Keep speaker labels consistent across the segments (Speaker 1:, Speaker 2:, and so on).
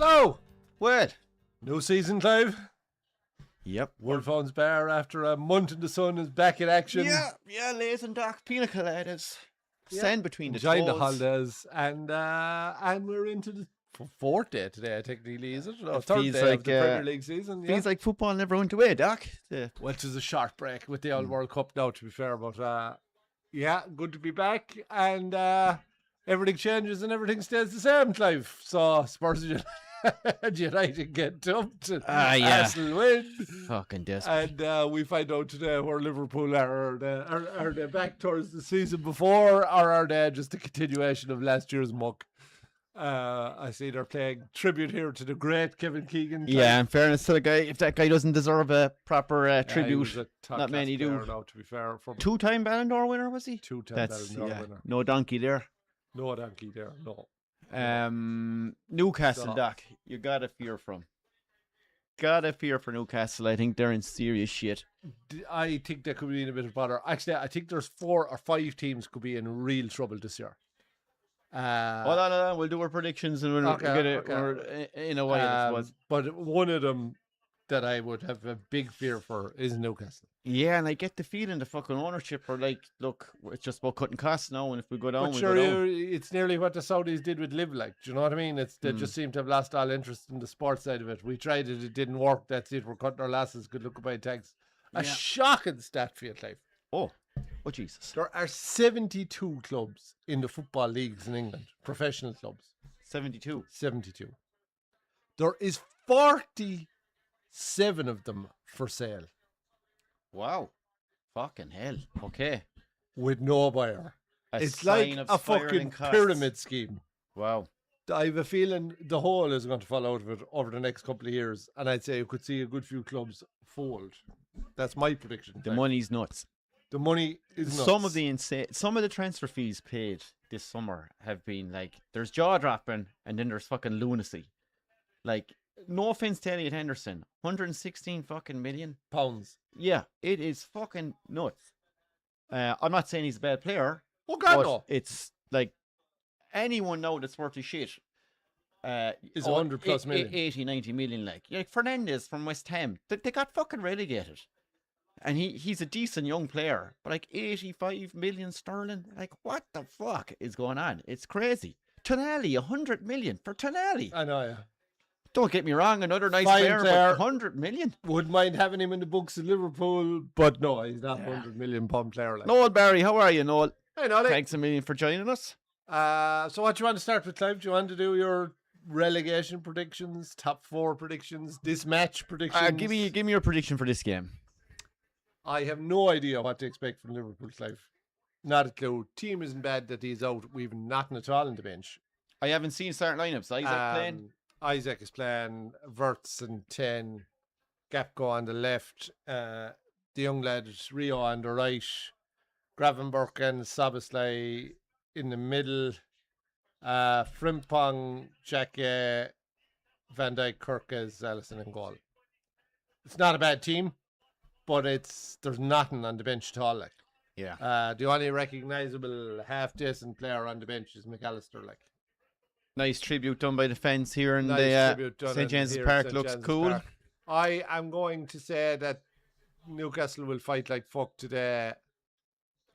Speaker 1: Hello!
Speaker 2: Well,
Speaker 1: New season, Clive.
Speaker 2: yep.
Speaker 1: WOLFHOUNDS Bar, after a month in the sun, is back in action.
Speaker 2: Yeah, lays and dark pina coladas. Sand between the
Speaker 1: Enjoying the
Speaker 2: toes.
Speaker 1: holidays. And we're into the fourth day today, technically, is it? No,
Speaker 2: It
Speaker 1: third
Speaker 2: feels
Speaker 1: day
Speaker 2: like,
Speaker 1: of the Premier League season.
Speaker 2: Feels like football never went away, Doc.
Speaker 1: Well, it was a short break with the old World Cup now, to be fair. But yeah, good to be back. And everything changes and everything stays the same, Clive. So Spurs United get dumped. Arsenal win.
Speaker 2: Fucking desperate.
Speaker 1: And we find out today where Liverpool are. Are they back towards the season before, or are they just a continuation of last year's muck? I see they're playing tribute here to the great Kevin Keegan.
Speaker 2: Yeah, in fairness to the guy, if that guy doesn't deserve a proper tribute,
Speaker 1: not
Speaker 2: many do.
Speaker 1: Now, to be fair,
Speaker 2: Two-time Ballon d'Or winner, was he?
Speaker 1: Two-time Ballon d'Or winner.
Speaker 2: No donkey there.
Speaker 1: No donkey there. No.
Speaker 2: Newcastle, Doc, you gotta fear from. Gotta fear for Newcastle. I think they're in serious shit.
Speaker 1: I think they could be in a bit of bother. Actually, I think there's 4 or 5 teams could be in real trouble this year.
Speaker 2: Hold on, we'll do our predictions and we'll get it in a while.
Speaker 1: But one of them that I would have a big fear for is Newcastle.
Speaker 2: Yeah, and I get the feeling the fucking ownership are like, look, it's just about cutting costs now, and if we go down,
Speaker 1: but
Speaker 2: we go down.
Speaker 1: It's nearly what the Saudis did with Live, like, do you know what I mean? They just seem to have lost all interest in the sports side of it. We tried it, it didn't work. That's it. We're cutting our losses. Good luck goodbye, thanks. A shocking stat for you, Clive.
Speaker 2: Oh, Jesus.
Speaker 1: There are 72 clubs in the football leagues in England, professional clubs.
Speaker 2: 72.
Speaker 1: There is 47 of them for sale.
Speaker 2: Wow. Fucking hell. Okay.
Speaker 1: With no buyer. It's like a fucking pyramid scheme.
Speaker 2: Wow.
Speaker 1: I have a feeling the whole is going to fall out of it over the next couple of years. And I'd say you could see a good few clubs fold. That's my prediction.
Speaker 2: The money's nuts.
Speaker 1: The money is nuts.
Speaker 2: Some of the transfer fees paid this summer have been like, there's jaw dropping and then there's fucking lunacy. Like, no offense to Elliot Henderson, 116 fucking million
Speaker 1: pounds.
Speaker 2: Yeah, it is fucking nuts. I'm not saying he's a bad player.
Speaker 1: Oh God,
Speaker 2: but
Speaker 1: no.
Speaker 2: It's like anyone now that's worth his shit
Speaker 1: is 100 plus million,
Speaker 2: 80, 90 million. Like Fernandez from West Ham, they got fucking relegated. And he's a decent young player, but like 85 million sterling. Like, what the fuck is going on? It's crazy. Tonali, 100 million for Tonali.
Speaker 1: I know, yeah.
Speaker 2: Don't get me wrong, another nice player, but 100 million.
Speaker 1: Wouldn't mind having him in the books of Liverpool, but no, he's not 100 million pound player. Like.
Speaker 2: Noel Barry, how are you, Noel?
Speaker 1: Hey, Noel.
Speaker 2: Thanks a million for joining us.
Speaker 1: So what do you want to start with, Clive? Do you want to do your relegation predictions, top 4 predictions, this match predictions?
Speaker 2: Give me your prediction for this game.
Speaker 1: I have no idea what to expect from Liverpool, Clive. Not a clue. Team isn't bad that he's out. We've nothing at all in the bench.
Speaker 2: I haven't seen starting lineups. Isaac playing?
Speaker 1: Isaac is playing. Wirtz and 10. Gapco on the left. The young lads, Rio on the right. Gravenberch and Szoboszlai in the middle. Frimpong, Xhaka, Van Dijk, Kirkes, Alisson and goal. It's not a bad team. But there's nothing on the bench at all. Like,
Speaker 2: yeah.
Speaker 1: The only recognisable half decent player on the bench is McAllister. Like,
Speaker 2: nice tribute done by the fans here in the St James's Park. Looks cool.
Speaker 1: Park. I am going to say that Newcastle will fight like fuck today.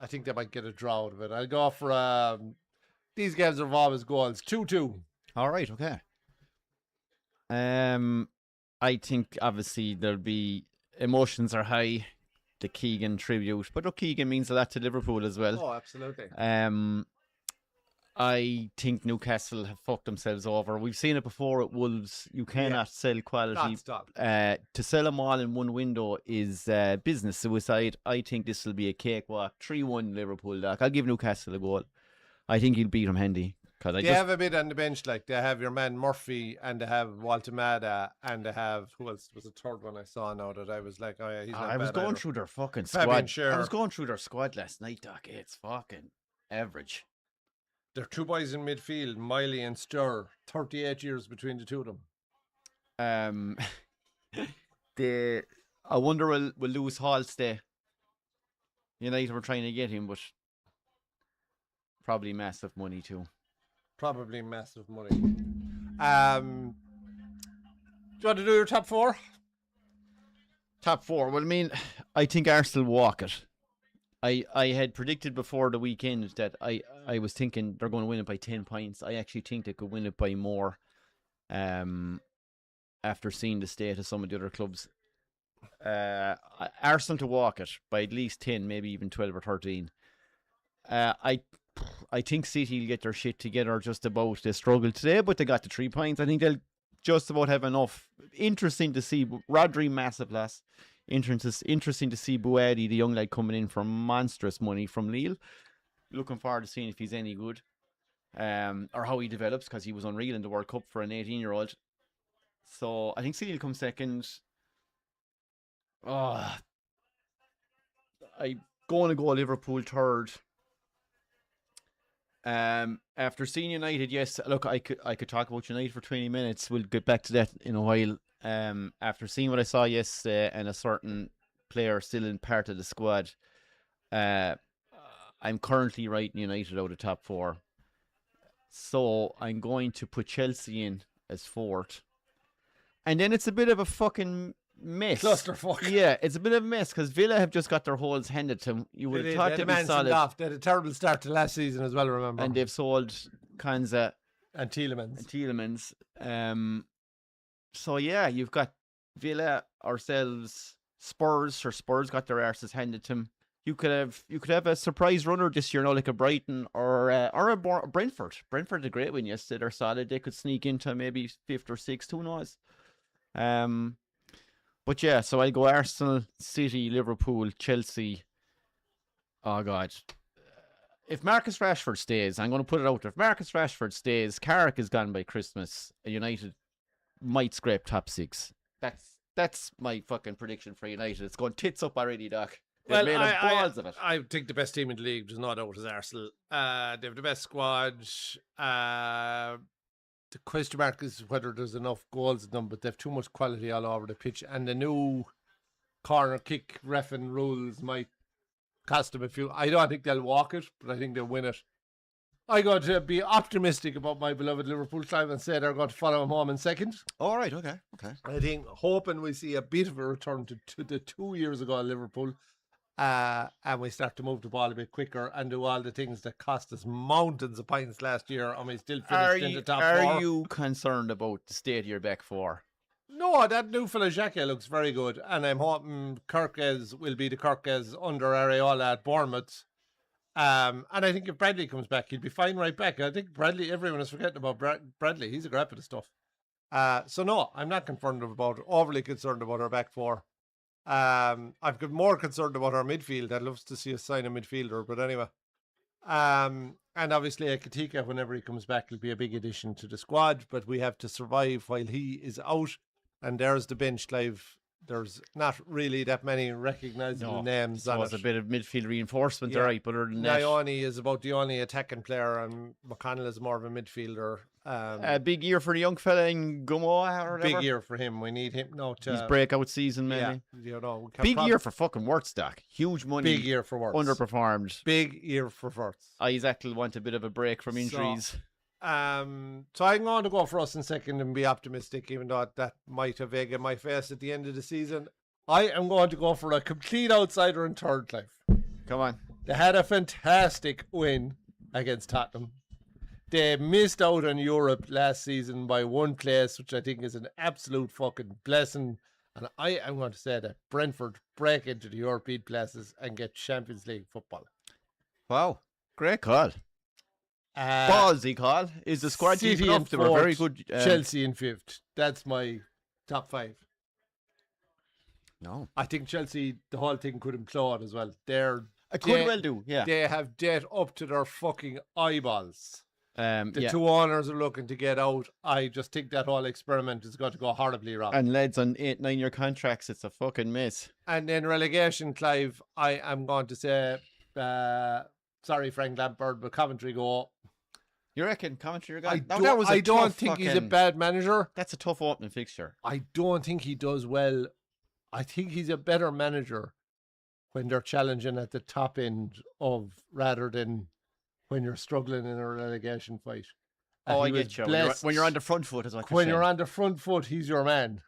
Speaker 1: I think they might get a draw out of it. I'll go for these games are always goals. 2-2.
Speaker 2: All right. Okay. I think obviously there'll be. Emotions are high, the Keegan tribute, but look, Keegan means a lot to Liverpool as well.
Speaker 1: Oh, absolutely.
Speaker 2: I think Newcastle have fucked themselves over. We've seen it before at Wolves. You cannot sell quality. To sell them all in one window is business suicide. I think this will be a cakewalk. 3-1 Liverpool, Doc. I'll give Newcastle a goal. I think he'll beat them handy.
Speaker 1: They have a bit on the bench, like they have your man Murphy and they have Walter Mada and they have, who else was the third one I saw now that I was like, oh yeah, he's not bad.
Speaker 2: I was going through their fucking squad. I was going through their squad last night, Doc. It's fucking average.
Speaker 1: There are 2 boys in midfield, Miley and Sturr, 38 years between the 2 of them.
Speaker 2: I wonder will Lewis Hall stay? United were trying to get him, but probably massive money too.
Speaker 1: Probably massive money. you want to do your top four?
Speaker 2: Top four. Well, I mean, I think Arsenal walk it. I had predicted before the weekend that I was thinking they're going to win it by 10 points. I actually think they could win it by more. After seeing the state of some of the other clubs. Arsenal to walk it by at least 10, maybe even 12 or 13. I think City will get their shit together just about. They struggled today, but they got the 3 points. I think they'll just about have enough. Interesting to see Rodri, massive loss. Interesting to see Buadi, the young lad, coming in for monstrous money from Lille. Looking forward to seeing if he's any good, or how he develops, because he was unreal in the World Cup for an 18-year-old. So I think City will come second. I'm going to go Liverpool third. After seeing United, yes, look, I could talk about United for 20 minutes. We'll get back to that in a while. After seeing what I saw yesterday and a certain player still in part of the squad, I'm currently writing United out of top four. So I'm going to put Chelsea in as fourth. And then it's a bit of a fucking mess.
Speaker 1: Clusterfuck.
Speaker 2: Yeah, it's a bit of a mess because Villa have just got their holes handed to them. You would have thought they'd be solid.
Speaker 1: They had a terrible start to last season as well, remember?
Speaker 2: And they've sold Kanza
Speaker 1: and Tielemans.
Speaker 2: So yeah, you've got Villa, ourselves, Spurs. Or Spurs got their arses handed to them. You could have a surprise runner this year, like a Brighton or a Brentford. Brentford, a great win yesterday. They're solid. They could sneak into maybe 5th or 6th. Who knows? But yeah, so I go Arsenal, City, Liverpool, Chelsea. Oh God. If Marcus Rashford stays, I'm going to put it out there. If Marcus Rashford stays, CRAIC is gone by Christmas. United might scrape top 6. That's my fucking prediction for United. It's going tits up already, Doc. They've made balls of it.
Speaker 1: I think the best team in the league, there's no doubt, is Arsenal. They have the best squad. The question mark is whether there's enough goals in them, but they have too much quality all over the pitch. And the new corner kick reffing rules might cost them a few. I don't think they'll walk it, but I think they'll win it. I'm going to be optimistic about my beloved Liverpool side and say they're going to follow them home in second.
Speaker 2: All right, okay.
Speaker 1: I think, hoping we see a bit of a return to the 2 years ago at Liverpool. And we start to move the ball a bit quicker and do all the things that cost us mountains of points last year, and we still finished in the top four.
Speaker 2: Are you concerned about the state of your back four?
Speaker 1: No, that new fella Xhaka looks very good, and I'm hoping Kirkes will be the Kirkes under Areola at Bournemouth. And I think if Bradley comes back, he'll be fine right back. I think Bradley, everyone is forgetting about Bradley. He's a grab of the stuff. So no, I'm not overly concerned about our back four. I've got more concerned about our midfield. I'd love to see us sign a midfielder, but anyway. And obviously Ekatika, whenever he comes back, will be a big addition to the squad, but we have to survive while he is out. And there's the bench, Clive. There's not really that many recognisable names on it.
Speaker 2: A bit of midfield reinforcement there, right? But other than that,
Speaker 1: Ione is about the only attacking player, and McConnell is more of a midfielder.
Speaker 2: A big year for the young fella in Gomoa or whatever.
Speaker 1: Big year for him. We need him now to...
Speaker 2: His breakout season, maybe.
Speaker 1: Yeah,
Speaker 2: big year for fucking Wirtz. Huge money.
Speaker 1: Big year for Wirtz.
Speaker 2: Underperformed.
Speaker 1: Big year for Wirtz.
Speaker 2: Isaac will want a bit of a break from injuries.
Speaker 1: So I'm going to go for us in second and be optimistic, even though that might have egg in my face at the end of the season. I am going to go for a complete outsider in third, Clive.
Speaker 2: Come on.
Speaker 1: They had a fantastic win against Tottenham. They missed out on Europe last season by one place, which I think is an absolute fucking blessing. And I am going to say that Brentford break into the European places and get Champions League football.
Speaker 2: Wow. Great call. Ballsy call. Is the squad
Speaker 1: City
Speaker 2: up to a very good...
Speaker 1: Chelsea in 5th. That's my top 5.
Speaker 2: No.
Speaker 1: I think Chelsea, the whole thing could implode as well.
Speaker 2: It could well do, yeah.
Speaker 1: They have debt up to their fucking eyeballs. The 2 owners are looking to get out. I just think that whole experiment is going to go horribly wrong.
Speaker 2: And lads on 8-9 year contracts, it's a fucking mess.
Speaker 1: And then relegation, Clive, I am going to say, sorry, Frank Lampard, but Coventry go.
Speaker 2: You reckon Coventry are
Speaker 1: gone? I don't think he's a bad manager.
Speaker 2: That's a tough opening fixture.
Speaker 1: I don't think he does well. I think he's a better manager when they're challenging at the top end of, rather than when you're struggling in a relegation fight.
Speaker 2: I get you. When you're on the front foot, is what you're saying.
Speaker 1: When you're on the front foot, he's your man.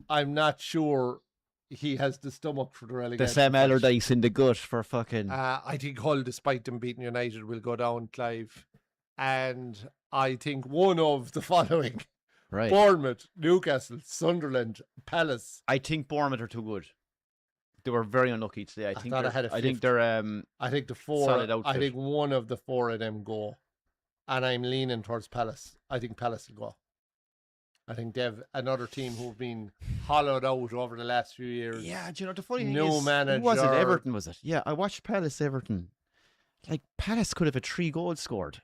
Speaker 1: I'm not sure he has the stomach for the relegation.
Speaker 2: The Sam Allardyce in the gut for fucking...
Speaker 1: I think Hull, despite them beating United, will go down, Clive. And I think one of the following.
Speaker 2: Right.
Speaker 1: Bournemouth, Newcastle, Sunderland, Palace.
Speaker 2: I think Bournemouth are too good. They were very unlucky today. I think they're
Speaker 1: I think the four.
Speaker 2: solid outfit.
Speaker 1: I think one of the four of them go. And I'm leaning towards Palace. I think Palace will go. I think they've another team who've been hollowed out over the last few years.
Speaker 2: Yeah, do you know the funny thing
Speaker 1: No
Speaker 2: is,
Speaker 1: manager.
Speaker 2: who was it? Everton, was it? Yeah, I watched Palace Everton. Like, Palace could have had 3 goals scored.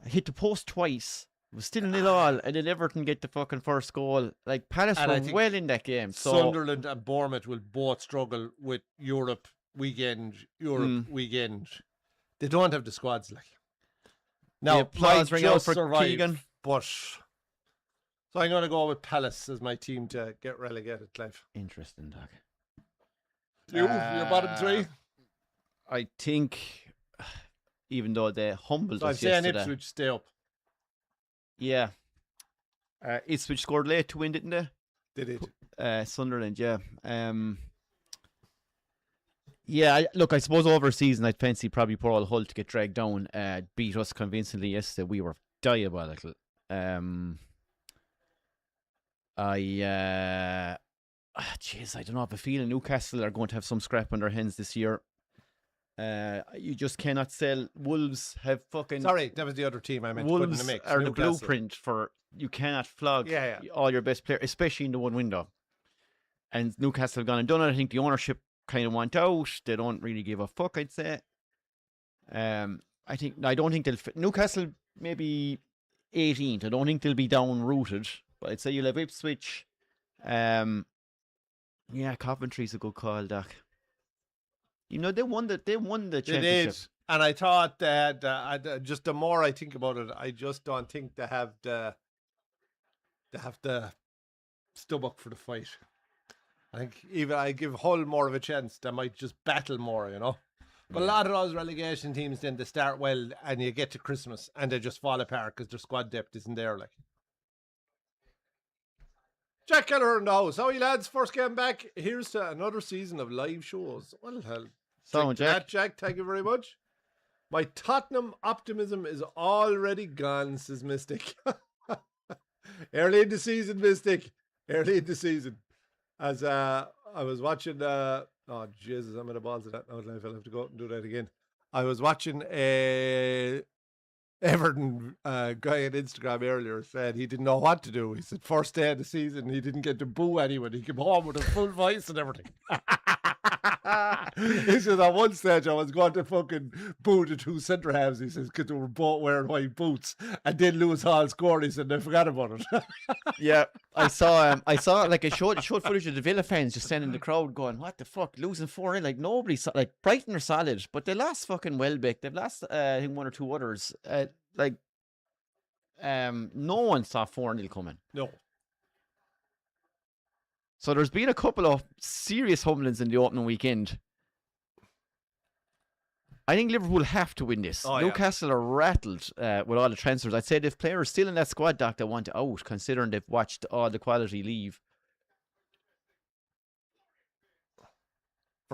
Speaker 2: I hit the post twice. It was still 0-0, and then Everton get the fucking first goal. Like, Palace were well in that game. So
Speaker 1: Sunderland and Bournemouth will both struggle with Europe weekend. They don't have the squads like. Now,
Speaker 2: applause ring out for
Speaker 1: survive,
Speaker 2: Keegan.
Speaker 1: But so I'm going to go with Palace as my team to get relegated, Clive.
Speaker 2: Interesting, Doc.
Speaker 1: Your bottom 3?
Speaker 2: I think, even though they humbled
Speaker 1: so
Speaker 2: us
Speaker 1: I'm saying
Speaker 2: yesterday.
Speaker 1: Ipswich stay up.
Speaker 2: Yeah. Ipswich scored late to win, didn't they?
Speaker 1: Did it?
Speaker 2: Sunderland, yeah. Yeah, look, I suppose over a season I'd fancy probably poor old Hull to get dragged down. Beat us convincingly yesterday. We were diabolical. Jeez, I don't know. I have a feeling Newcastle are going to have some scrap on their hands this year. You just cannot sell. Wolves have fucking...
Speaker 1: Sorry, that was the other team I meant to put in the mix.
Speaker 2: Wolves are
Speaker 1: Newcastle.
Speaker 2: the blueprint for... You cannot flog all your best players, especially in the one window. And Newcastle have gone and done it. I think the ownership kind of want out. They don't really give a fuck, I'd say. I don't think they'll... Newcastle maybe 18th. I don't think they'll be down-rooted. But I'd say you'll have Ipswich. Yeah, Coventry's a good call, Doc. You know, they won the championship.
Speaker 1: They did. And I thought that just the more I think about it, I just don't think they have the stomach for the fight. I think even I give Hull more of a chance. They might just battle more, you know. But a lot of those relegation teams, then they start well and you get to Christmas and they just fall apart because their squad depth isn't there. Like Jack Kelleher in the house. How are you, lads? First game back. Here's to another season of live shows. Well, hell.
Speaker 2: So,
Speaker 1: Jack, thank you very much. My Tottenham optimism is already gone, says Mystic. Early in the season, Mystic. Early in the season. As I was watching, oh, Jesus, I'm in the balls of that now. I'll have to go out and do that again. I was watching Everton guy on Instagram earlier said he didn't know what to do. He said first day of the season he didn't get to boo anyone. He came home with a full voice and everything. He says at one stage I was going to fucking boo the 2 centre halves. He says because they were both wearing white boots, and then Lewis Hall scored. He said they forgot about it.
Speaker 2: Yeah, I saw like it showed footage of the Villa fans just standing in the crowd going, "What the fuck, losing 4-0? Like nobody saw, like Brighton are solid, but they lost fucking Welbeck. They've lost I think 1 or 2 others. No one saw 4-0 coming.
Speaker 1: No.
Speaker 2: So there's been a couple of serious humblings in the opening weekend. I think Liverpool have to win this. Newcastle are rattled with all the transfers. I'd say there's players still in that squad, Doc, that want out, considering they've watched all the quality leave.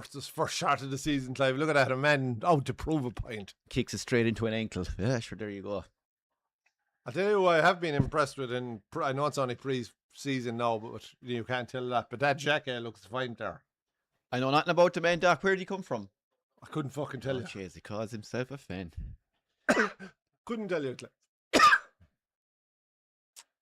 Speaker 1: First shot of the season, Clive. Look at that, a man out to prove a point.
Speaker 2: Kicks it straight into an ankle. Yeah, sure, there you go.
Speaker 1: I'll tell you who I have been impressed with, and I know it's only pre-season now, but you can't tell that. But that Xhaka looks fine there.
Speaker 2: I know nothing about the man, Doc. Where did he come from?
Speaker 1: I couldn't fucking tell you.
Speaker 2: Jeez, he calls himself a fan.
Speaker 1: Couldn't tell you.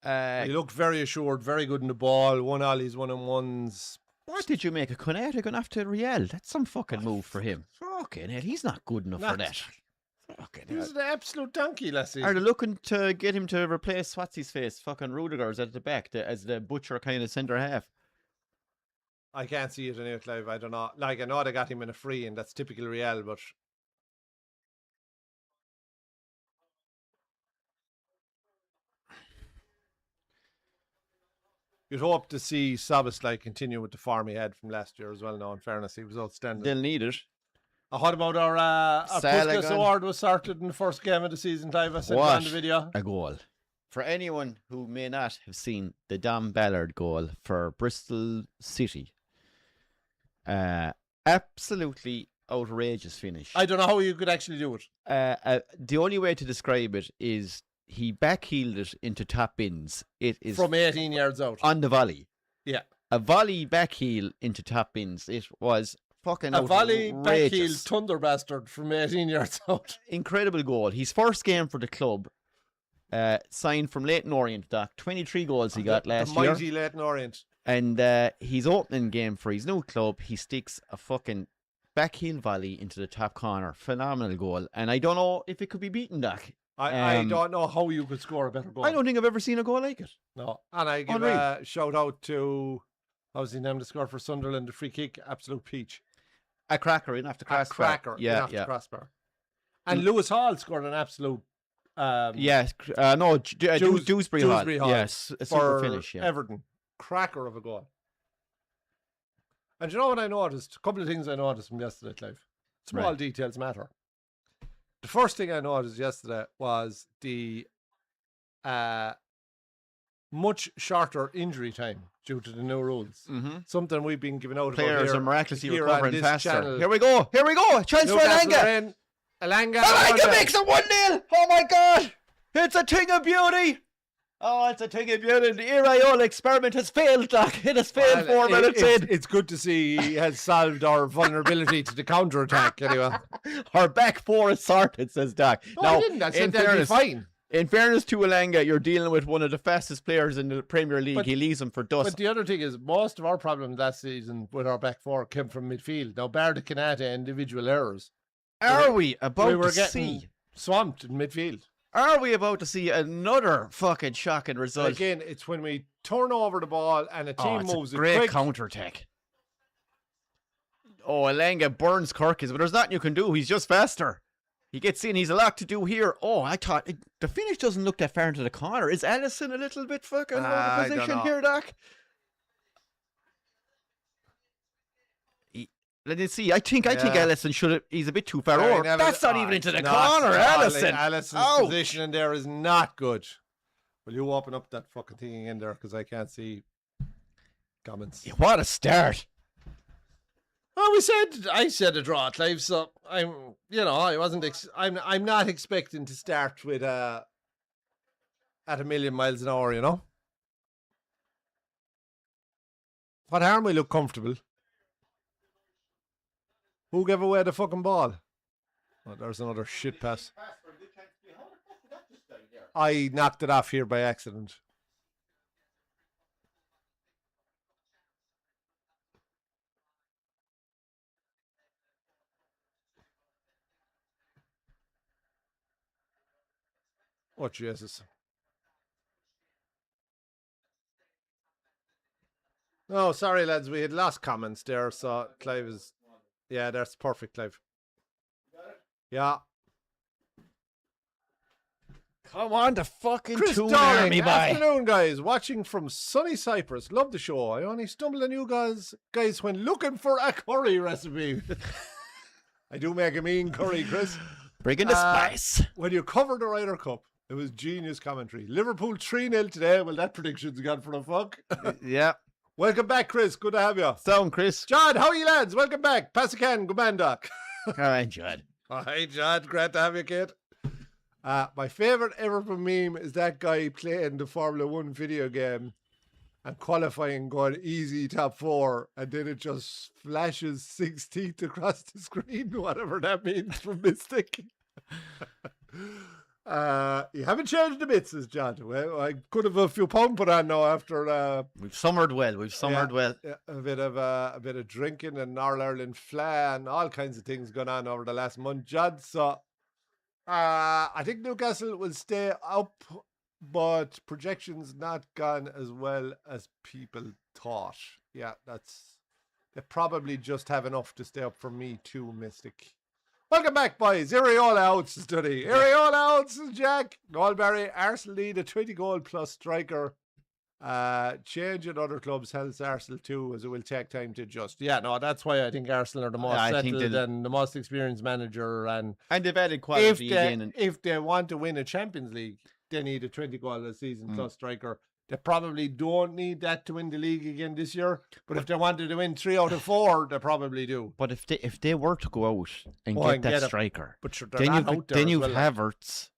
Speaker 1: He looked very assured, very good in the ball, won ollies, 1-on-1s.
Speaker 2: What did you make of Konate going after Real? That's some fucking move for him. Fucking hell, he's not good enough for that.
Speaker 1: He was an absolute donkey last season.
Speaker 2: Are they looking to get him to replace what's his face? Fucking Rudiger's at the back as the butcher kind of centre half.
Speaker 1: I can't see it anyway, Clive. I don't know. Like, I know they got him in a free, and that's typical Real, but you'd hope to see Szoboszlai continue with the form he had from last year as well. Now, in fairness, he was outstanding.
Speaker 2: They'll need it.
Speaker 1: What about our Puskas award was sorted in the first game of the season, Clive? I sent you on the video.
Speaker 2: A goal. For anyone who may not have seen the Dan Ballard goal for Bristol City, absolutely outrageous finish.
Speaker 1: I don't know how you could actually do it.
Speaker 2: The only way to describe it is he backheeled it into top bins. It is
Speaker 1: from 18 yards out
Speaker 2: on the volley.
Speaker 1: Yeah,
Speaker 2: a volley backheel into top bins. It was fucking
Speaker 1: a volley backheel
Speaker 2: outrageous.
Speaker 1: thunder bastard from 18 yards out.
Speaker 2: Incredible goal. His first game for the club. Signed from Leyton Orient, Doc. 23 goals he got last year.
Speaker 1: The mighty Leyton Orient.
Speaker 2: And his opening game for his new club, he sticks a fucking backheel volley into the top corner. Phenomenal goal. And I don't know if it could be beaten, Doc.
Speaker 1: I don't know how you could score a better goal.
Speaker 2: I don't think I've ever seen a goal like it.
Speaker 1: No. And I give a shout out to, how's he named the score for Sunderland? The free kick, absolute peach.
Speaker 2: A cracker in after crossbar.
Speaker 1: A cracker in after crossbar. And Lewis Hall scored an absolute...
Speaker 2: Dewsbury Hall. Yes, a super finish. Yeah.
Speaker 1: Everton. Cracker of a goal. And you know what I noticed? A couple of things I noticed from yesterday, Clive. Small details matter. The first thing I noticed yesterday was the much shorter injury time due to the new rules.
Speaker 2: Mm-hmm.
Speaker 1: Something we've been giving out
Speaker 2: Players
Speaker 1: about here,
Speaker 2: are miraculously
Speaker 1: here
Speaker 2: recovering faster.
Speaker 1: Channel.
Speaker 2: Here we go. Chance for Alanga. Alanga makes it 1-0. Oh my God. It's a thing of beauty. Oh, it's a thing of beauty. The Iraola experiment has failed, Doc. It has failed 4 minutes in.
Speaker 1: It's good to see he has solved our vulnerability to the counter-attack, anyway.
Speaker 2: Our back four is sorted, says Doc.
Speaker 1: No, I didn't. I said that'd be fine.
Speaker 2: In fairness to Alanga, you're dealing with one of the fastest players in the Premier League. He leaves him for dust.
Speaker 1: But the other thing is, most of our problems last season with our back four came from midfield. Now, bar the Kanata individual errors.
Speaker 2: Are we about to see
Speaker 1: swamped in midfield?
Speaker 2: Are we about to see another fucking shocking result?
Speaker 1: Again, it's when we turn over the ball and a team moves it
Speaker 2: great
Speaker 1: quick.
Speaker 2: Counter-attack. Oh, Alanga burns Kirkis, but there's nothing you can do. He's just faster. He gets in. He's a lot to do here. Oh, I thought the finish doesn't look that far into the corner. Is Allison a little bit fucking out of position here, Doc? Let's see. I think Allison should have. He's a bit too far over. That's not even into the corner, Allison.
Speaker 1: Allison's position in there is not good. Will you open up that fucking thing in there because I can't see comments.
Speaker 2: What a start!
Speaker 1: Oh, I said a draw, Clive. So I'm not expecting to start with at 1,000,000 miles an hour. You know. What harm? We look comfortable. Who gave away the fucking ball? Oh, there's another shit pass. I knocked it off here by accident. Oh, Jesus. Oh, sorry, lads. We had lost comments there, so Clive is... Yeah, that's perfect, Clive. Yeah.
Speaker 2: Come on, the fucking
Speaker 1: Chris
Speaker 2: tune
Speaker 1: Darling,
Speaker 2: me by.
Speaker 1: Afternoon, guys. Watching from sunny Cyprus. Love the show. I only stumbled on you guys when looking for a curry recipe. I do make a mean curry, Chris.
Speaker 2: Bring in the spice.
Speaker 1: When you covered the Ryder Cup, it was genius commentary. Liverpool 3-0 today. Well, that prediction's gone for the fuck.
Speaker 2: Yeah.
Speaker 1: Welcome back, Chris. Good to have you.
Speaker 2: Sound, Chris.
Speaker 1: John, how are you, lads? Welcome back. Pass a can. Good man, Doc.
Speaker 2: All right, John.
Speaker 1: Hi, John. Great to have you, kid. My favourite ever from meme is that guy playing the Formula 1 video game and qualifying going easy top 4, and then it just flashes 16th across the screen, whatever that means from Mystic. You haven't changed a bit, says John. Well, I could have a few pounds put on now after
Speaker 2: we've summered well.
Speaker 1: A bit of drinking and Ireland fla and all kinds of things going on over the last month, John. So I think Newcastle will stay up, but projections not gone as well as people thought. Yeah, they probably just have enough to stay up for me too, Mystic. Welcome back, boys. Iraola out, study. Iraola out, Jack. Galberry, Arsenal lead a 20-goal plus striker. Change at other clubs helps Arsenal too, as it will take time to adjust. Yeah, no, that's why I think Arsenal are the most settled and the most experienced manager. And
Speaker 2: they've added quality again.
Speaker 1: If they want to win a Champions League, they need a 20 goal a season plus striker. They probably don't need that to win the league again this year. But if they wanted to win 3 out of 4, they probably do.
Speaker 2: But if they were to go out and get that striker,
Speaker 1: but sure,
Speaker 2: then you've Havertz,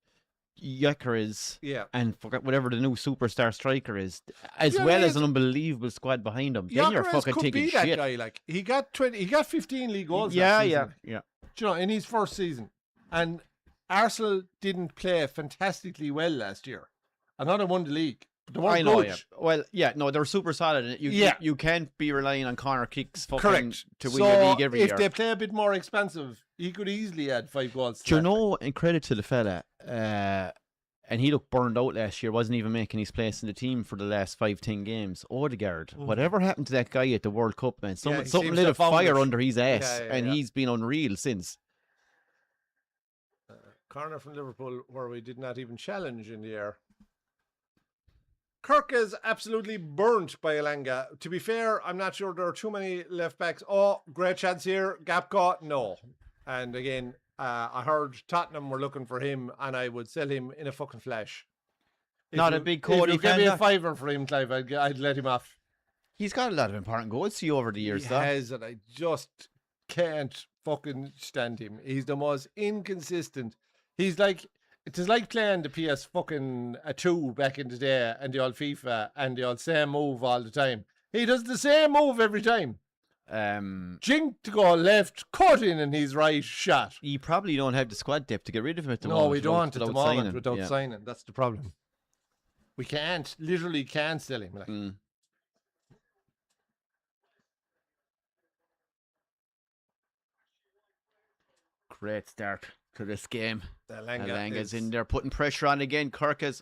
Speaker 2: Gyökeres, and forget whatever the new superstar striker is, as well as an unbelievable squad behind him. Then you're fucking taking shit.
Speaker 1: That guy, like he got 15 league goals.
Speaker 2: Yeah.
Speaker 1: Do you know, in his first season, and Arsenal didn't play fantastically well last year. Another won the league.
Speaker 2: I know, yeah. Well, yeah, no, they're super solid. You can't be relying on corner kicks to win the league every year.
Speaker 1: If they play a bit more expensive, he could easily add 5 goals.
Speaker 2: Do you know, and credit to the fella, and he looked burned out last year, wasn't even making his place in the team for the last 5-10 games. Odegaard, whatever happened to that guy at the World Cup, man? Something lit a fire under his ass, and he's been unreal since.
Speaker 1: Corner from Liverpool where we did not even challenge in the air. Kirk is absolutely burnt by Elanga. To be fair, I'm not sure there are too many left backs. Oh, great chance here. Gap caught. No. And again, I heard Tottenham were looking for him, and I would sell him in a fucking flash.
Speaker 2: Not a big Cody
Speaker 1: fan. Give me a fiver for him, Clive. I'd let him off.
Speaker 2: He's got a lot of important goals to you over the years,
Speaker 1: He has, and I just can't fucking stand him. He's the most inconsistent. He's like... It is like playing the PS fucking 2 back in the day and the old FIFA and the old same move all the time. He does the same move every time. Jink to go left, cut in and he's right, shot.
Speaker 2: You probably don't have the squad depth to get rid of him at the moment.
Speaker 1: No, we don't at the moment without signing. That's the problem. We literally can't sell him. Like.
Speaker 2: Great start to this game.
Speaker 1: Elanga's
Speaker 2: in there putting pressure on again. Kirk is,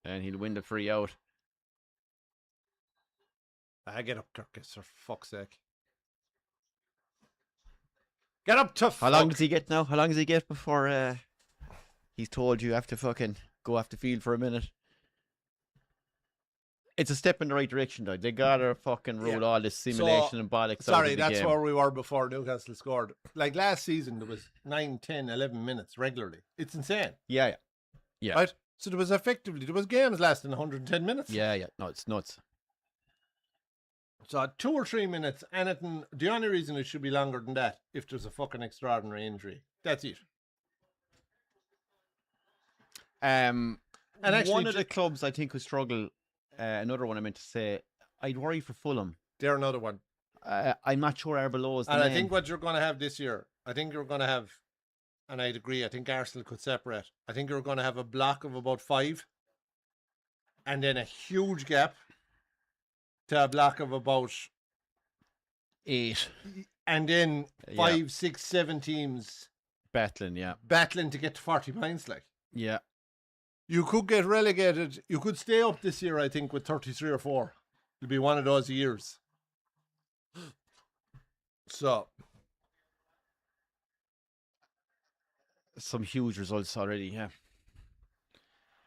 Speaker 2: and he'll win the free out.
Speaker 1: Get up, Kirkus, for fuck's sake. Get up, tough.
Speaker 2: How long does he get now? How long does he get before he's told you have to fucking go off the field for a minute? It's a step in the right direction, though. They gotta fucking rule all this simulation and bollocks.
Speaker 1: Sorry, that's where we were before Newcastle scored. Like last season, there was 9, 10, 11 minutes regularly. It's insane.
Speaker 2: Yeah.
Speaker 1: Right? So there was games lasting 110 minutes.
Speaker 2: Yeah. No, it's nuts.
Speaker 1: So 2 or 3 minutes, anything. The only reason it should be longer than that, if there's a fucking extraordinary injury. That's it.
Speaker 2: And actually, one of the clubs I think would struggle. Another one I meant to say, I'd worry for Fulham.
Speaker 1: They're another one.
Speaker 2: I'm not sure Arbeloa is the
Speaker 1: name.
Speaker 2: And
Speaker 1: I think what you're going to have this year, I think you're going to have, and I'd agree, I think Arsenal could separate. I think you're going to have a block of about 5, and then a huge gap to a block of about
Speaker 2: 8.
Speaker 1: And then 5, 6, 7 teams
Speaker 2: battling
Speaker 1: to get to 40 points, like.
Speaker 2: Yeah.
Speaker 1: You could get relegated. You could stay up this year, I think, with 33 or 4. It'll be one of those years. So.
Speaker 2: Some huge results already, yeah.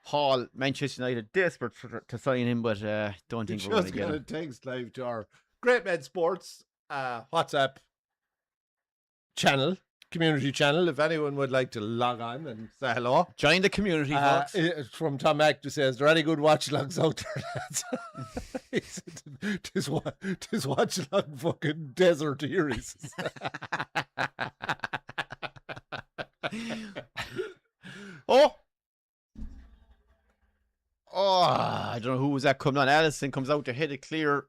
Speaker 2: Hall, Manchester United, desperate to sign him, but don't think we're going to get him.
Speaker 1: Text live to our Great Med Sports WhatsApp channel. Community channel, if anyone would like to log on and say hello.
Speaker 2: Join the community, folks.
Speaker 1: From Tom Mack to says, there are any good watchalogs out there, lads? Tis watchalong fucking desert here, he says.
Speaker 2: I don't know who was that coming on. Allison comes out to hit it clear.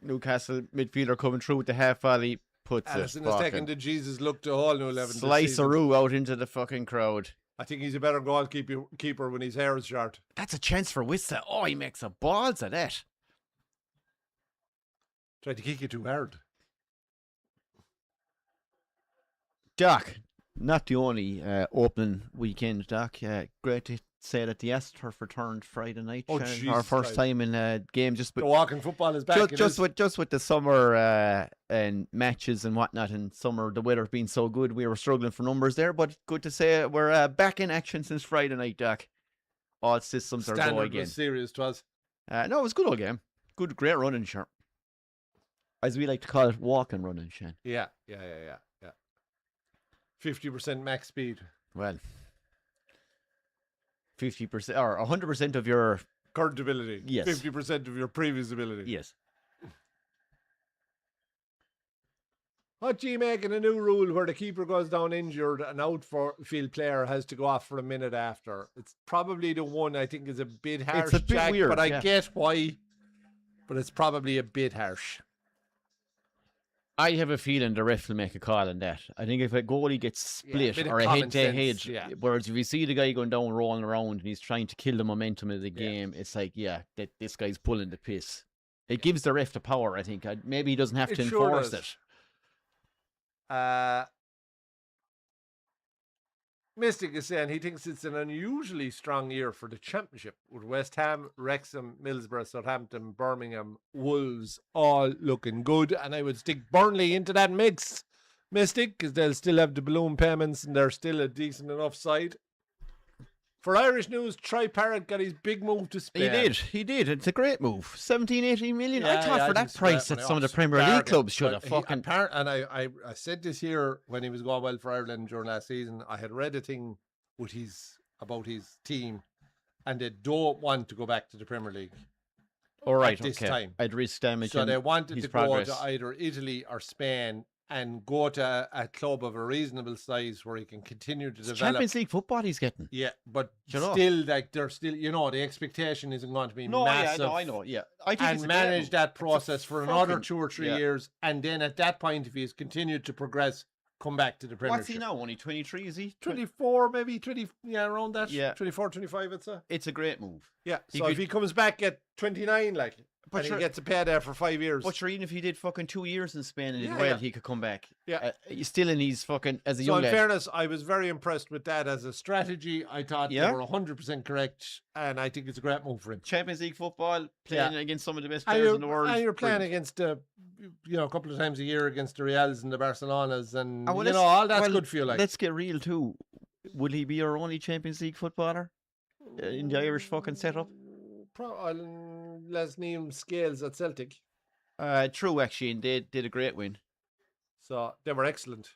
Speaker 2: Newcastle midfielder coming through with the half volley.
Speaker 1: Allison has taken the Jesus look to a whole new level.
Speaker 2: Slice a roo out into the fucking crowd.
Speaker 1: I think he's a better goalkeeper when his hair is short.
Speaker 2: That's a chance for Wissa. Oh, he makes a balls of that.
Speaker 1: Tried to kick it too hard.
Speaker 2: Doc, not the only opening weekend, Doc. Great to say that the Asturf returned Friday night. Our first time in a game. Just
Speaker 1: the walking football is back.
Speaker 2: Just with the summer and matches and whatnot, and summer the weather being so good, we were struggling for numbers there. But good to say we're back in action since Friday night, Doc. All systems are go again.
Speaker 1: Was serious, it was.
Speaker 2: No, it was a good old game. Good, great running, sure. As we like to call it, walking running, Shane.
Speaker 1: Yeah. 50% max speed.
Speaker 2: Well, 50% or 100% of your
Speaker 1: current ability.
Speaker 2: Yes.
Speaker 1: 50% of your previous ability.
Speaker 2: Yes.
Speaker 1: What do you make in a new rule where the keeper goes down injured and outfield player has to go off for a minute after? It's probably the one I think is a bit harsh,
Speaker 2: It's a bit
Speaker 1: Jack,
Speaker 2: weird,
Speaker 1: but I
Speaker 2: yeah.
Speaker 1: get why. But it's probably a bit harsh.
Speaker 2: I have a feeling the ref will make a call on that. I think if a goalie gets split
Speaker 1: bit of
Speaker 2: or a
Speaker 1: common
Speaker 2: head-to-head,
Speaker 1: sense, yeah.
Speaker 2: whereas if you see the guy going down rolling around and he's trying to kill the momentum of the game, it's like, that this guy's pulling the piss. It gives the ref the power, I think. Maybe he doesn't have to enforce it.
Speaker 1: Mystic is saying he thinks it's an unusually strong year for the championship, with West Ham, Wrexham, Middlesbrough, Southampton, Birmingham, Wolves all looking good, and I would stick Burnley into that mix, Mystic, because they'll still have the balloon payments and they're still a decent enough side. For Irish news, Troy Parrott got his big move to Spain.
Speaker 2: He did. It's a great move. 17, 18 million. I thought for that price that some of the Premier League clubs should have fucking...
Speaker 1: And I said this here when he was going well for Ireland during last season. I had read a thing about his team, and they don't want to go back to the Premier League.
Speaker 2: All right,
Speaker 1: at this time.
Speaker 2: I'd risk damage.
Speaker 1: So they wanted to go to either Italy or Spain and go to a club of a reasonable size where he can continue to develop.
Speaker 2: Champions League football he's getting.
Speaker 1: Yeah, but still, like, they're still, the expectation isn't going to be massive.
Speaker 2: I know. I think
Speaker 1: and manage that process for another 2 or 3 years, and then at that point, if he's continued to progress, come back to the Premiership.
Speaker 2: What's he now? Only 23, is he?
Speaker 1: 24, maybe 20, around that.
Speaker 2: Yeah.
Speaker 1: 24, 25, I'd say.
Speaker 2: It's a great move.
Speaker 1: Yeah, so if he comes back at 29, and he gets a pay there for 5 years.
Speaker 2: But even if he did fucking 2 years in Spain and did well, he could come back.
Speaker 1: Yeah.
Speaker 2: He's still in his fucking, as a young lad.
Speaker 1: So in fairness, I was very impressed with that as a strategy. I thought they were 100% correct, and I think it's a great move for him.
Speaker 2: Champions League football, playing against some of the best players in the world.
Speaker 1: And you're playing against, a couple of times a year against the Reals and the Barcelonas, and all that's good for you.
Speaker 2: Let's get real too. Will he be our only Champions League footballer in the Irish fucking setup?
Speaker 1: Les Neil Scales at Celtic.
Speaker 2: True, actually, and they did a great win.
Speaker 1: So they were excellent.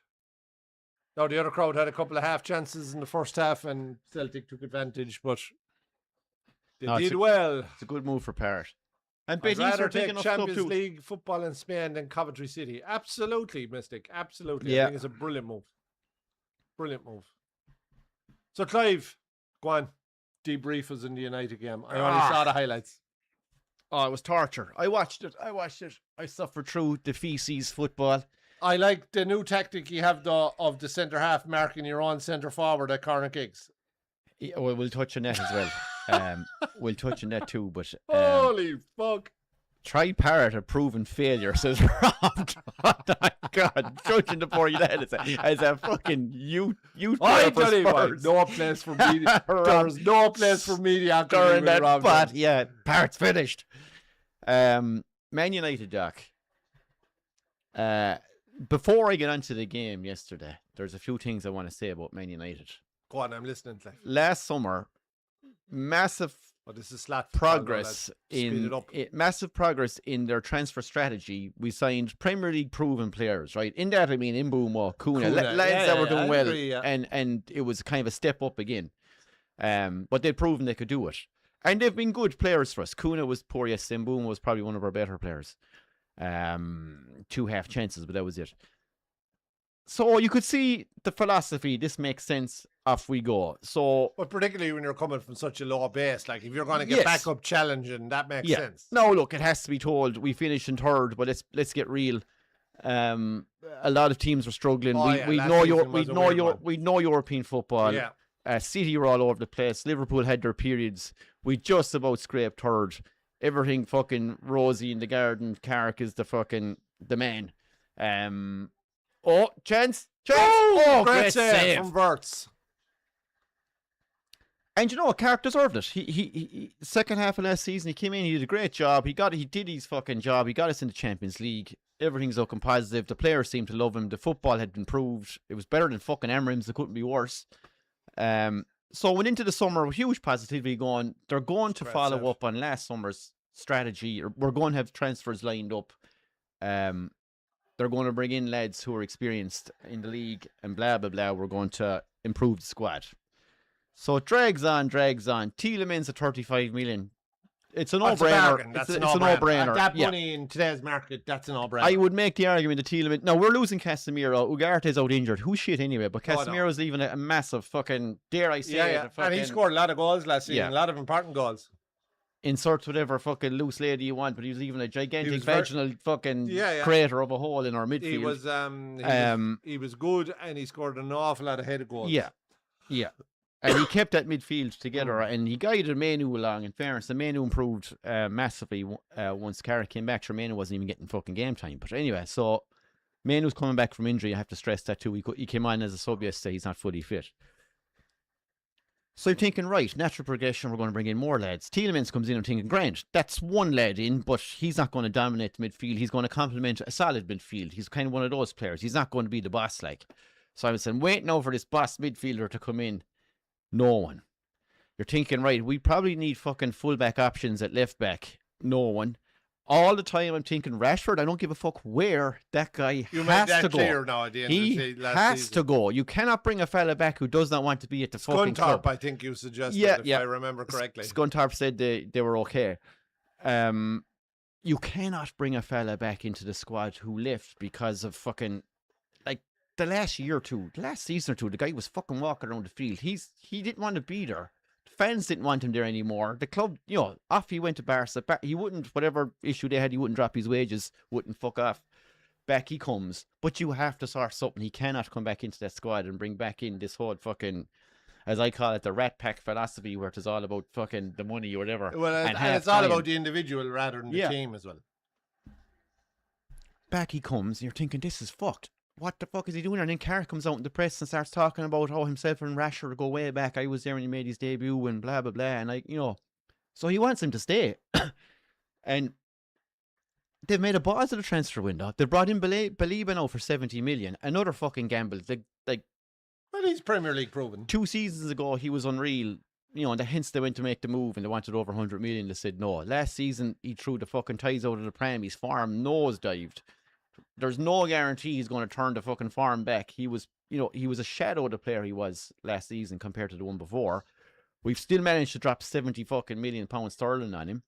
Speaker 1: Now the other crowd had a couple of half chances in the first half, and Celtic took advantage, but they did well.
Speaker 2: It's a good move for Parrott. And
Speaker 1: I'd rather take Champions League football in Spain than Coventry City. Absolutely, Mystic. Absolutely.
Speaker 2: Yeah.
Speaker 1: I think it's a brilliant move. Brilliant move. So Clive, go on. Debrief us in the United game. I only saw the highlights.
Speaker 2: Oh, it was torture. I watched it. I suffered through the feces football.
Speaker 1: I like the new tactic you have of the centre half marking your own centre forward at corner kicks.
Speaker 2: Yeah, well, we'll touch on that as well. We'll touch on that too. But
Speaker 1: holy fuck!
Speaker 2: Troy Parrott a proven failure, says Rob. Oh my God, judging the poor lad as a fucking youth
Speaker 1: I tell you what, no place for media. There's no place for mediocrity
Speaker 2: during that spot. Yeah, Parrott's finished. Man United, Doc. Before I get onto the game yesterday, there's a few things I want to say about Man United.
Speaker 1: Go on, I'm listening.
Speaker 2: Last summer, massive progress massive progress in their transfer strategy. We signed Premier League proven players, right? In that, I mean, Mbeumo, Kuna, lads that were doing well, and it was kind of a step up again. But they'd proven they could do it, and they've been good players for us. Kuna was poor yesterday. Mbeumo was probably one of our better players. 2 half chances, but that was it. So you could see the philosophy. This makes sense. Off we go. So,
Speaker 1: but particularly when you're coming from such a low base, like if you're going to get back up challenging, that makes sense.
Speaker 2: No, look, it has to be told. We finished in third, but let's get real. A lot of teams were struggling. We know European football. Yeah. City were all over the place. Liverpool had their periods. We just about scraped third. Everything fucking rosy in the garden. CRAIC is the man. Chance!
Speaker 1: Oh, great save from Wirtz.
Speaker 2: And CRAIC deserved it. He second half of last season, he came in, he did a great job. He did his fucking job. He got us in the Champions League. Everything's looking positive. The players seemed to love him. The football had improved. It was better than fucking Emirates. It couldn't be worse. So went into the summer with huge positivity going. They're going to follow up on last summer's strategy. We're going to have transfers lined up. They're going to bring in lads who are experienced in the league and blah, blah, blah. We're going to improve the squad. So it drags on. Tielemans at 35 million. It's a
Speaker 1: That's a
Speaker 2: no-brainer.
Speaker 1: bargain. That's
Speaker 2: It's
Speaker 1: a
Speaker 2: a
Speaker 1: no-brainer.
Speaker 2: no-brainer.
Speaker 1: At that money in today's market, that's a no-brainer.
Speaker 2: I would make the argument that Tielemans... Now, we're losing Casemiro. Ugarte's out injured. Who's shit anyway, but Casemiro's leaving a massive fucking... Dare I say it?
Speaker 1: And he scored a lot of goals last season. A lot of important goals.
Speaker 2: Insert whatever fucking loose lady you want, but he was leaving a gigantic vaginal fucking crater of a hole in our midfield.
Speaker 1: He was good, and he scored an awful lot of headed goals.
Speaker 2: Yeah. And he kept that midfield together, and he guided Manu along. In fairness, the Manu improved massively once CRAIC came back. Sure, Manu wasn't even getting fucking game time. But anyway, so Manu's coming back from injury. I have to stress that too. He came on as a sub yesterday. He's not fully fit. So I'm thinking, right, natural progression, we're going to bring in more lads. Tielemans comes in, I'm thinking, grand, that's one lad in, but he's not going to dominate the midfield. He's going to complement a solid midfield. He's kind of one of those players. He's not going to be the boss, like. So I was saying, wait now for this boss midfielder to come in. No one. You're thinking, right, we probably need fucking fullback options at left back. No one. All the time I'm thinking, Rashford, I don't give a fuck where that guy has to go.
Speaker 1: Now at the end
Speaker 2: he has to go. You cannot bring a fella back who does not want to be at the fucking club.
Speaker 1: I think you suggested, if I remember correctly.
Speaker 2: Scunthorpe said they were okay. You cannot bring a fella back into the squad who left because of fucking... Like, the last season or two, the guy was fucking walking around the field. He didn't want to be there. Fans didn't want him there anymore. The club, off he went to Barca. He wouldn't, whatever issue they had, he wouldn't drop his wages, wouldn't fuck off. Back he comes. But you have to sort something. He cannot come back into that squad and bring back in this whole fucking, as I call it, the rat pack philosophy, where it's all about fucking the money or whatever.
Speaker 1: Well, and it's all about the individual rather than the team as well.
Speaker 2: Back he comes, and you're thinking, this is fucked. What the fuck is he doing? And then CRAIC comes out in the press and starts talking about how himself and Rashford go way back. I was there when he made his debut and blah, blah, blah. And so he wants him to stay. And they've made a positive transfer window. They brought in Baliba now for 70 million. Another fucking gamble.
Speaker 1: Well, he's Premier League proven.
Speaker 2: 2 seasons ago, he was unreal. And hence they went to make the move and they wanted over 100 million. They said no. Last season, he threw the fucking ties out of the pram. His farm nosedived. There's no guarantee he's going to turn the fucking farm back. He was a shadow of the player he was last season compared to the one before. We've still managed to drop 70 fucking million pounds sterling on him.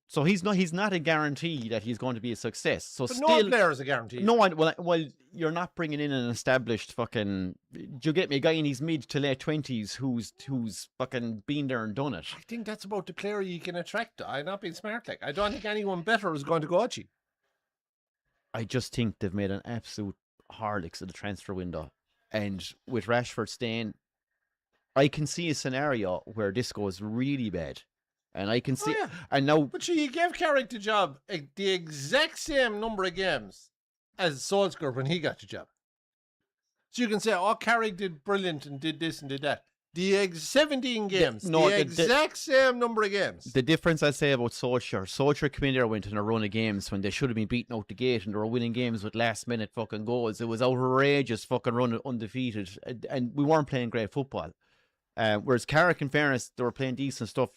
Speaker 2: So he's not a guarantee that he's going to be a success. So
Speaker 1: but
Speaker 2: still,
Speaker 1: no player is a guarantee.
Speaker 2: No one. Well, you're not bringing in an established fucking. Do you get me? A guy in his mid to late 20s who's fucking been there and done it.
Speaker 1: I think that's about the player you can attract. I'm not being smart. Like, I don't think anyone better is going to go at you.
Speaker 2: I just think they've made an absolute harlocks of the transfer window. And with Rashford staying, I can see a scenario where this goes really bad. And I can see... And now...
Speaker 1: But you gave CRAIC the job the exact same number of games as Solskjaer when he got the job. So you can say, CRAIC did brilliant and did this and did that. The 17 games, the exact same number of games.
Speaker 2: The difference I say about Solskjaer came in there, went on a run of games when they should have been beaten out the gate and they were winning games with last minute fucking goals. It was outrageous fucking run undefeated and we weren't playing great football. Whereas CRAIC, in fairness, they were playing decent stuff.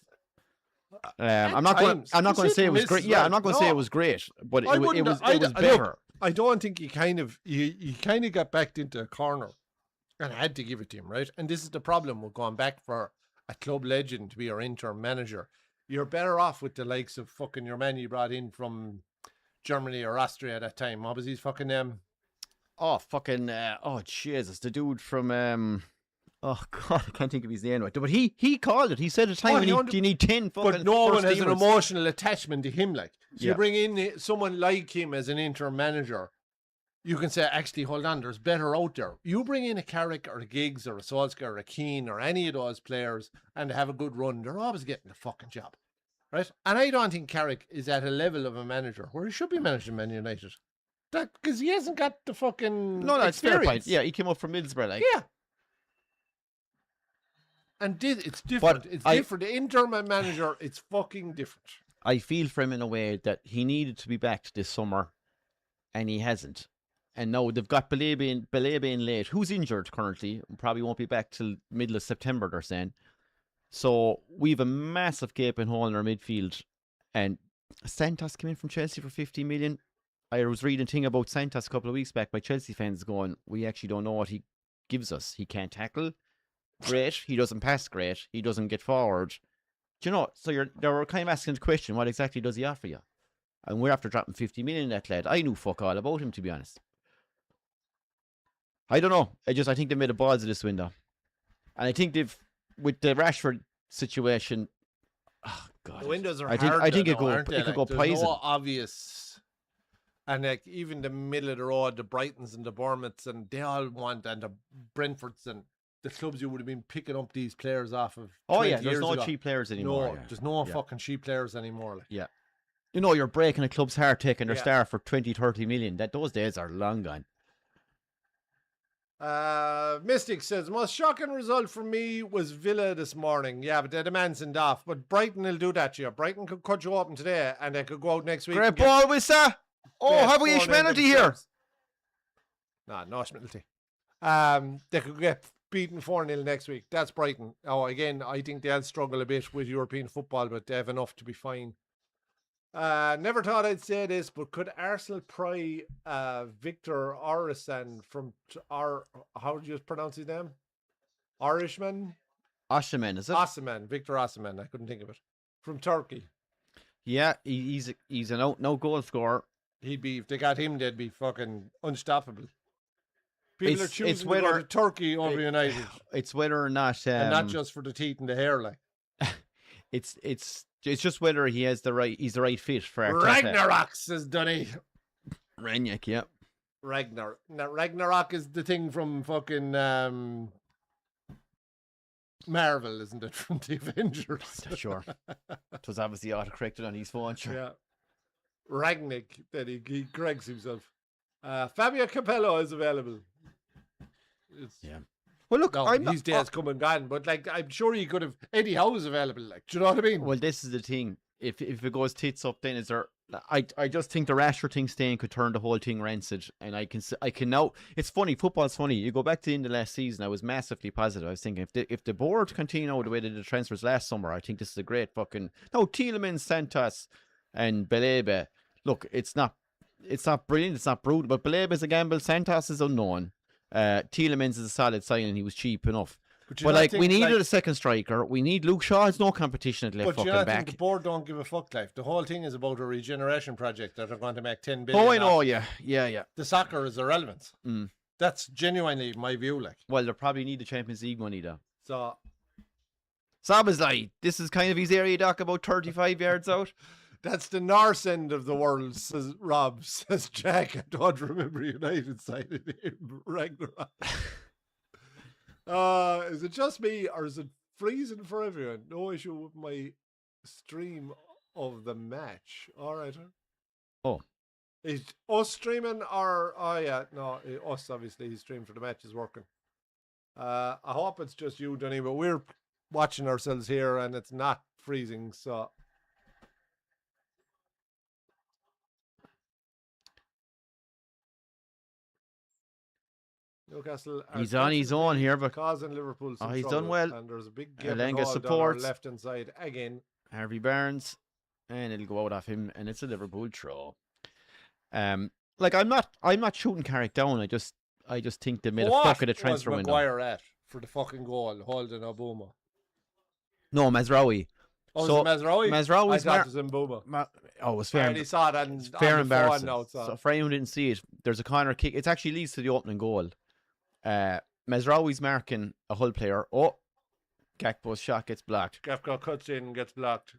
Speaker 2: I'm not going to say it was great. Yeah, I'm not going to say it was great, but it was better.
Speaker 1: Look, I don't think you kind of got backed into a corner. And I had to give it to him, right? And this is the problem with going back for a club legend to be your interim manager. You're better off with the likes of fucking your man you brought in from Germany or Austria at that time. What was his fucking name?
Speaker 2: Jesus, the dude from oh God, I can't think of his name. But he called it. He said at the time you need 10 fucking.
Speaker 1: But no one has an emotional attachment to him, like. So you bring in someone like him as an interim manager. You can say, actually, hold on, there's better out there. You bring in a CRAIC or a Giggs or a Solskjaer or a Keane or any of those players and they have a good run, they're always getting the fucking job. Right? And I don't think CRAIC is at a level of a manager where he should be managing Man United. Because he hasn't got the fucking
Speaker 2: that's
Speaker 1: experience.
Speaker 2: Fair point. Yeah, he came up from Middlesbrough, like.
Speaker 1: Yeah. And it's different. It's different. The interim manager, it's fucking different.
Speaker 2: I feel for him in a way that he needed to be back this summer and he hasn't. And now they've got Baliba in late, who's injured currently, probably won't be back till middle of September, they're saying. So we have a massive gaping hole in our midfield. And Santos came in from Chelsea for 50 million. I was reading a thing about Santos a couple of weeks back by Chelsea fans going, we actually don't know what he gives us. He can't tackle. great. He doesn't pass great. He doesn't get forward. Do you know? So they were kind of asking the question, what exactly does he offer you? And we're after dropping 50 million that lad. I knew fuck all about him, to be honest. I don't know. I think they made a balls of this window. And I think with the Rashford situation, oh God.
Speaker 1: The windows are
Speaker 2: I think it could go poison.
Speaker 1: No obvious. And like even the middle of the road, the Brightons and the Bournemouths, and they all want, and the Brentfords and the clubs you would have been picking up these players off of.
Speaker 2: Oh yeah, there's no cheap players anymore.
Speaker 1: No, there's no fucking cheap players anymore. Like.
Speaker 2: Yeah. You know, you're breaking a club's heart taking their star for 20, 30 million. Those days are long gone.
Speaker 1: Mystic says, most shocking result for me was Villa this morning. Yeah, but they're the man sent off. But Brighton will do that to you. Brighton could cut you open today and they could go out next week.
Speaker 2: Great ball, Wissa. Oh, have we Ishmaelity here?
Speaker 1: No Ishmaelity. They could get beaten 4-0 next week. That's Brighton. Oh, again, I think they'll struggle a bit with European football, but they have enough to be fine. Never thought I'd say this, but could Arsenal pry Victor Osimhen from how do you pronounce his name? Irishman?
Speaker 2: Osimhen, is it?
Speaker 1: Osimhen, Victor Osimhen. I couldn't think of it. From Turkey.
Speaker 2: Yeah, he's an no goal scorer.
Speaker 1: He'd be, if they got him, they'd be fucking unstoppable. People are choosing to go to Turkey over United.
Speaker 2: It's whether or not,
Speaker 1: and not just for the teeth and the hair, like.
Speaker 2: It's just whether he's the right fit for Arteta.
Speaker 1: Ragnarok, says Dunny.
Speaker 2: Ragnak, yeah.
Speaker 1: Ragnarok is the thing from fucking Marvel, isn't it? From the Avengers.
Speaker 2: Sure. It was obviously autocorrected on his phone, sure.
Speaker 1: Yeah. Ragnik, that he corrects himself. Fabio Capello is available.
Speaker 2: Yeah. Well, look,
Speaker 1: these days come and gone, but like I'm sure he could have. Eddie Howe is available. Like, do you know what I mean?
Speaker 2: Well, this is the thing. If it goes tits up, then is there? I just think the Rashford thing staying could turn the whole thing rancid, and I can now. It's funny. Football's funny. You go back to the end of last season, I was massively positive. I was thinking if the board continue the way they did the transfers last summer, I think this is a great fucking. No, Tielemans, Santos, and Belebe. Look, it's not brilliant. It's not brutal, but Belebe is a gamble. Santos is unknown. Tielemans is a solid sign and he was cheap enough. But like we needed a second striker. We need Luke Shaw. It's no competition at left fucking back. But
Speaker 1: the board don't give a fuck, life. The whole thing is about a regeneration project that are going to make 10 billion.
Speaker 2: Oh, I know, yeah.
Speaker 1: The soccer is irrelevant. That's genuinely my view, like.
Speaker 2: Well, they probably need the Champions League money though.
Speaker 1: So
Speaker 2: Sabba's like, this is kind of his area, Doc, about 35 yards out.
Speaker 1: That's the Norse end of the world, says Rob. Says Jack. I don't remember United signing him. Ragnarok. Is it just me or is it freezing for everyone? No issue with my stream of the match. All right.
Speaker 2: Oh.
Speaker 1: Is us streaming or... Oh, yeah. No, us, obviously. His stream for the match is working. I hope it's just you, Dunny, but we're watching ourselves here and it's not freezing, so... Newcastle.
Speaker 2: He's on his own here, but
Speaker 1: causing Liverpool some
Speaker 2: he's
Speaker 1: trouble,
Speaker 2: done well.
Speaker 1: And there's a big
Speaker 2: support
Speaker 1: left hand side again.
Speaker 2: Harvey Barnes, and it'll go out off him, and it's a Liverpool throw. Like I'm not shooting Carrick down. I just think they made a fuck of the transfer window.
Speaker 1: What was Maguire at for the fucking goal, holding Obama?
Speaker 2: No, Mazraoui.
Speaker 1: Oh, so Mazraoui's I thought it was Mbuma.
Speaker 2: It was fair.
Speaker 1: I saw it on
Speaker 2: fair embarrassing.
Speaker 1: Now,
Speaker 2: so for anyone who didn't see it, there's a corner kick. It actually leads to the opening goal. Mazraoui's marking a Hull player. Oh, Gakpo's shot gets blocked.
Speaker 1: Gakpo cuts in and gets blocked.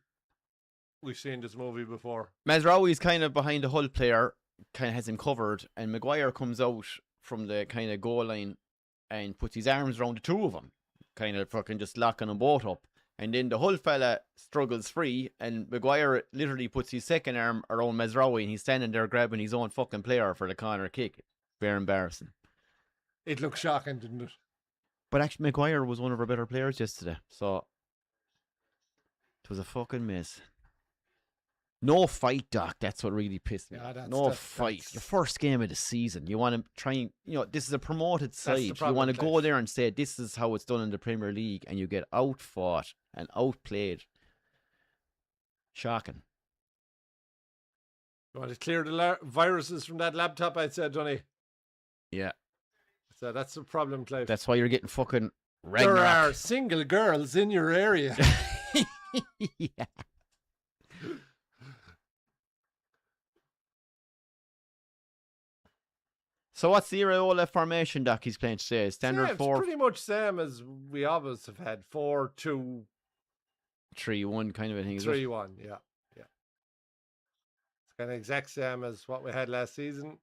Speaker 1: We've seen this movie before.
Speaker 2: Mazraoui's kind of behind the Hull player, kind of has him covered, and Maguire comes out from the kind of goal line and puts his arms around the two of them, kind of fucking just locking them both up. And then the Hull fella struggles free, and Maguire literally puts his second arm around Mazraoui, and he's standing there grabbing his own fucking player for the corner kick. Very embarrassing.
Speaker 1: It looked shocking, didn't it?
Speaker 2: But actually, Maguire was one of our better players yesterday, so it was a fucking miss. No fight, Doc. That's what really pissed me. No fight. Your first game of the season. You want to try and, this is a promoted side. You want to go there and say, this is how it's done in the Premier League, and you get outfought and outplayed. Shocking.
Speaker 1: You want to clear the viruses from that laptop, I'd say, Johnny.
Speaker 2: Yeah.
Speaker 1: So that's the problem, Clive.
Speaker 2: That's why you're getting fucking
Speaker 1: There are single girls in your area.
Speaker 2: Yeah. So what's the Iraola formation Doc he's playing today? Standard
Speaker 1: Same,
Speaker 2: 4,
Speaker 1: it's pretty much same as we always have had. 4-2-3-1,
Speaker 2: 3-1 kind of a thing. Is it?
Speaker 1: yeah. It's kind of exact same as what we had last season.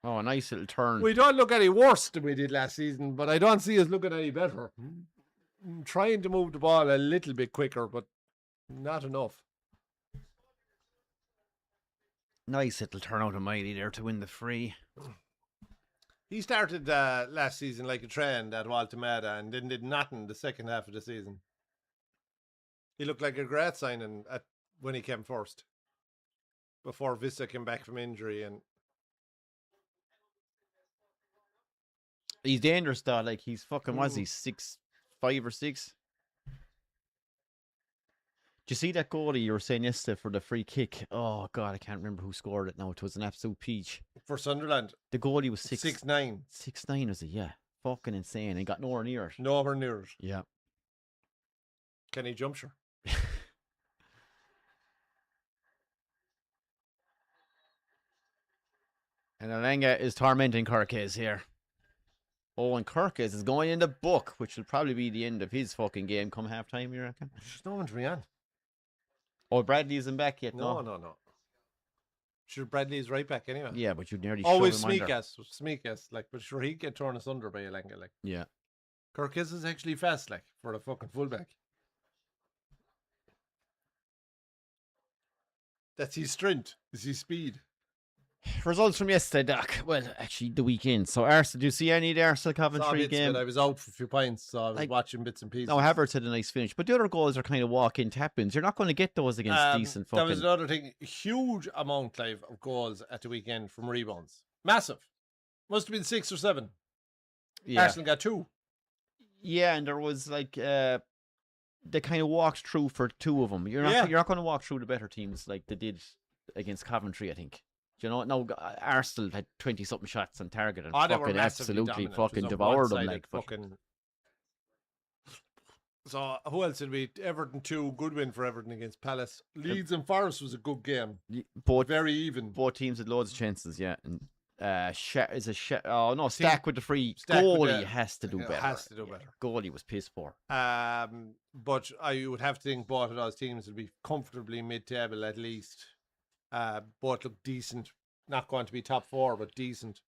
Speaker 2: Oh, a nice little turn.
Speaker 1: We don't look any worse than we did last season, but I don't see us looking any better. Trying to move the ball a little bit quicker, but not enough.
Speaker 2: Nice little turnout of Miley there to win the free.
Speaker 1: He started last season like a train at Waltamada and then did nothing the second half of the season. He looked like a great signing when he came first, before Vista came back from injury. And
Speaker 2: he's dangerous though. Like he's fucking, was he 6'5" or 6"? Did you see that goalie you were saying yesterday for the free kick? Oh God, I can't remember who scored it now. It was an absolute peach.
Speaker 1: For Sunderland,
Speaker 2: the goalie was
Speaker 1: 6'9".
Speaker 2: 6'9" was it? Yeah, fucking insane. And got nowhere near it.
Speaker 1: Nowhere near it.
Speaker 2: Yeah.
Speaker 1: Can he jump sure?
Speaker 2: And Alenga is tormenting Kirkes here. Oh, and Kirkes is going in the book, which will probably be the end of his fucking game come half time, you reckon?
Speaker 1: There's no one to be on.
Speaker 2: Oh, Bradley isn't back yet, no?
Speaker 1: No. Sure, Bradley's right back anyway.
Speaker 2: Yeah, but you'd nearly
Speaker 1: always
Speaker 2: shove him under.
Speaker 1: Smeekas, like, but sure, he'd get torn asunder by Alenga, like.
Speaker 2: Yeah.
Speaker 1: Kirkes is actually fast, like, for the fucking fullback. That's his strength, is his speed.
Speaker 2: Results from yesterday, Doc. Well, actually, the weekend. So, Arsenal, do you see any of the Arsenal Coventry game?
Speaker 1: I was out for a few pints, so I was watching bits and pieces.
Speaker 2: No, Havertz had a nice finish, but the other goals are kind of walk-in tap-ins. You're not going to get those against decent fucking...
Speaker 1: That was another thing. Huge amount, Clive, of goals at the weekend from rebounds. Massive. Must have been 6 or 7. Yeah. Arsenal got 2. Yeah,
Speaker 2: and there was like... they kind of walked through for 2 of them. You're not going to walk through the better teams like they did against Coventry, I think. You know, no, Arsenal had 20-something shots on target and fucking absolutely fucking devoured them. Like fucking.
Speaker 1: So who else did we? Everton 2, good win for Everton against Palace. Leeds and Forest was a good game.
Speaker 2: Both
Speaker 1: very even.
Speaker 2: Both teams had loads of chances. Yeah, and Stack with the free. Goalie has to do better. Goalie was piss poor.
Speaker 1: But I would have to think both of those teams would be comfortably mid-table at least. Both look decent. Not going to be top 4, but decent.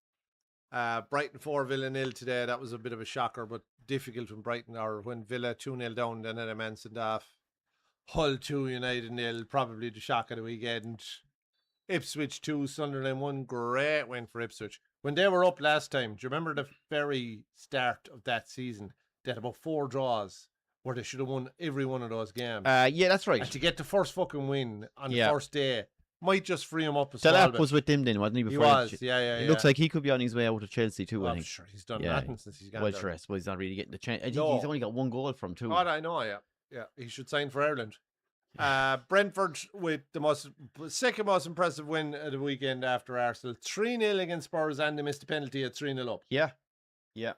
Speaker 1: Brighton 4, Villa 0 today. That was a bit of a shocker, but difficult when Brighton or when Villa 2-0 down, then had a man sent off. Hull 2, United 0, probably the shock of the weekend. Ipswich 2, Sunderland 1. Great win for Ipswich. When they were up last time, do you remember the very start of that season? They had about 4 draws where they should have won every one of those games.
Speaker 2: Yeah, that's right.
Speaker 1: And to get the first fucking win on the first day might just free him up a small bit.
Speaker 2: Delap was with them then, wasn't he?
Speaker 1: Before he was, yeah.
Speaker 2: It looks like he could be on his way out of Chelsea too, I think.
Speaker 1: Sure, he's done nothing since he's gone
Speaker 2: there. Well, he's not really getting the chance. I think he's only got 1 goal from 2.
Speaker 1: God, I know, yeah. He should sign for Ireland. Brentford with the second most impressive win of the weekend after Arsenal. 3-0 against Spurs, and they missed a penalty at 3-0 up.
Speaker 2: Yeah.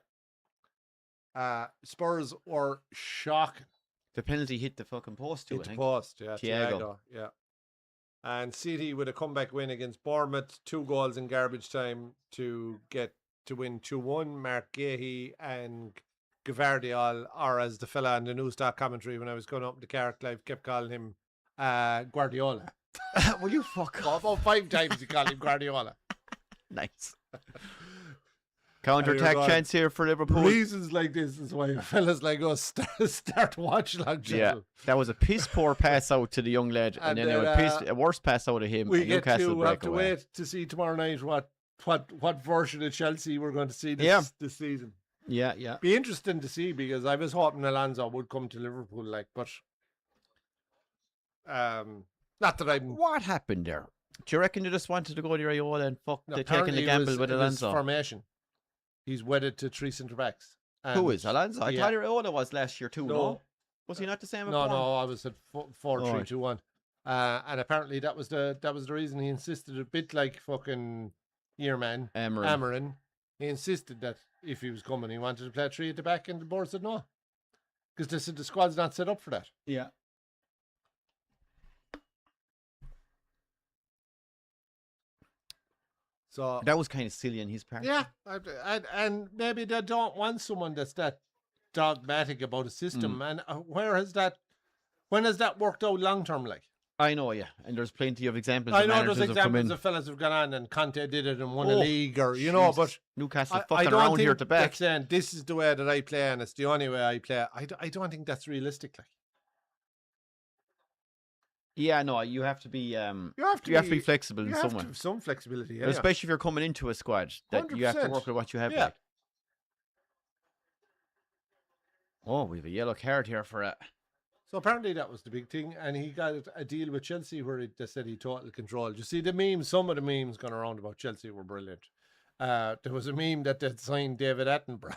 Speaker 1: Spurs were shocking.
Speaker 2: The penalty hit the fucking post too, I think.
Speaker 1: Hit the post, yeah. Thiago, yeah. And City with a comeback win against Bournemouth, 2 goals in garbage time to win 2-1. Mark Gahey and Gavardiol, or as the fella in the news stock commentary when I was going up in the car, Clive kept calling him Guardiola.
Speaker 2: Will you fuck off?
Speaker 1: About 5 times he called him Guardiola.
Speaker 2: Nice. Counter-attack chance here for Liverpool.
Speaker 1: Reasons like this is why fellas like us start Watchalong.
Speaker 2: Yeah, that was a piss poor pass out to the young lad, and then a worse pass out of him.
Speaker 1: We have to wait to see tomorrow night what version of Chelsea we're going to see this season.
Speaker 2: Yeah.
Speaker 1: Be interesting to see, because I was hoping Alonso would come to Liverpool, but not that I'm.
Speaker 2: What happened there? Do you reckon they just wanted to go to Iraola and they're taking the gamble with Alonso?
Speaker 1: Formation. He's wedded to 3 centre backs.
Speaker 2: Who is Alonso? I thought Iraola was last year too. No, was he not the same?
Speaker 1: No, I was at 4-3-2-1. And apparently that was the reason he insisted, a bit like fucking Yearman
Speaker 2: Amarin.
Speaker 1: He insisted that if he was coming, he wanted to play 3 at the back, and the board said no. Because they said the squad's not set up for that.
Speaker 2: Yeah.
Speaker 1: So
Speaker 2: that was kind of silly on his part.
Speaker 1: Yeah, and maybe they don't want someone that's that dogmatic about a system. And when has that worked out long term? Like,
Speaker 2: I know, yeah, and there's plenty of examples.
Speaker 1: I know there's examples of fellas who've gone on and Conte did it and won a league, or but
Speaker 2: Newcastle fucking around here at the back.
Speaker 1: Saying this is the way that I play and it's the only way I play. I don't think that's realistic. Like,
Speaker 2: yeah, no, you have to be you have to be flexible in some way.
Speaker 1: Some flexibility,
Speaker 2: yeah. Especially if you're coming into a squad, that 100%. You have to work with what you have.
Speaker 1: Yeah.
Speaker 2: Like. Oh, we have a yellow card here for it.
Speaker 1: So apparently that was the big thing, and he got a deal with Chelsea where they said he total control. You see the memes, some of the memes going around about Chelsea were brilliant. There was a meme that they'd signed David Attenborough.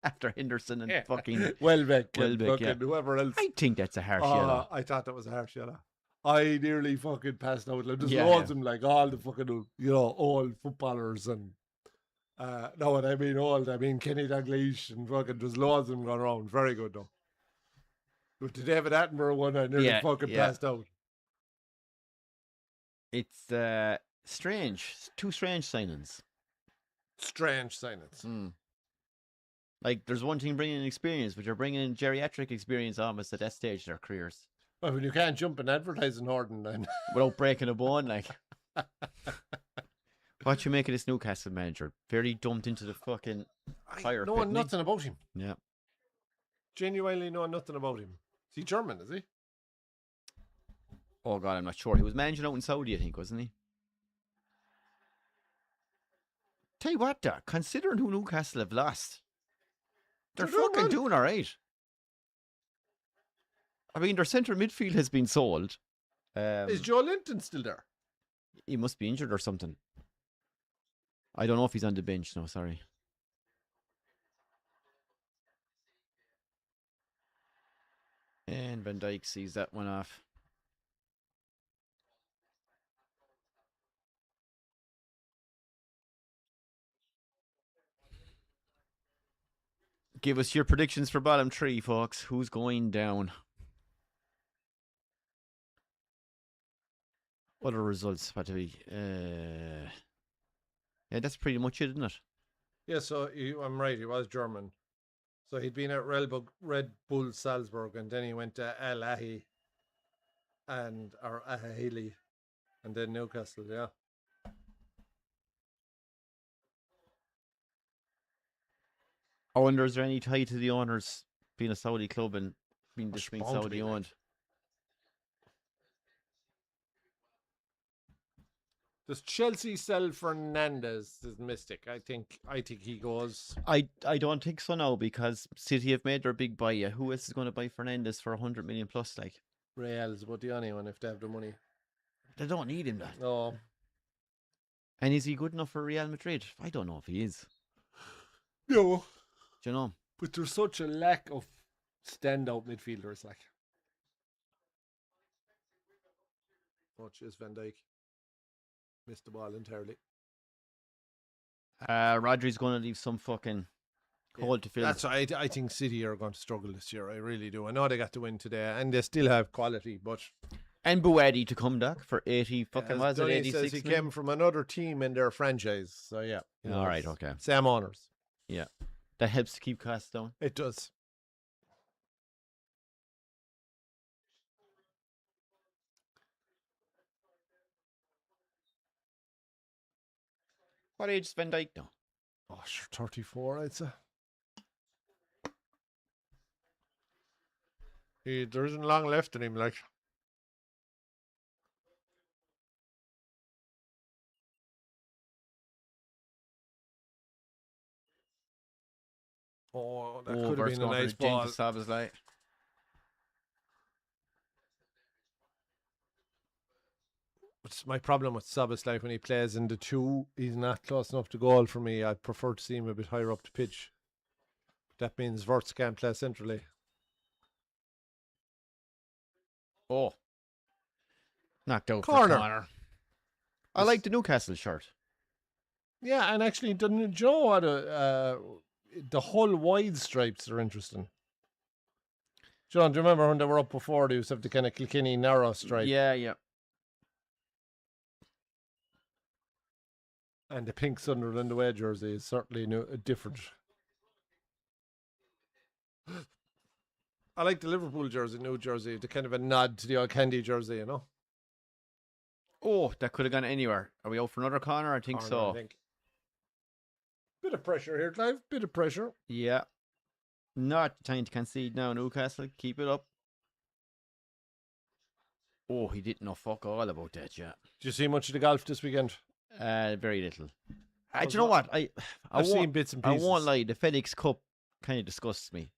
Speaker 2: After Henderson and fucking
Speaker 1: Welbeck
Speaker 2: yeah.
Speaker 1: Whoever else.
Speaker 2: I think that's a harsh yellow.
Speaker 1: I thought that was a harsh yellow. I nearly fucking passed out. Like, there's loads of them, like all the fucking, old footballers and no, when I mean old, I mean Kenny Dalglish and fucking, there's loads of them going around. Very good though. With the David Attenborough one, I nearly fucking passed out.
Speaker 2: It's strange. 2 strange signings.
Speaker 1: Strange signings.
Speaker 2: Like, there's one thing bringing in experience, but you're bringing in geriatric experience almost at that stage of their careers.
Speaker 1: Well, when you can't jump in advertising Horton then.
Speaker 2: Without breaking a bone, like. What you make of this Newcastle manager? Very dumped into the fucking fire.
Speaker 1: No, nothing about him.
Speaker 2: Yeah.
Speaker 1: Genuinely know nothing about him. Is he German, is he?
Speaker 2: Oh, God, I'm not sure. He was managing out in Saudi, I think, wasn't he? Tell you what, Doc, considering who Newcastle have lost, they're fucking doing all right. I mean, their centre midfield has been sold.
Speaker 1: Is Joe Linton still there?
Speaker 2: He must be injured or something. I don't know if he's on the bench. No, sorry. And Van Dijk sees that one off. Give us your predictions for bottom 3, folks. Who's going down? What are results? What do we? Yeah, that's pretty much it, isn't it?
Speaker 1: Yeah, so I'm right. He was German. So he'd been at Red Bull Salzburg, and then he went to Al Ahly or Ahly, and then Newcastle. Yeah.
Speaker 2: I wonder, is there any tie to the owners being a Saudi club and being Saudi owned?
Speaker 1: Does Chelsea sell Fernandes as Mystic? I think he goes.
Speaker 2: I don't think so now, because City have made their big buy. Who else is going to buy Fernandes for 100 million plus? Like,
Speaker 1: Real's about the only one if they have the money.
Speaker 2: They don't need him, that.
Speaker 1: No.
Speaker 2: And is he good enough for Real Madrid? I don't know if he is.
Speaker 1: No.
Speaker 2: Do you know?
Speaker 1: But there's such a lack of standout midfielders. Like, is Van Dijk. Missed the ball entirely.
Speaker 2: Rodri's going to leave some fucking hole to fill.
Speaker 1: That's I think City are going to struggle this year. I really do. I know they got to win today, and they still have quality, but.
Speaker 2: And Buadi to come back for 80 fucking was it 86?
Speaker 1: Says he came from another team in their franchise. So yeah.
Speaker 2: All right, okay.
Speaker 1: Same owners.
Speaker 2: Yeah. That helps to keep costs down.
Speaker 1: It does.
Speaker 2: What age is Van Dijk now?
Speaker 1: Oh, sure, 34, I'd say. There isn't long left in him, like. Oh, that could have been a nice ball. It's my problem with Szoboszlai when he plays in the 2. He's not close enough to goal for me. I prefer to see him a bit higher up the pitch. That means Wirtz can't play centrally.
Speaker 2: Oh. Knocked out corner. I like the Newcastle shirt.
Speaker 1: Yeah, and actually, do you know what? The whole wide stripes are interesting. John, do you remember when they were up before? They used to have the kind of Kilkenny narrow stripe.
Speaker 2: Yeah.
Speaker 1: And the pink Sunderland away jersey is certainly different. I like the Liverpool jersey, new jersey, the kind of a nod to the old candy jersey, you know?
Speaker 2: Oh, that could have gone anywhere. Are we out for another corner? I think so.
Speaker 1: I think. Bit of pressure here, Clive. Bit of pressure.
Speaker 2: Yeah. Not trying to concede now, Newcastle. Keep it up. Oh, he didn't know fuck all about that, yeah.
Speaker 1: Did you see much of the golf this weekend?
Speaker 2: Very little. Do you know what?
Speaker 1: I've seen bits and pieces.
Speaker 2: I won't lie. The FedEx Cup kind of disgusts me.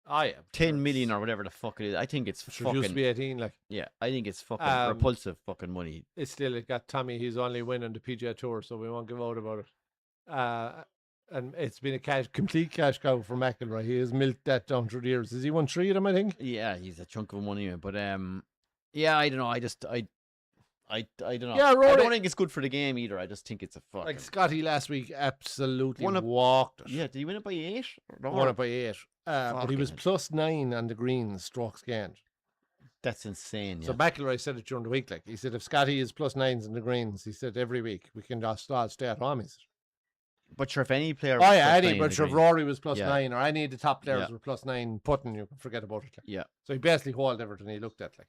Speaker 1: I am
Speaker 2: 10 million or whatever the fuck it is. I think it's fucking.
Speaker 1: Used to be 18, like.
Speaker 2: Yeah, I think it's fucking repulsive fucking money.
Speaker 1: It's still it got Tommy. He's only winning the PGA Tour, so we won't give out about it. And it's been a complete cash cow for McIlroy. He has milked that down through the years. Has he won 3 of them? I think.
Speaker 2: Yeah, he's a chunk of money, but yeah, I don't know. I don't know.
Speaker 1: Yeah, Rory,
Speaker 2: I don't think it's good for the game either. I just think it's a fucking.
Speaker 1: Like Scotty last week, absolutely walked it.
Speaker 2: Yeah, did he win it by 8?
Speaker 1: Won it by 8. But he was +9 on the greens strokes gained.
Speaker 2: That's insane. Yeah.
Speaker 1: So McIlroy said it during the week. Like he said, if Scotty is +9s in the greens, he said every week we can just all stay at home. He said.
Speaker 2: But sure, if any player.
Speaker 1: Oh yeah, but sure, if Rory was +9 or any of the top players
Speaker 2: Yeah.
Speaker 1: were +9 putting, you can forget about it. Like.
Speaker 2: Yeah.
Speaker 1: So he basically hauled everything he looked at. Like,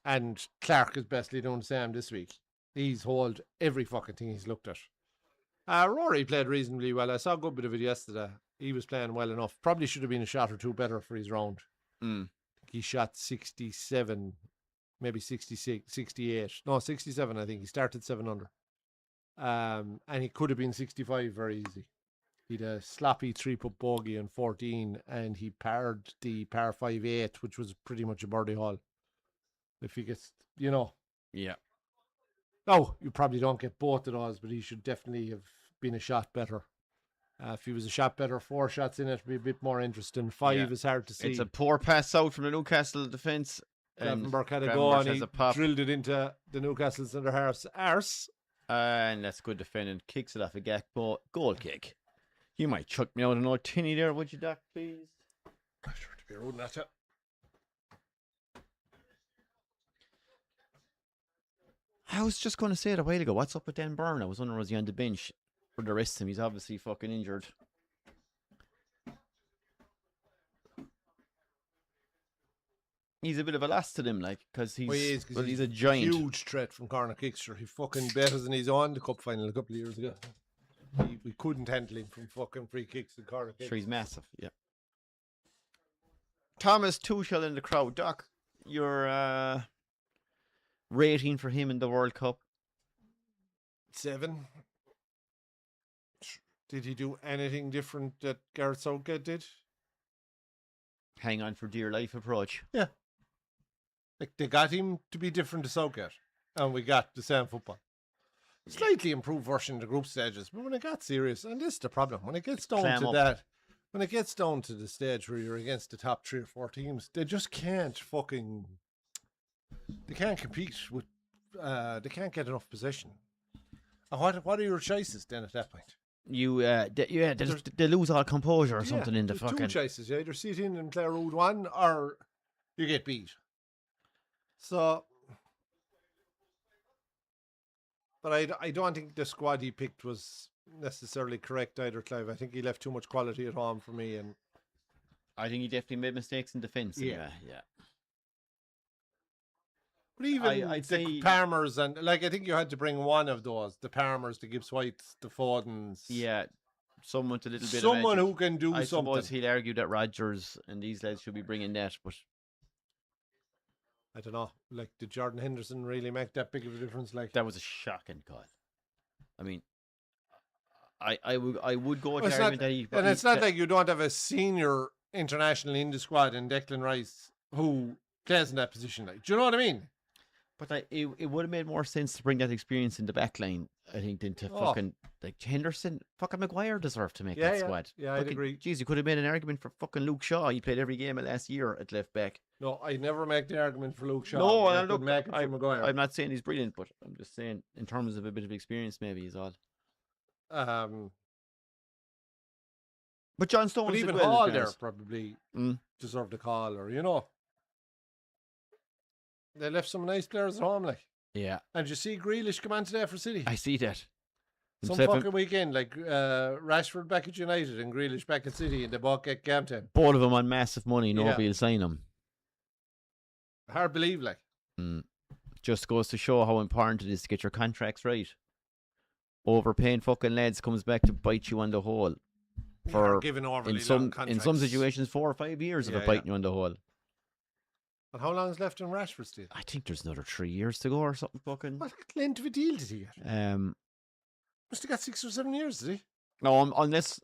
Speaker 1: and Clark is basically doing the same this week. He's hauled every fucking thing he's looked at. Rory played reasonably well. I saw a good bit of it yesterday. He was playing well enough. Probably should have been a shot or two better for his round. He shot 67, maybe 66, 68. No, 67, I think. He started 7 under. And he could have been 65 very easy. He'd a sloppy 3-putt bogey on 14, and he parred the par 5-8, which was pretty much a birdie haul. If he gets, you know.
Speaker 2: Yeah.
Speaker 1: No, you probably don't get both of those, but he should definitely have been a shot better. If he was a shot better, 4 shots in it would be a bit more interesting. 5 is hard to see.
Speaker 2: It's a poor pass out from the Newcastle defence.
Speaker 1: Gravenberg had a go and he drilled it into the Newcastle centre half's arse.
Speaker 2: And that's good defending. Kicks it off a Gakpo. Goal kick. You might chuck me out an old tinny there, would you, Doc, please?
Speaker 1: I'm sure to be rude at it.
Speaker 2: I was just going to say it a while ago. What's up with Dan Byrne? I was wondering, was he on the bench for the rest of him? He's obviously fucking injured. He's a bit of a loss to them, like, because he's a giant.
Speaker 1: Huge threat from corner kicks. Sure, he fucking better than he's on the cup final a couple of years ago. We couldn't handle him from fucking free kicks and corner kicks.
Speaker 2: Sure, he's massive, yeah. Thomas Tuchel in the crowd. Doc, your rating for him in the World Cup?
Speaker 1: 7. Did he do anything different that Gareth Southgate did?
Speaker 2: Hang on for dear life approach.
Speaker 1: Yeah. Like they got him to be different to Southgate, and we got the same football. Slightly improved version of the group stages, but when it got serious, and this is the problem, when it gets down to that, when it gets down to the stage where you're against the top 3 or 4 teams, they just can't fucking, they can't compete with, they can't get enough possession. And what are your choices then at that point?
Speaker 2: They lose all composure or something in the fucking.
Speaker 1: 2 choices. You either sit in and play road 1, or you get beat. So, but I don't think the squad he picked was necessarily correct either, Clive. I think he left too much quality at home for me, and
Speaker 2: I think he definitely made mistakes in defence. Yeah.
Speaker 1: But even
Speaker 2: I'd
Speaker 1: the
Speaker 2: say
Speaker 1: Palmers, and like I think you had to bring one of those, the Palmers, the Gibbs Whites, the Fodens.
Speaker 2: Yeah, someone to a little bit.
Speaker 1: Someone who can do
Speaker 2: I
Speaker 1: something.
Speaker 2: suppose he'd argue that Rodgers and these lads should be bringing that, but
Speaker 1: I don't know. Like, did Jordan Henderson really make that big of a difference? Like,
Speaker 2: that was a shocking call. I mean, I would go with
Speaker 1: well,
Speaker 2: the argument that he.
Speaker 1: And it's not like you don't have a senior international in the squad in Declan Rice who plays in that position. Like, do you know what I mean?
Speaker 2: But it would have made more sense to bring that experience in the back line, I think, than to fucking like Henderson. Fucking Maguire deserved to make that squad.
Speaker 1: Yeah, I'd agree.
Speaker 2: Jeez, you could have made an argument for fucking Luke Shaw. He played every game of last year at left back.
Speaker 1: No, I never make the argument for Luke Shaw.
Speaker 2: No,
Speaker 1: I
Speaker 2: look,
Speaker 1: make it for Maguire.
Speaker 2: I'm not saying he's brilliant, but I'm just saying in terms of a bit of experience, maybe he's all. But John Stones,
Speaker 1: but even
Speaker 2: did well,
Speaker 1: Hall there probably deserved a call, or they left some nice players at home, like.
Speaker 2: Yeah.
Speaker 1: And you see Grealish come on today for City.
Speaker 2: I see that.
Speaker 1: Some fucking weekend, like Rashford back at United and Grealish back at City, and they both get game time.
Speaker 2: Both of them on massive money. Nobody will sign them.
Speaker 1: Hard to believe, like.
Speaker 2: Just goes to show how important it is to get your contracts right. Overpaying fucking lads comes back to bite you on the hole. For
Speaker 1: giving overly
Speaker 2: in some
Speaker 1: long contracts.
Speaker 2: In some situations, 4 or 5 years of it biting you on the hole.
Speaker 1: And how long is left in Rashford's deal?
Speaker 2: I think there's another 3 years to go or something. Fucking.
Speaker 1: What length of a deal did he get? Must have got 6 or 7 years, did he?
Speaker 2: No, unless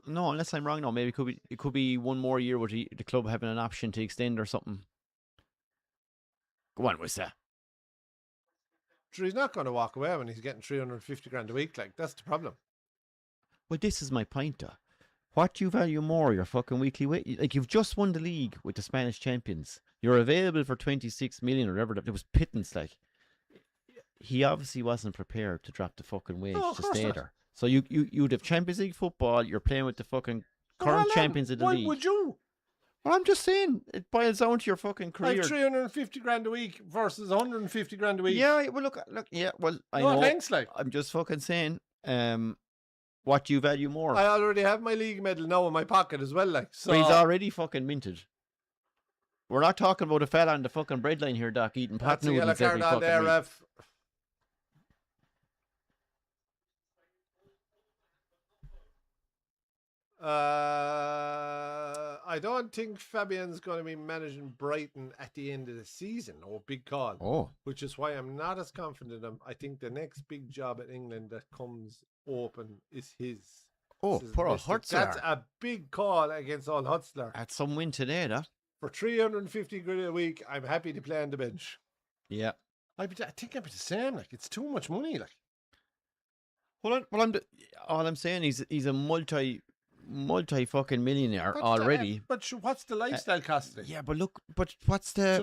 Speaker 2: I'm wrong. No, maybe it could be one more year with the club having an option to extend or something. Go on, what's that?
Speaker 1: Sure, he's not going to walk away when he's getting 350 grand a week. Like, that's the problem.
Speaker 2: Well, this is my point, though. What do you value more, your fucking weekly wage? Like, you've just won the league with the Spanish champions. You're available for 26 million or whatever. It was pittance, like. He obviously wasn't prepared to drop the fucking wage to stay there. So you'd have Champions League football. You're playing with the fucking current champions of the league.
Speaker 1: Why would you?
Speaker 2: Well, I'm just saying, it boils down to your fucking career.
Speaker 1: Like 350 grand a week versus 150 grand a week.
Speaker 2: Yeah, well, look, yeah, well, I know.
Speaker 1: Thanks, like.
Speaker 2: I'm just fucking saying, what do you value more?
Speaker 1: I already have my league medal now in my pocket as well, like. So.
Speaker 2: But he's already fucking minted. We're not talking about a fella on the fucking breadline here, Doc, eating pot noodles every fucking week. Ref.
Speaker 1: I don't think Fabian's going to be managing Brighton at the end of the season. Big call.
Speaker 2: Oh.
Speaker 1: Which is why I'm not as confident in him. I think the next big job at England that comes open is his.
Speaker 2: Oh, poor old Hutzler.
Speaker 1: That's a big call against old Hutzler.
Speaker 2: That's some win today, though.
Speaker 1: For 350 grand a week, I'm happy to play on the bench.
Speaker 2: Yeah.
Speaker 1: I think I'd be the same. Like, it's too much money. Like.
Speaker 2: Well, all I'm saying is he's a multi fucking millionaire already.
Speaker 1: But what's the lifestyle costing?
Speaker 2: Yeah, but look, what's the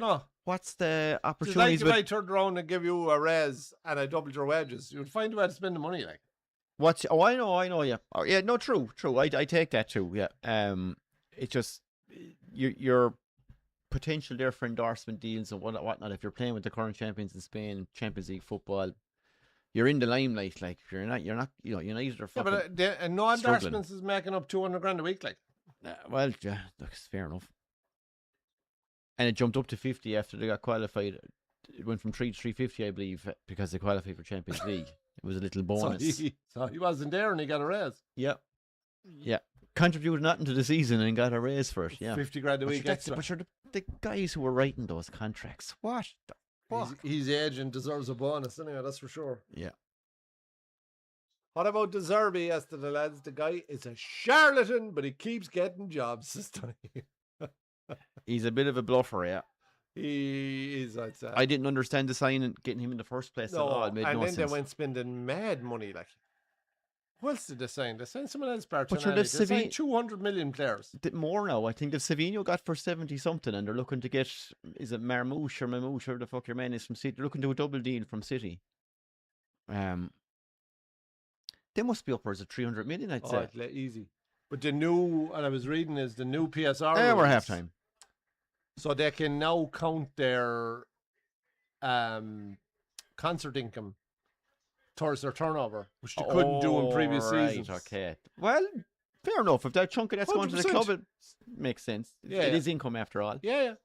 Speaker 2: opportunity?
Speaker 1: It's like if I turned around and give you a raise and I doubled your wages, you'd find a way to spend the money. Like,
Speaker 2: I know, yeah, yeah, no, true. I take that too. Yeah, it's just your potential there for endorsement deals and whatnot. If you're playing with the current champions in Spain, Champions League football. You're in the limelight, like you're not. United are fucking.
Speaker 1: Yeah, but no endorsements is making up 200 grand a week, like.
Speaker 2: Well, yeah, that's fair enough. And it jumped up to 50 after they got qualified. It went from 3 to 350, I believe, because they qualified for Champions League. It was a little bonus.
Speaker 1: So he wasn't there and he got a raise.
Speaker 2: Yeah, yeah. Contributed nothing to the season and got a raise for it. Yeah,
Speaker 1: 50 grand a week extra.
Speaker 2: But you're the guys who were writing those contracts. What?
Speaker 1: His agent deserves a bonus anyway, that's for sure.
Speaker 2: Yeah.
Speaker 1: What about De Zerbi yesterday, lads? The guy is a charlatan, but he keeps getting jobs this time.
Speaker 2: He's a bit of a bluffer, yeah.
Speaker 1: He is, I'd say.
Speaker 2: I didn't understand the sign getting him in the first place at all. It made no sense.
Speaker 1: They went spending mad money, like. Who else did they sign? They signed someone else,
Speaker 2: But
Speaker 1: they signed 200 million players.
Speaker 2: More now. I think the Savinho got for 70 something, and they're looking to get, is it Marmouche or Mamouche, or the fuck your man is from City? They're looking to do a double deal from City. They must be upwards of 300 million, I'd say.
Speaker 1: Easy. But the new, and I was reading, is the new PSR.
Speaker 2: We're halftime.
Speaker 1: So they can now count their concert income towards their turnover, which they couldn't do in previous seasons.
Speaker 2: Okay. Well, fair enough. If that chunk of that's 100%. Going to the club, it makes sense.
Speaker 1: Yeah,
Speaker 2: it is income after all.
Speaker 1: Yeah.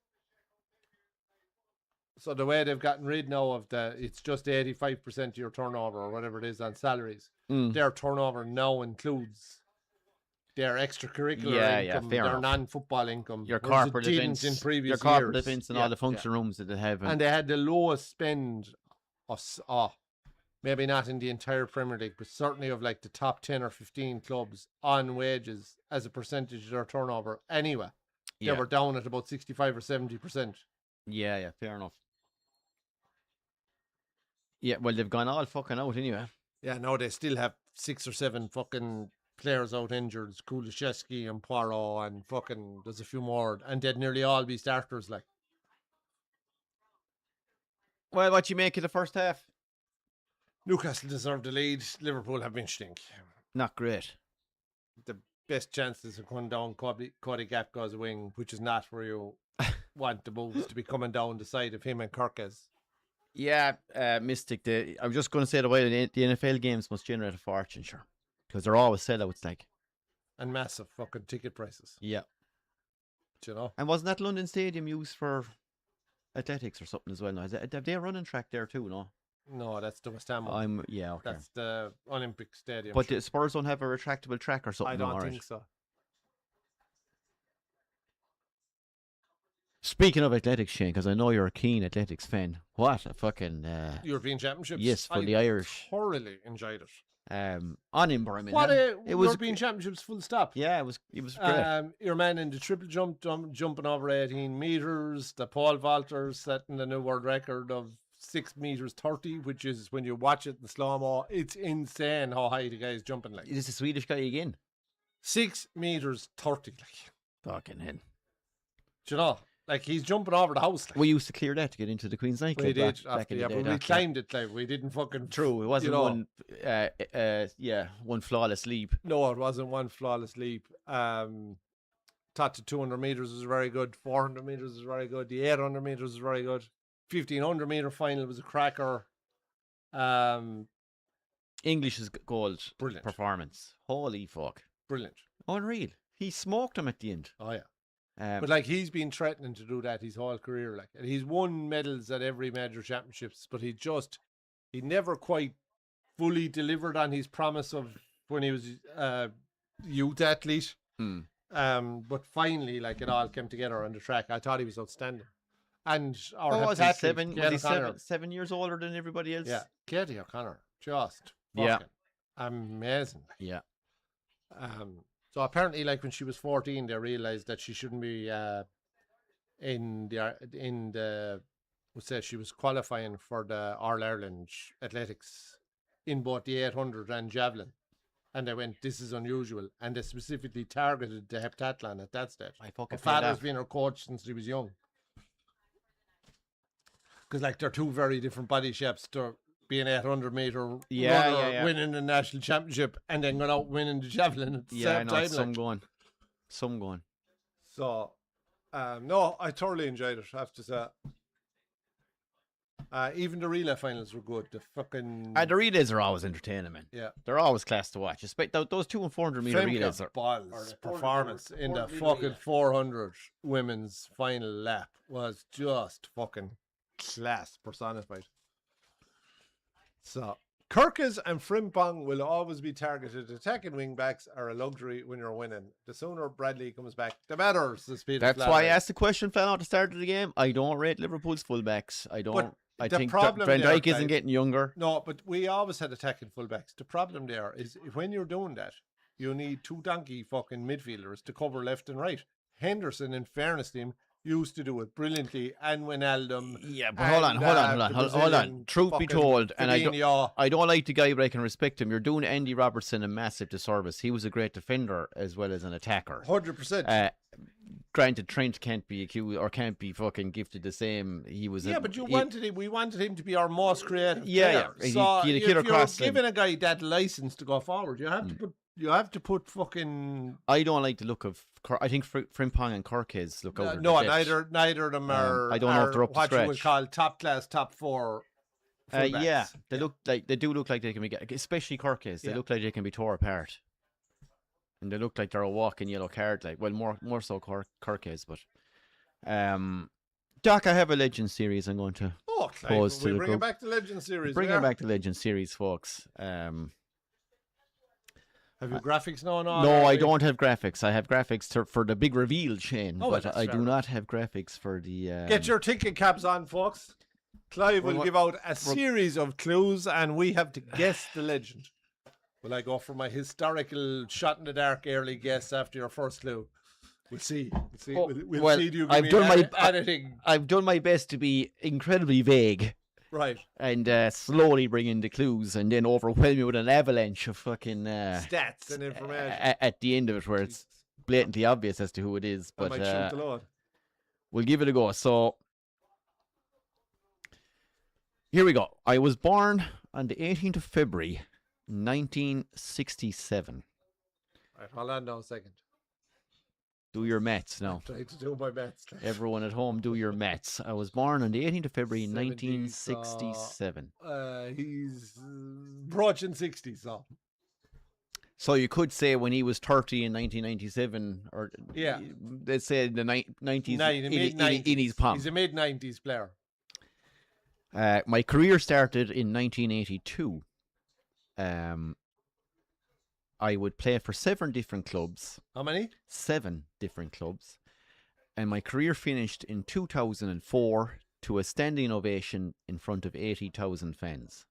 Speaker 1: So the way they've gotten rid now of it's just 85% of your turnover or whatever it is on salaries. Their turnover now includes their extracurricular income, their non-football income.
Speaker 2: Your corporate events,
Speaker 1: in previous
Speaker 2: your corporate events and all the function rooms that they have.
Speaker 1: And they had the lowest spend of, maybe not in the entire Premier League, but certainly of like the top 10 or 15 clubs on wages as a percentage of their turnover. Anyway, they were down at about 65 or 70%.
Speaker 2: Yeah, fair enough. Yeah, well, they've gone all fucking out anyway.
Speaker 1: Yeah, no, they still have 6 or 7 fucking players out injured. Kulusevski and Poirot and fucking, there's a few more. And they'd nearly all be starters, like.
Speaker 2: Well, what you make of the first half?
Speaker 1: Newcastle deserved the lead. Liverpool have been stink.
Speaker 2: Not great.
Speaker 1: The best chances of going down Cody Gapgo's wing, which is not where you want the moves to be coming down the side of him and Kirkes.
Speaker 2: Yeah, Mystic. I was just going to say the way the NFL games must generate a fortune, sure, because they're always sellouts, like,
Speaker 1: and massive fucking ticket prices.
Speaker 2: Yeah,
Speaker 1: do you know.
Speaker 2: And wasn't that London Stadium used for athletics or something as well? No, have they a running track there too?
Speaker 1: No, that's the West Ham one.
Speaker 2: Yeah, okay.
Speaker 1: That's the Olympic Stadium.
Speaker 2: But the Spurs don't have a retractable track or something.
Speaker 1: I don't think so.
Speaker 2: Speaking of athletics, Shane, because I know you're a keen athletics fan. What a fucking
Speaker 1: European Championships.
Speaker 2: Yes, for the Irish.
Speaker 1: Thoroughly enjoyed it.
Speaker 2: On Imber, I mean.
Speaker 1: What a European Championships full stop.
Speaker 2: Yeah, it was great.
Speaker 1: Your man in the triple jumping over 18 meters. The pole vaulter setting the new world record of 6 meters 30, which is, when you watch it in slow-mo, it's insane how high the guy is jumping. Like,
Speaker 2: is this a Swedish guy again?
Speaker 1: 6 meters 30, like.
Speaker 2: Fucking hell.
Speaker 1: Do you know? Like, he's jumping over the house. Like.
Speaker 2: We used to clear that to get into the Queen's Night Club.
Speaker 1: We did, back in the day. But we climbed it, like, we didn't fucking...
Speaker 2: True, it wasn't one flawless leap.
Speaker 1: No, it wasn't one flawless leap. Thought the 200 meters was very good. 400 meters was very good. The 800 meters was very good. 1500 meter final was a cracker.
Speaker 2: English's gold.
Speaker 1: Brilliant
Speaker 2: performance. Holy fuck.
Speaker 1: Brilliant.
Speaker 2: Unreal. He smoked him at the end.
Speaker 1: Oh, yeah. But like, he's been threatening to do that his whole career, like, and he's won medals at every major championships, but he never quite fully delivered on his promise of when he was a youth athlete. But finally, like, it all came together on the track. I thought he was outstanding. And our
Speaker 2: was he 7 years older than everybody else?
Speaker 1: Yeah, Katie O'Connor, just amazing.
Speaker 2: Yeah.
Speaker 1: So apparently, like, when she was 14, they realized that she shouldn't be she was qualifying for the All Ireland athletics in both the 800 and javelin, and they went, this is unusual, and they specifically targeted the heptathlon at that stage. Her father's been her coach since he was young, because, like, they're two very different body shapes. They're being 800 meter runner, winning the national championship, and then going out winning the javelin at the same time.
Speaker 2: Some going.
Speaker 1: So, no, I thoroughly enjoyed it, I have to say. Even the relay finals were good. The fucking...
Speaker 2: the relays are always entertaining, man.
Speaker 1: Yeah.
Speaker 2: They're always class to watch. Those 2 and 400 meter relays are...
Speaker 1: Balls performance in the fucking 400 women's final lap was just fucking class personified. So, Kirkes and Frimpong will always be targeted. Attacking wingbacks are a luxury when you're winning. The sooner Bradley comes back, the better.
Speaker 2: That's why I asked the question, fell out at the start of the game. I don't rate Liverpool's fullbacks. I think Van Dijk isn't getting younger.
Speaker 1: No, but we always had attacking fullbacks. The problem there is, when you're doing that, you need 2 donkey fucking midfielders to cover left and right. Henderson, in fairness to him, used to do it brilliantly, and Wijnaldum.
Speaker 2: Yeah, but hold on. Truth be told, and I don't like the guy, but I can respect him. You're doing Andy Robertson a massive disservice. He was a great defender as well as an attacker.
Speaker 1: 100%.
Speaker 2: Granted, Trent can't be accused or can't be fucking gifted the same. He was.
Speaker 1: Yeah, but we wanted him to be our most creative player.
Speaker 2: Yeah.
Speaker 1: So if you're giving a guy that license to go forward, you have to put fucking...
Speaker 2: I don't like the look of... I think Frimpong and Kirkes look over
Speaker 1: no, neither of them are...
Speaker 2: I don't know if they're up to
Speaker 1: what
Speaker 2: scratch.
Speaker 1: You would call top class, top 4 fullbacks.
Speaker 2: Yeah, they do look like they can be... Especially Kirkes. They look like they can be tore apart. And they look like they're a walking yellow card. Like, well, more so Kirkes, but... Doc, I have a Legend series I'm going to pose to the group.
Speaker 1: We're bringing back the Legend series.
Speaker 2: Bringing back the Legend series, folks.
Speaker 1: Have you graphics now?
Speaker 2: No, I don't have graphics. I have graphics for the big reveal, Shane. But I do not have graphics for the...
Speaker 1: Get your thinking caps on, folks. Clive will give out a series of clues, and we have to guess the legend. Will I go for my historical shot in the dark early guess after your first clue? We'll see. We'll see. Do you give me editing?
Speaker 2: I've done my best to be incredibly vague.
Speaker 1: Right.
Speaker 2: And slowly bring in the clues and then overwhelm you with an avalanche of fucking...
Speaker 1: stats and information.
Speaker 2: At the end of it, where it's blatantly obvious as to who it is. But
Speaker 1: shoot the Lord.
Speaker 2: We'll give it a go. So, Here we go. I was born on the 18th of February, 1967.
Speaker 1: Right, hold on now a second.
Speaker 2: Do your maths now.
Speaker 1: I'm trying to do my maths.
Speaker 2: Everyone at home, do your maths. I was born on the 18th of February, 1967.
Speaker 1: He's approaching 60, so.
Speaker 2: So you could say when he was 30 in 1997, or let's say the 90s, in his palm.
Speaker 1: He's a mid-90s player.
Speaker 2: My career started in 1982. I would play for 7 different clubs.
Speaker 1: How many?
Speaker 2: 7 different clubs. And my career finished in 2004 to a standing ovation in front of 80,000 fans.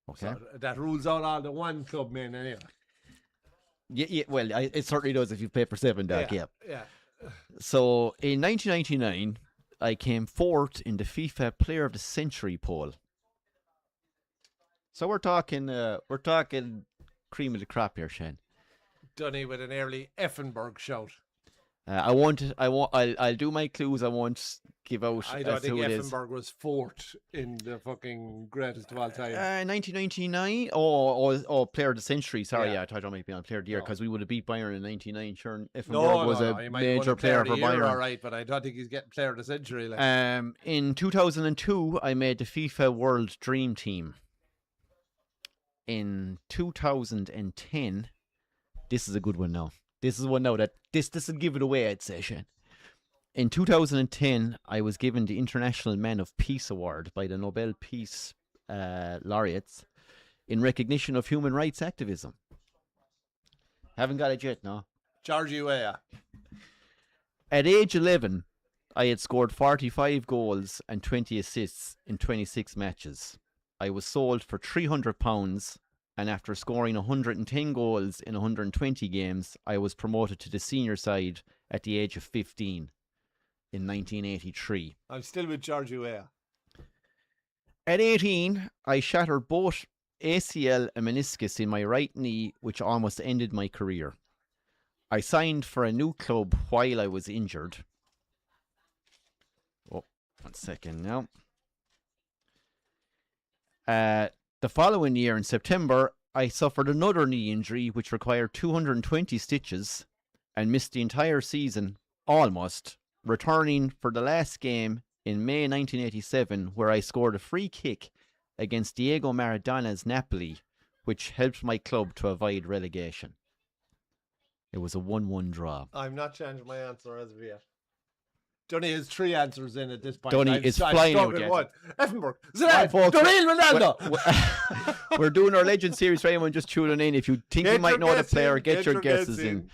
Speaker 2: Okay.
Speaker 1: So that rules out all the one club men anyway.
Speaker 2: Yeah, well, it certainly does if you play for 7, Doc, yeah. So in 1999, I came 4th in the FIFA Player of the Century poll. So we're talking cream of the crop here, Shane.
Speaker 1: Dunny with an early Effenberg shout.
Speaker 2: I'll do my clues. I won't give out.
Speaker 1: I don't think Effenberg was 4th in the fucking greatest of all time.
Speaker 2: 1999. Oh, player of the century. Sorry, I thought I might be on player of the year because we would have beat Bayern in '99. Sure, Effenberg was a major player for Bayern.
Speaker 1: All right, but I don't think he's getting player of the century. Like.
Speaker 2: In 2002, I made the FIFA World Dream Team. In 2010, this is a good one now. This is one now that this will give it away, I'd say, Shane. In 2010, I was given the International Man of Peace Award by the Nobel Peace Laureates in recognition of human rights activism. Haven't got it yet, no.
Speaker 1: Georgie Weah.
Speaker 2: At age 11, I had scored 45 goals and 20 assists in 26 matches. I was sold for £300, and after scoring 110 goals in 120 games, I was promoted to the senior side at the age of 15 in 1983.
Speaker 1: I'm still with Georgie Weah.
Speaker 2: At 18, I shattered both ACL and meniscus in my right knee, which almost ended my career. I signed for a new club while I was injured. Oh, 1 second now. The following year in September, I suffered another knee injury which required 220 stitches and missed the entire season, almost, returning for the last game in May 1987 where I scored a free kick against Diego Maradona's Napoli, which helped my club to avoid relegation. It was a 1-1 draw.
Speaker 1: I'm not changing my answer as of yet. Donny has 3 answers in at this point.
Speaker 2: Donny is flying out yet.
Speaker 1: Effenberg, Zidane, Doreen Ronaldo.
Speaker 2: We're doing our Legend series for anyone just tuning in. If you think you might know the player, get your guesses in.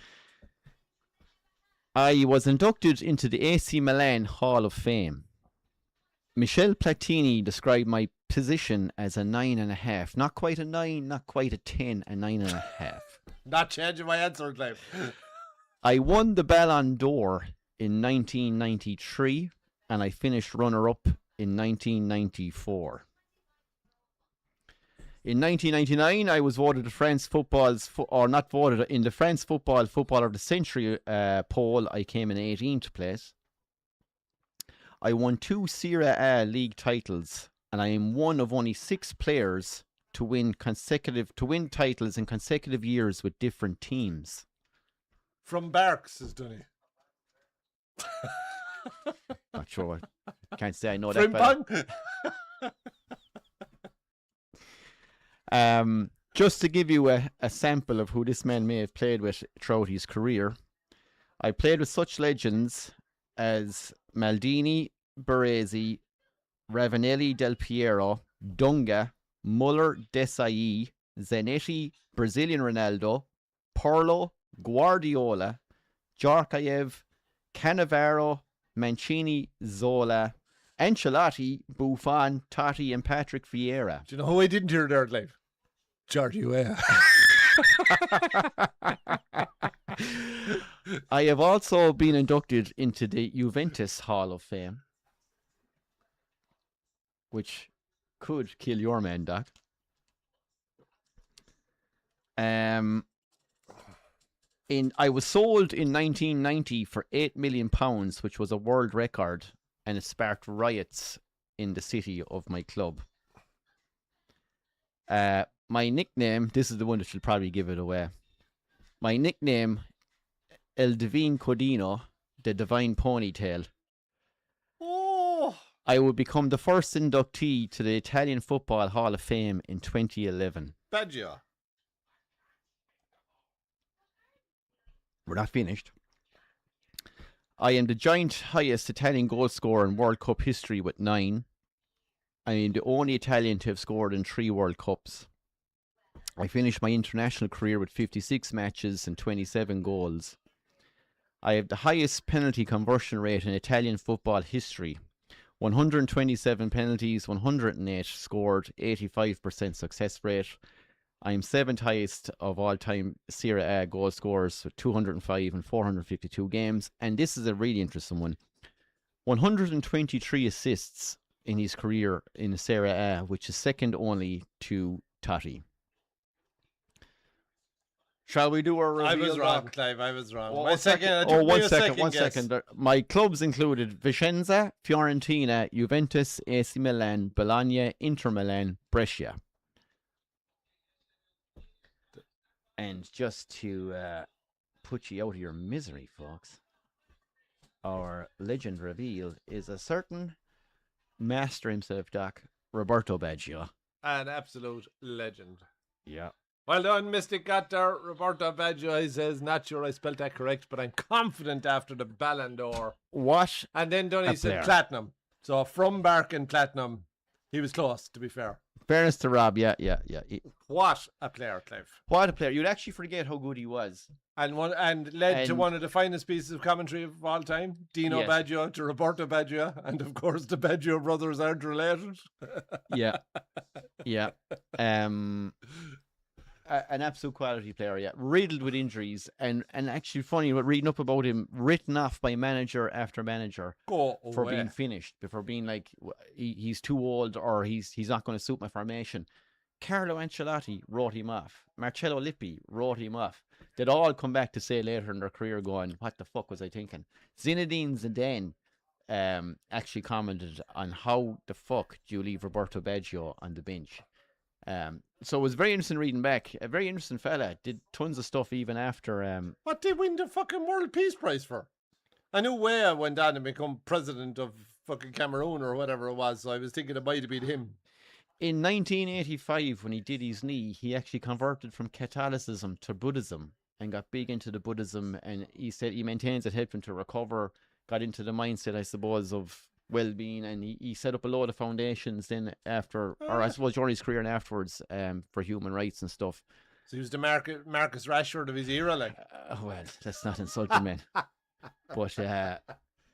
Speaker 2: I was inducted into the AC Milan Hall of Fame. Michel Platini described my position as a 9.5. Not quite a 9, not quite a 10, a 9.5.
Speaker 1: Not changing my answer, Clive.
Speaker 2: I won the Ballon d'Or in 1993, and I finished runner-up in 1994. In 1999, I was voted the France Football's, or not voted, in the France Footballer of the Century poll. I came in 18th place. I won 2 Serie A league titles, and I am one of only 6 players to win titles in consecutive years with different teams.
Speaker 1: From Barks is Donny.
Speaker 2: Not sure. Can't say I know that. Just to give you a sample of who this man may have played with throughout his career, I played with such legends as Maldini, Baresi, Ravanelli, Del Piero, Dunga, Muller, Desai, Zanetti, Brazilian Ronaldo, Pirlo, Guardiola, Djorkaeff, Cannavaro, Mancini, Zola, Ancelotti, Buffon, Totti, and Patrick Vieira.
Speaker 1: Do you know who I didn't hear there live? Georgie Weah.
Speaker 2: I have also been inducted into the Juventus Hall of Fame, which could kill your man, Doc. I was sold in 1990 for £8 million, which was a world record, and it sparked riots in the city of my club. My nickname, this is the one that should probably give it away. My nickname, El Divine Codino, the Divine Ponytail.
Speaker 1: Oh!
Speaker 2: I would become the first inductee to the Italian Football Hall of Fame in 2011.
Speaker 1: Baggio.
Speaker 2: We're not finished. I am the joint highest Italian goal scorer in World Cup history with 9. I am the only Italian to have scored in 3 World Cups. I finished my international career with 56 matches and 27 goals. I have the highest penalty conversion rate in Italian football history. 127 penalties, 108 scored, 85% success rate. I am 7th highest of all time Serie A goal scorers with 205 and 452 games. And this is a really interesting one. 123 assists in his career in Serie A, which is second only to Totti. Shall we do our reveal?
Speaker 1: I was wrong,
Speaker 2: Doc?
Speaker 1: Clive. I was wrong.
Speaker 2: Oh,
Speaker 1: One second.
Speaker 2: One second. My clubs included Vicenza, Fiorentina, Juventus, AC Milan, Bologna, Inter Milan, Brescia. And just to put you out of your misery, folks, our legend reveal is a certain master himself, Doc, Roberto Baggio.
Speaker 1: An absolute legend.
Speaker 2: Yeah.
Speaker 1: Well done, Mystic got there. Roberto Baggio, he says, not sure I spelled that correct, but I'm confident after the Ballon d'Or.
Speaker 2: What?
Speaker 1: And then Donny said platinum. So from Bark and platinum, he was close, to be fair.
Speaker 2: Fairness to Rob, yeah.
Speaker 1: What a player, Clive.
Speaker 2: What a player. You'd actually forget how good he was.
Speaker 1: And led to one of the finest pieces of commentary of all time. Dino Baggio to Roberto Baggio. And of course, the Baggio brothers aren't related.
Speaker 2: Yeah. An absolute quality player, yeah. Riddled with injuries. And actually funny, reading up about him, written off by manager after manager for being finished, before being like, he's too old or he's not going to suit my formation. Carlo Ancelotti wrote him off. Marcello Lippi wrote him off. They'd all come back to say later in their career going, what the fuck was I thinking? Zinedine Zidane actually commented on how the fuck do you leave Roberto Baggio on the bench. So it was very interesting reading back. A very interesting fella. Did tons of stuff even after.
Speaker 1: What did he win the fucking World Peace Prize for? I knew Weah went on and become president of fucking Cameroon or whatever it was, so I was thinking it might have been him.
Speaker 2: In 1985, when he did his knee, he actually converted from Catholicism to Buddhism and got big into the Buddhism. And he said he maintains it helped him to recover, got into the mindset, I suppose, of well-being, and he set up a load of foundations then after, or I suppose during his career and afterwards, for human rights and stuff.
Speaker 1: So he was the Marcus Rashford of his era, like.
Speaker 2: Well, let's not insult the man. But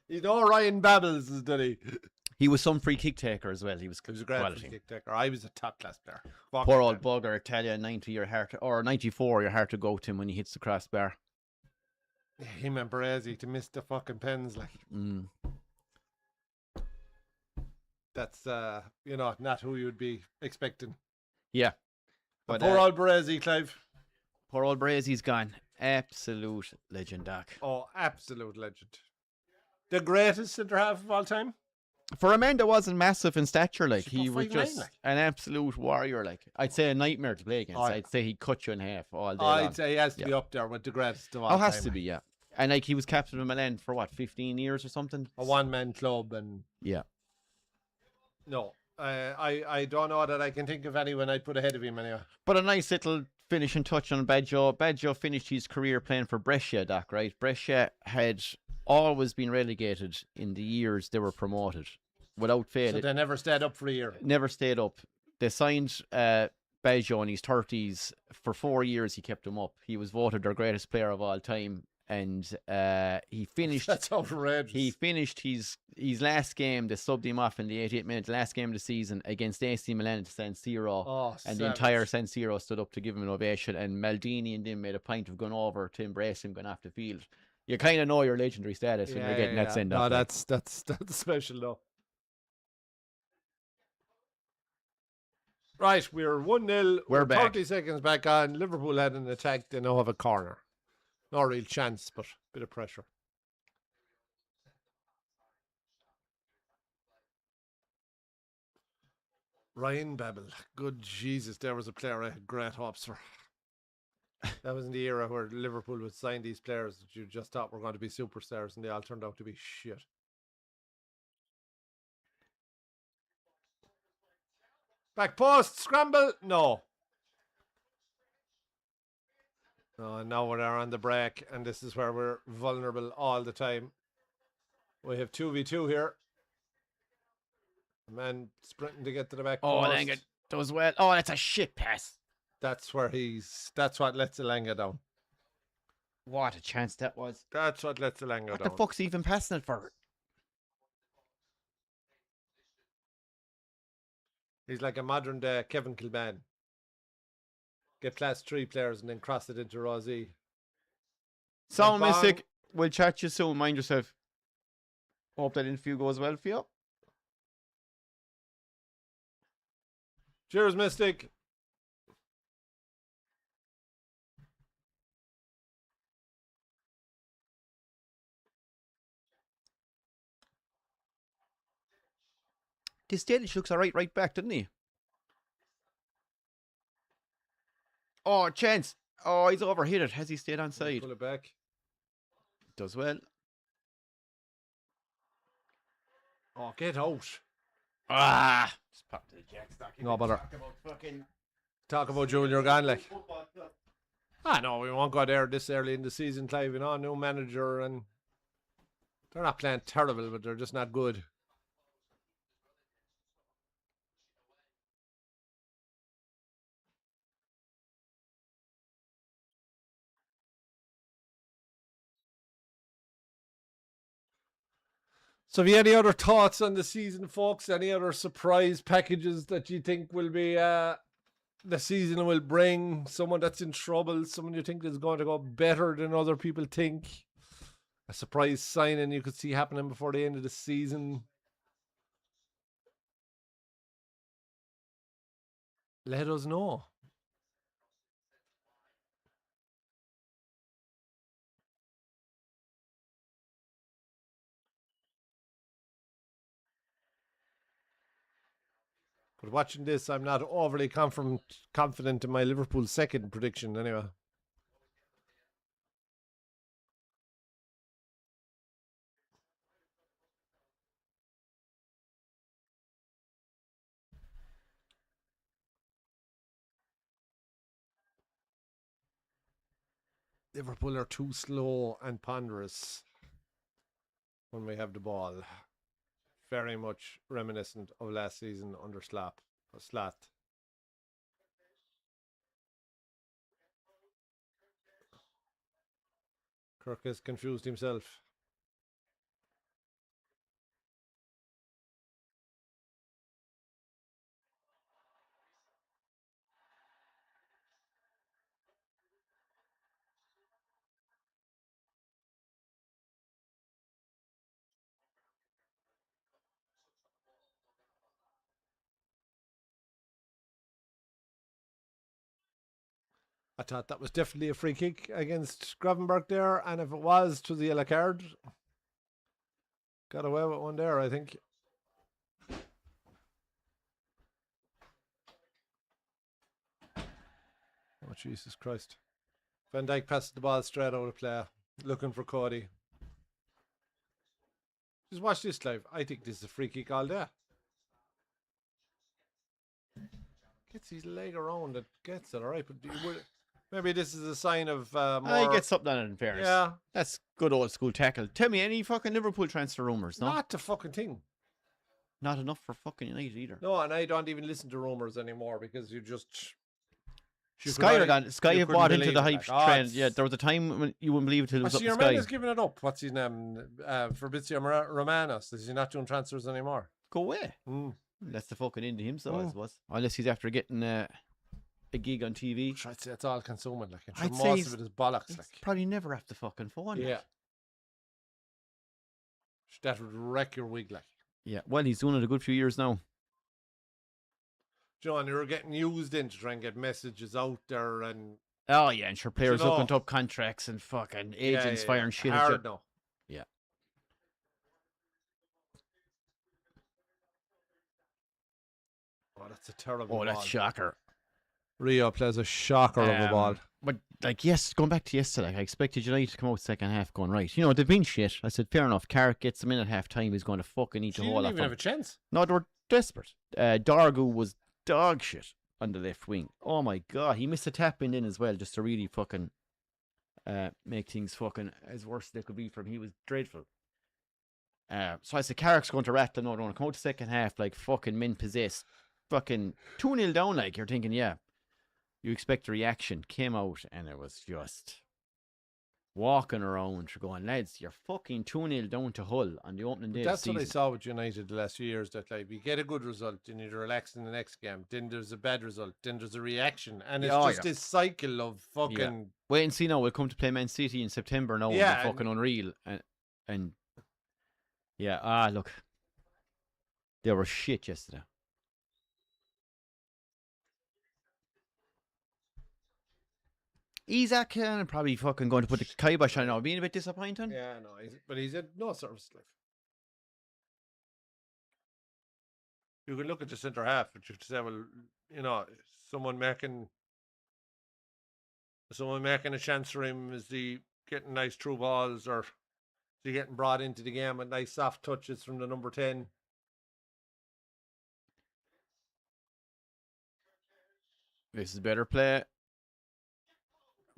Speaker 1: he's no Ryan Babbles, did he?
Speaker 2: He was some free kick taker as well. He was
Speaker 1: a great free kick taker. I was a top class player.
Speaker 2: Poor old bugger, tell you, 94, your heart to go to him when he hits the crossbar.
Speaker 1: Yeah, him and Baresi to miss the fucking pens, like. That's not who you'd be expecting.
Speaker 2: Yeah. But
Speaker 1: poor old Baresi, Clive.
Speaker 2: Poor old Baresi's gone. Absolute legend, Doc.
Speaker 1: Oh, absolute legend. The greatest centre half of all time.
Speaker 2: For a man that wasn't massive in stature, like he was just an absolute warrior. Like I'd say a nightmare to play against. I'd say he'd cut you in half all day long.
Speaker 1: I'd say he has to be up there with the greatest of all time.
Speaker 2: Has to be, yeah. And like he was captain of Milan for what, 15 years or something?
Speaker 1: A one-man club, and
Speaker 2: yeah.
Speaker 1: No, I don't know that I can think of anyone I'd put ahead of him anyway.
Speaker 2: But a nice little finishing touch on Baggio. Baggio finished his career playing for Brescia, Doc, right? Brescia had always been relegated in the years they were promoted, without fail.
Speaker 1: So they never stayed up for a year.
Speaker 2: Never stayed up. They signed Baggio in his 30s. For 4 years, he kept him up. He was voted their greatest player of all time. And he finished.
Speaker 1: That's outrageous.
Speaker 2: He finished his last game. They subbed him off in the 88 minutes. Last game of the season against AC Milan at San Siro, and the entire San Siro stood up to give him an ovation. And Maldini and them made a point of going over to embrace him going off the field. You kind of know your legendary status when you're getting that send off.
Speaker 1: No, that's special though. Right, we're 1-0.
Speaker 2: We're back.
Speaker 1: 30 seconds back on. Liverpool had an attack. They now have a corner. No real chance, but a bit of pressure. Ryan Babel. Good Jesus, there was a player I had great hopes for. That was in the era where Liverpool would sign these players that you just thought were going to be superstars, and they all turned out to be shit. Back post, scramble, no. Oh, now we're on the break, and this is where we're vulnerable all the time. We have 2v2 here. Man sprinting to get to the back post.
Speaker 2: Elanga does well. Oh, that's a shit pass.
Speaker 1: That's what lets Elanga down.
Speaker 2: What a chance that was.
Speaker 1: That's what lets Elanga down.
Speaker 2: What the fuck's he even passing it for?
Speaker 1: He's like a modern day Kevin Kilbane. Get class 3 players and then cross it into Rosie.
Speaker 2: So Mystic, we'll chat you soon. Mind yourself. Hope that interview goes well for you.
Speaker 1: Cheers, Mystic.
Speaker 2: This Danish looks alright right back, doesn't he? Oh, chance. Oh, he's overhit it. Has he stayed on side?
Speaker 1: Pull it back.
Speaker 2: Does well.
Speaker 1: Oh, get out.
Speaker 2: Just pop to the jackstock.
Speaker 1: No bother. Talk about Junior Ganley. No, we won't go there this early in the season, Clive. You know, new manager, and they're not playing terrible, but they're just not good. So have you any other thoughts on the season, folks? Any other surprise packages that you think will be the season will bring? Someone that's in trouble, someone you think is going to go better than other people think? A surprise signing you could see happening before the end of the season? Let us know. But watching this, I'm not overly confident in my Liverpool second prediction anyway. Liverpool are too slow and ponderous when we have the ball. Very much reminiscent of last season under Slat. Kirk has confused himself. I thought that was definitely a free kick against Gravenberg there, and if it was, to the yellow card. Got away with one there, I think. Oh, Jesus Christ. Van Dijk passed the ball straight out of play, looking for Cody. Just watch this live. I think this is a free kick all day. Gets his leg around it, gets it, all right, but maybe this is a sign of more...
Speaker 2: He gets something on it in fairness.
Speaker 1: Yeah.
Speaker 2: That's good old school tackle. Tell me, any fucking Liverpool transfer rumours, no?
Speaker 1: Not the fucking thing.
Speaker 2: Not enough for fucking United either.
Speaker 1: No, and I don't even listen to rumours anymore because you just...
Speaker 2: Sky have bought into the hype trend. Yeah, there was a time when you wouldn't believe it till it was up to Sky.
Speaker 1: Your man is giving it up. What's his name? Fabrizio Romanos. Is he not doing transfers anymore?
Speaker 2: Go away. That's the fucking into him, so I suppose. Unless he's after getting a gig on TV.
Speaker 1: I'd say it's all consuming. Like,
Speaker 2: I'd
Speaker 1: most of it is bollocks. Like,
Speaker 2: probably never have the fucking phone.
Speaker 1: Yeah. That would wreck your wig, like.
Speaker 2: Yeah, well, he's doing it a good few years now.
Speaker 1: John, you're getting used in to try and get messages out there, and
Speaker 2: oh yeah, and sure, players looking up contracts and fucking agents firing shit at you.
Speaker 1: No.
Speaker 2: Yeah.
Speaker 1: that's a terrible
Speaker 2: Oh,
Speaker 1: ball.
Speaker 2: that's shocker.
Speaker 1: Rio plays a shocker of a ball.
Speaker 2: But, like, yes, going back to yesterday, I expected United to come out second half going, right, you know, they've been shit. I said, fair enough. CRAIC gets them in at half time. He's going to fucking eat the whole
Speaker 1: Didn't
Speaker 2: of
Speaker 1: even
Speaker 2: them.
Speaker 1: have a chance.
Speaker 2: No, they were desperate. Dargu was dog shit on the left wing. Oh, my God. He missed a tap in as well just to really fucking make things fucking as worse as they could be for him. He was dreadful. So I said, CRAIC's going to rattle. No, they want to come out the second half like fucking men possessed. Fucking 2-0 down, like, you're thinking, yeah. You expect a reaction. Came out and it was just walking around. You're going, lads, you're fucking 2-0 down to Hull on the opening day of the
Speaker 1: That's
Speaker 2: season.
Speaker 1: what I saw with United the last few years. That like, we get a good result, then you relax in the next game. Then there's a bad result. Then there's a reaction, and it's just this cycle of fucking.
Speaker 2: Yeah. Wait and see now. We'll come to play Man City in September now. Yeah, and they're fucking unreal. And yeah, look, they were shit yesterday. Isaac probably fucking going to put the kibosh on now. Being a bit disappointing.
Speaker 1: Yeah, no, but he's had no service life. You can look at the centre half, but you say, well, you know, someone making a chance for him. Is he getting nice through balls, or is he getting brought into the game with nice soft touches from the number 10?
Speaker 2: This is better play.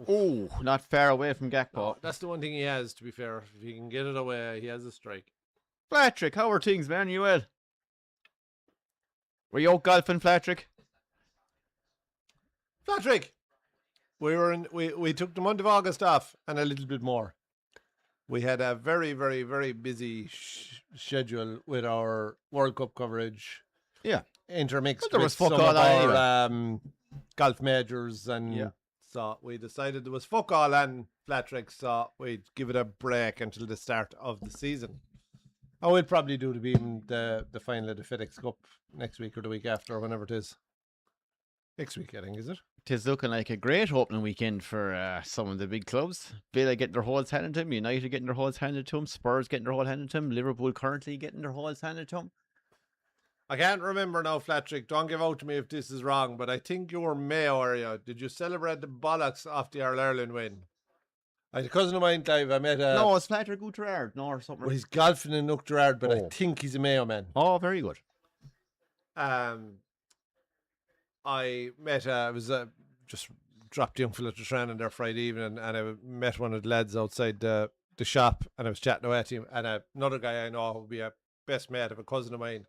Speaker 2: Oh, not far away from Gakpo.
Speaker 1: No, that's the one thing he has, to be fair. If he can get it away, he has a strike.
Speaker 2: Flatrick, how are things, man? You well? Were you out golfing, Flatrick?
Speaker 1: Flatrick! We took the month of August off and a little bit more. We had a very, very, very busy schedule with our World Cup coverage.
Speaker 2: Yeah.
Speaker 1: Intermixed
Speaker 2: there
Speaker 1: with
Speaker 2: was fuck
Speaker 1: some
Speaker 2: all
Speaker 1: of
Speaker 2: on
Speaker 1: our golf majors, and
Speaker 2: yeah.
Speaker 1: So we decided there was fuck all on Flatrick, so we'd give it a break until the start of the season. And we'll probably do the final of the FedEx Cup next week or the week after, or whenever it is. Next week, I think, is it?
Speaker 2: Tis looking like a great opening weekend for some of the big clubs. Villa getting their holds handed to them, United getting their holds handed to them, Spurs getting their holds handed to them, Liverpool currently getting their holds handed to them.
Speaker 1: I can't remember now, Flatrick. Don't give out to me if this is wrong, but I think you were Mayo area. Did you celebrate the bollocks off the Ireland win? I had a cousin of mine, Clive. I met
Speaker 2: No, it's Flatrick Outrard, no, or something.
Speaker 1: Well, he's golfing in Outrard, but I think he's a Mayo man.
Speaker 2: Oh, very good.
Speaker 1: I met, I was just dropped the young fella to training there Friday evening, and I met one of the lads outside the shop, and I was chatting away to him, and another guy I know who would be a best mate of a cousin of mine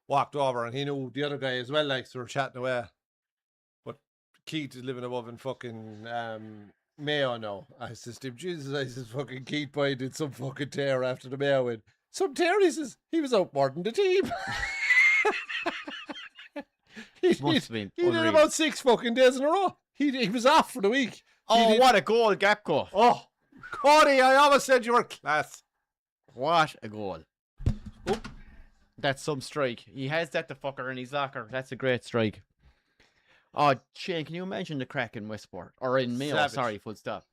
Speaker 1: walked over, and he knew the other guy as well, like, so we were chatting away. But Keith is living above in fucking Mayo now. I says to him, Jesus, I says, fucking Keith boy did some fucking tear after the Mayo win. Some tear, he says, he was out more than the team. He did about 6 fucking days in a row. He was off for the week.
Speaker 2: Oh, what a goal, Gapco.
Speaker 1: Oh, Cody, I always said you were class.
Speaker 2: What a goal. Oop. That's some strike. He has that, the fucker, in his locker. That's a great strike. Oh, Shane, can you imagine the crack in Westport? Or in Mayo,
Speaker 1: Savage.
Speaker 2: sorry, full stop.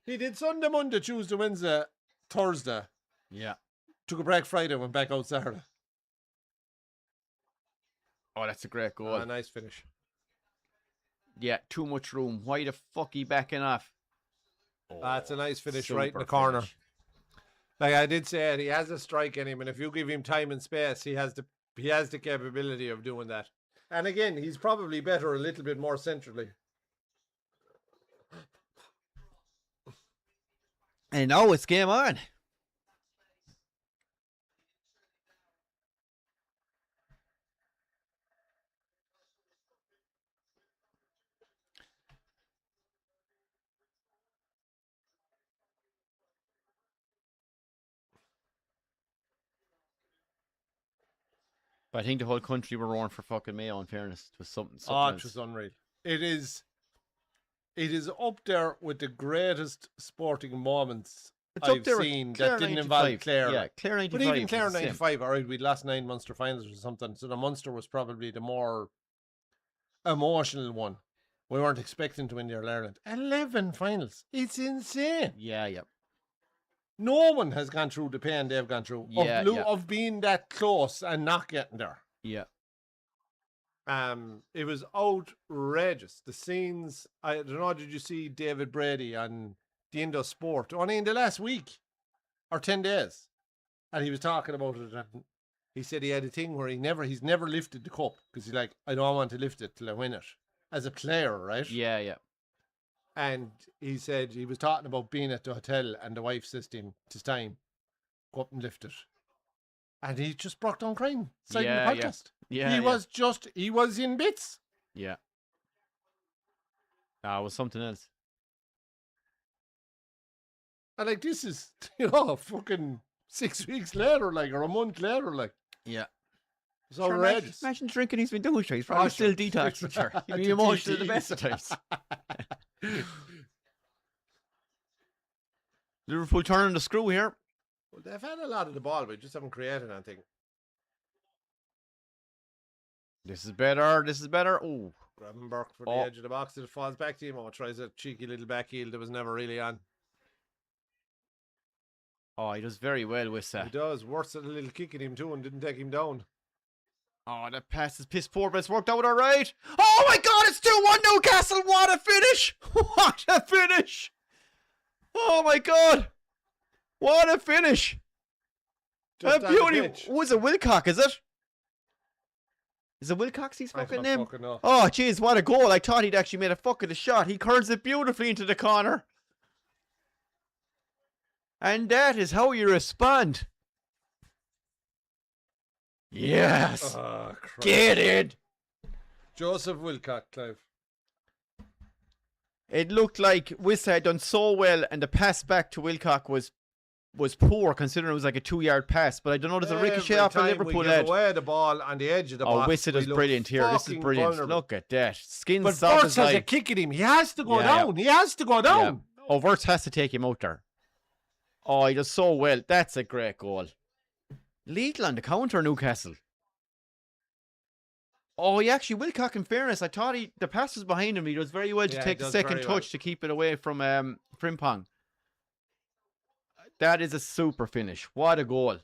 Speaker 1: He did Sunday, Monday, Tuesday, Wednesday, Thursday.
Speaker 2: Yeah.
Speaker 1: Took a break Friday, went back out Saturday.
Speaker 2: Oh, that's a great goal.
Speaker 1: Nice finish.
Speaker 2: Yeah, too much room. Why the fuck he backing off?
Speaker 1: Oh, that's a nice finish right in the corner.
Speaker 2: Finish.
Speaker 1: Like I did say, he has a strike in him, and if you give him time and space, he has the capability of doing that. And again, he's probably better a little bit more centrally.
Speaker 2: And now it's game on. But I think the whole country were roaring for fucking Mayo, in fairness. It was something
Speaker 1: It was unreal. It is up there with the greatest sporting moments I've seen that didn't involve Clare.
Speaker 2: Yeah, Clare 95.
Speaker 1: But even Clare 95, all right, we'd lost 9 Munster finals or something, so the Munster was probably the more emotional one. We weren't expecting to win the All-Ireland. 11 finals. It's insane.
Speaker 2: Yeah, yeah.
Speaker 1: No one has gone through the pain they've gone through of being that close and not getting there.
Speaker 2: Yeah.
Speaker 1: It was outrageous. The scenes, I don't know, did you see David Brady on the Indo Sport? Only in the last week or 10 days. And he was talking about it, and he said he had a thing where he's never lifted the cup because he's like, I don't want to lift it till I win it. As a player, right?
Speaker 2: Yeah, yeah.
Speaker 1: And he said he was talking about being at the hotel, and the wife says to him, "It's time, go up and lift it." And he just broke down crying, signing the podcast.
Speaker 2: Yeah,
Speaker 1: he was in bits.
Speaker 2: Yeah. It was something else.
Speaker 1: And like, this is, fucking 6 weeks later, like, or a month later, like.
Speaker 2: Yeah.
Speaker 1: It's outrageous.
Speaker 2: Imagine drinking he's been doing. He's probably still detoxing, sure. He'd be emotional the best of times. Liverpool turning the screw here.
Speaker 1: Well, they've had a lot of the ball, but just haven't created anything.
Speaker 2: This is better. Oh.
Speaker 1: Gravenberg for the edge of the box. It falls back to him. Tries a cheeky little back heel that was never really on.
Speaker 2: Oh, he does very well with that.
Speaker 1: He does. Worse at a little kick at him too and didn't take him down.
Speaker 2: Oh, that pass is piss poor, but it's worked out all right. Oh my God, it's 2-1 Newcastle. What a finish. What a finish. Oh my God. What a finish.
Speaker 1: Just
Speaker 2: a beauty. Was it Wilcock, is it? Is it Wilcox he's fucking name? Oh, jeez, what a goal. I thought he'd actually made a fuck of the shot. He curls it beautifully into the corner. And that is how you respond. Yes. Get it.
Speaker 1: Joseph Wilcock, Clive.
Speaker 2: It looked like Wissa had done so well, and the pass back to Wilcock was poor, considering it was like a 2-yard pass. But I don't know, there's a ricochet off the Liverpool edge.
Speaker 1: Away the ball on the edge of the box.
Speaker 2: Oh, Wissa does brilliant here. This is brilliant.
Speaker 1: Vulnerable.
Speaker 2: Look at that. Skin
Speaker 1: but
Speaker 2: soft
Speaker 1: Wirtz has a kick at him. He has to go down. He has to go down.
Speaker 2: Yeah. Oh, Wirtz has to take him out there. Oh, he does so well. That's a great goal. Lethal on the counter, Newcastle. Oh, he actually, Wilcock, in fairness, I thought the pass was behind him. He does very well to take the second touch to keep it away from Frimpong. That is a super finish. What a goal.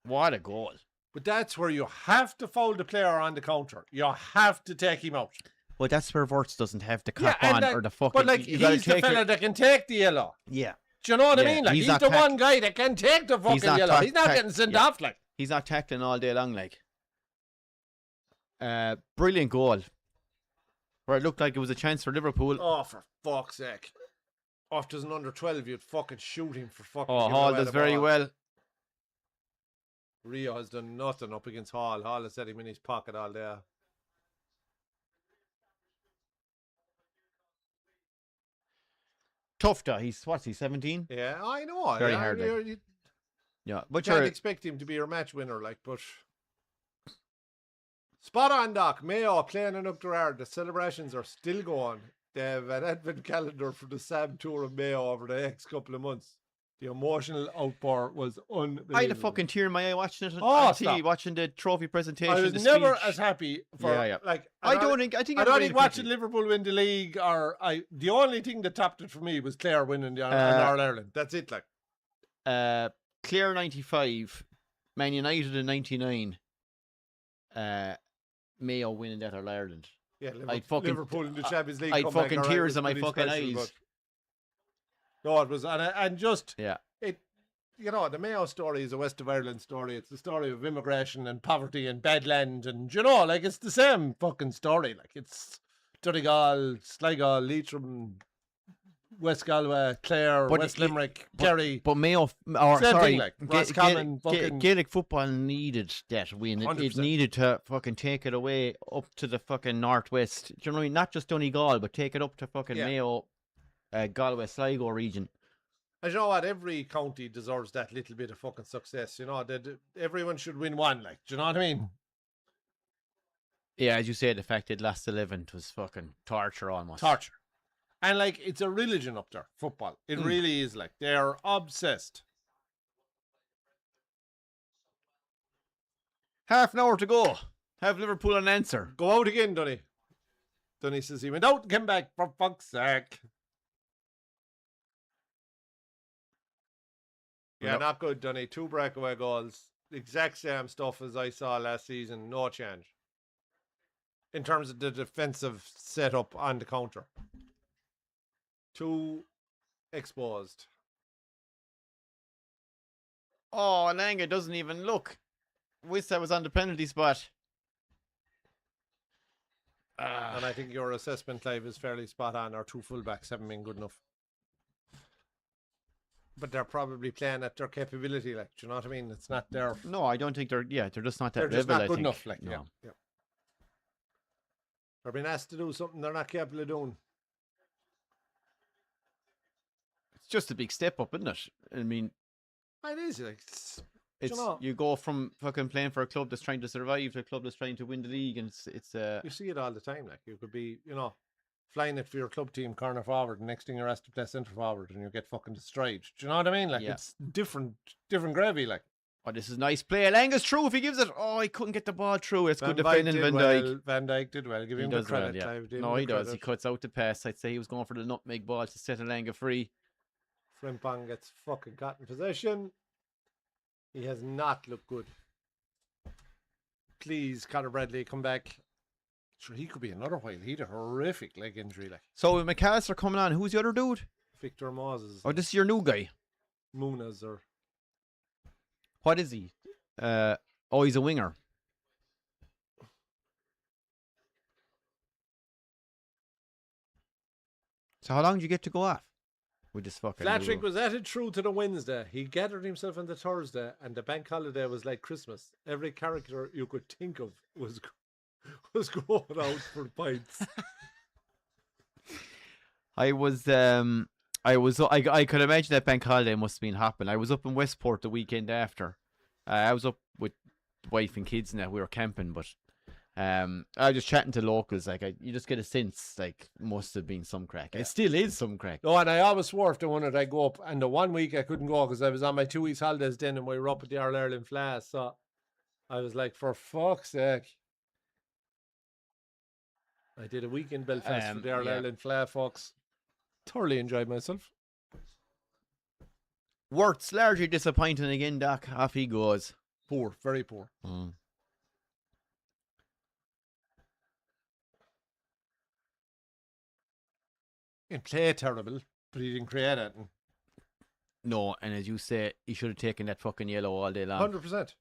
Speaker 2: What a goal.
Speaker 1: But that's where you have to foul the player on the counter. You have to take him out.
Speaker 2: Well, that's where Wirtz doesn't have the cop on or the fucking...
Speaker 1: But like, he's the fella that can take the yellow.
Speaker 2: Yeah.
Speaker 1: Do you know what I mean? Like, he's the one guy that can take the fucking yellow. He's not getting sent off, like.
Speaker 2: He's not tackling all day long, like. Brilliant goal. Where it looked like it was a chance for Liverpool.
Speaker 1: Oh, for fuck's sake. Oh, if there's an under 12, you'd fucking shoot him for fucking...
Speaker 2: Oh, Hall does very well.
Speaker 1: Rio has done nothing up against Hall. Hall has had him in his pocket all day.
Speaker 2: Tough though. What's he, 17?
Speaker 1: Yeah, I know.
Speaker 2: Very hard. Yeah, but
Speaker 1: you can't expect him to be your match winner, like, but spot on, Doc. Mayo playing in up there. The celebrations are still going. They have an advent calendar for the Sam Tour of Mayo over the next couple of months. The emotional outpour was unbelievable.
Speaker 2: I had a fucking tear in my eye watching it on TV, watching the trophy presentation.
Speaker 1: I was never as happy for like.
Speaker 2: I don't think
Speaker 1: watching Liverpool win the league, the only thing that topped it for me was Clare winning the All-Ireland. That's it, like.
Speaker 2: Clare 95, Man United in 99, Mayo winning that All-Ireland.
Speaker 1: Yeah, Liverpool in the Champions League.
Speaker 2: I'd fucking tears in my fucking eyes.
Speaker 1: No, it was, and just,
Speaker 2: yeah.
Speaker 1: It, the Mayo story is a West of Ireland story. It's the story of immigration and poverty and bad land, and like it's the same fucking story. Like it's Donegal, Sligo, Leitrim, West Galway, Clare, West Limerick, Kerry.
Speaker 2: But Mayo, Gaelic football needed that win. It needed to fucking take it away up to the fucking northwest. Do you know what I mean? Not just Donegal, but take it up to fucking Mayo. Galway, Sligo region.
Speaker 1: And you know what? Every county deserves that little bit of fucking success. That everyone should win one. Like, do you know what I mean?
Speaker 2: Yeah, as you say, the fact it last 11th was fucking torture almost.
Speaker 1: Torture. And like, it's a religion up there, football. It really is. Like, they're obsessed.
Speaker 2: Half an hour to go. Have Liverpool an answer.
Speaker 1: Go out again, Dunny. Dunny says he went out and came back, for fuck's sake. Yeah, not good, Dunny. 2 breakaway goals. the exact same stuff as I saw last season. No change in terms of the defensive setup on the counter. Too exposed.
Speaker 2: Oh, Langa doesn't even look. Wissa was on the penalty spot.
Speaker 1: And I think your assessment, Clive, is fairly spot on. Our two fullbacks haven't been good enough. But they're probably playing at their capability, like, do you know what I mean? It's not their...
Speaker 2: No, I don't think they're just not that
Speaker 1: They're just
Speaker 2: level,
Speaker 1: not good
Speaker 2: I think.
Speaker 1: enough, like,
Speaker 2: No.
Speaker 1: yeah. They're being asked to do something they're not capable of doing.
Speaker 2: It's just a big step up, isn't it? I mean...
Speaker 1: It is, like...
Speaker 2: You go from fucking playing for a club that's trying to survive to a club that's trying to win the league, and it's
Speaker 1: you see it all the time. Like, you could be, flying it for your club team corner forward, and next thing you're asked to play centre forward, and you get fucking destroyed. Do you know what I mean? Like, it's different gravy. Like,
Speaker 2: oh, this is nice play. Langa's through if he gives it. Oh, he couldn't get the ball through. It's good defending, Van Dijk.
Speaker 1: Van Dijk did well. Give him the credit.
Speaker 2: Well,
Speaker 1: Clive.
Speaker 2: No, he does. He cuts out the pass. I'd say he was going for the nutmeg ball to set Langa free.
Speaker 1: Frimpong gets fucking caught in possession. He has not looked good. Please, Conor Bradley, come back. Sure, he could be another while. He had a horrific leg injury. Like.
Speaker 2: So with McAllister coming on, who's the other dude?
Speaker 1: Victor Moses.
Speaker 2: Oh, this is your new guy.
Speaker 1: Muniz or...
Speaker 2: What is he? He's a winger. So how long do you get to go off? With this fucking
Speaker 1: Flatrick was at it through to the Wednesday. He gathered himself on the Thursday, and the bank holiday was like Christmas. Every character you could think of was going out for pints.
Speaker 2: I could imagine that bank holiday must have been happening. I was up in Westport the weekend after. I was up with wife and kids and that. We were camping, but I was just chatting to locals. Like, you just get a sense, like, must have been some crack. Yeah. It still is some crack.
Speaker 1: No, and I always swore if the one that I go up, and the 1 week I couldn't go because I was on my 2 weeks holidays then, and we were up at the All-Ireland Flash. So I was like, for fuck's sake. I did a week in Belfast for the All-Ireland Flash, folks. Thoroughly enjoyed myself.
Speaker 2: Wirtz largely disappointing again, Doc. Off he goes.
Speaker 1: Poor, very poor. He played terrible, but he didn't create it.
Speaker 2: No, and as you say, he should have taken that fucking yellow all day long.
Speaker 1: 100%.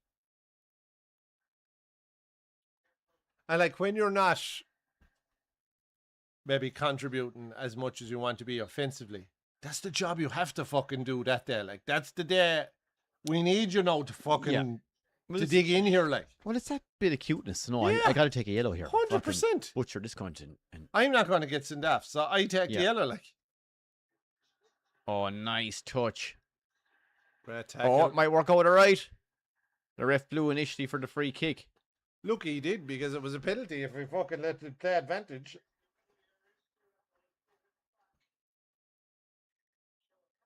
Speaker 1: And like, when you're not maybe contributing as much as you want to be offensively, that's the job you have to fucking do that day. Like, that's the day we need you now to fucking to dig in here. Like,
Speaker 2: well, it's that bit of cuteness. No, I got to take a yellow here.
Speaker 1: 100%.
Speaker 2: Butcher this content. And
Speaker 1: I'm not going to get sent off, so I take the yellow. Like,
Speaker 2: oh, nice touch.
Speaker 1: Great tackle.
Speaker 2: Oh, it might work out all right. The ref blew initially for the free kick.
Speaker 1: Look, he did, because it was a penalty if we fucking let it play advantage.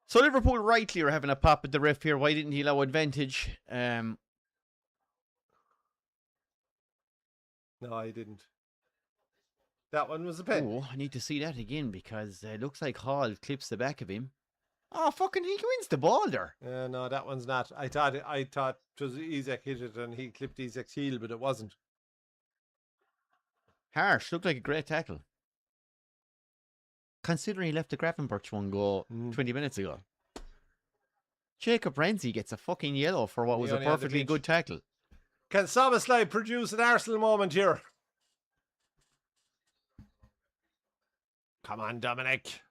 Speaker 2: So Liverpool rightly are having a pop at the ref here. Why didn't he allow advantage?
Speaker 1: No, he didn't. That one was a pen.
Speaker 2: Oh, I need to see that again because it looks like Hall clips the back of him. Oh, fucking he wins the ball there.
Speaker 1: No, that one's not. I thought it was Isaac hit it and he clipped Isaac's heel, but it wasn't.
Speaker 2: Harsh, looked like a great tackle. Considering he left the Gravenberch one go 20 minutes ago. Jacob Renzi gets a fucking yellow for what was a perfectly good tackle.
Speaker 1: Can Soboslai produce an Arsenal moment here? Come on, Dominic.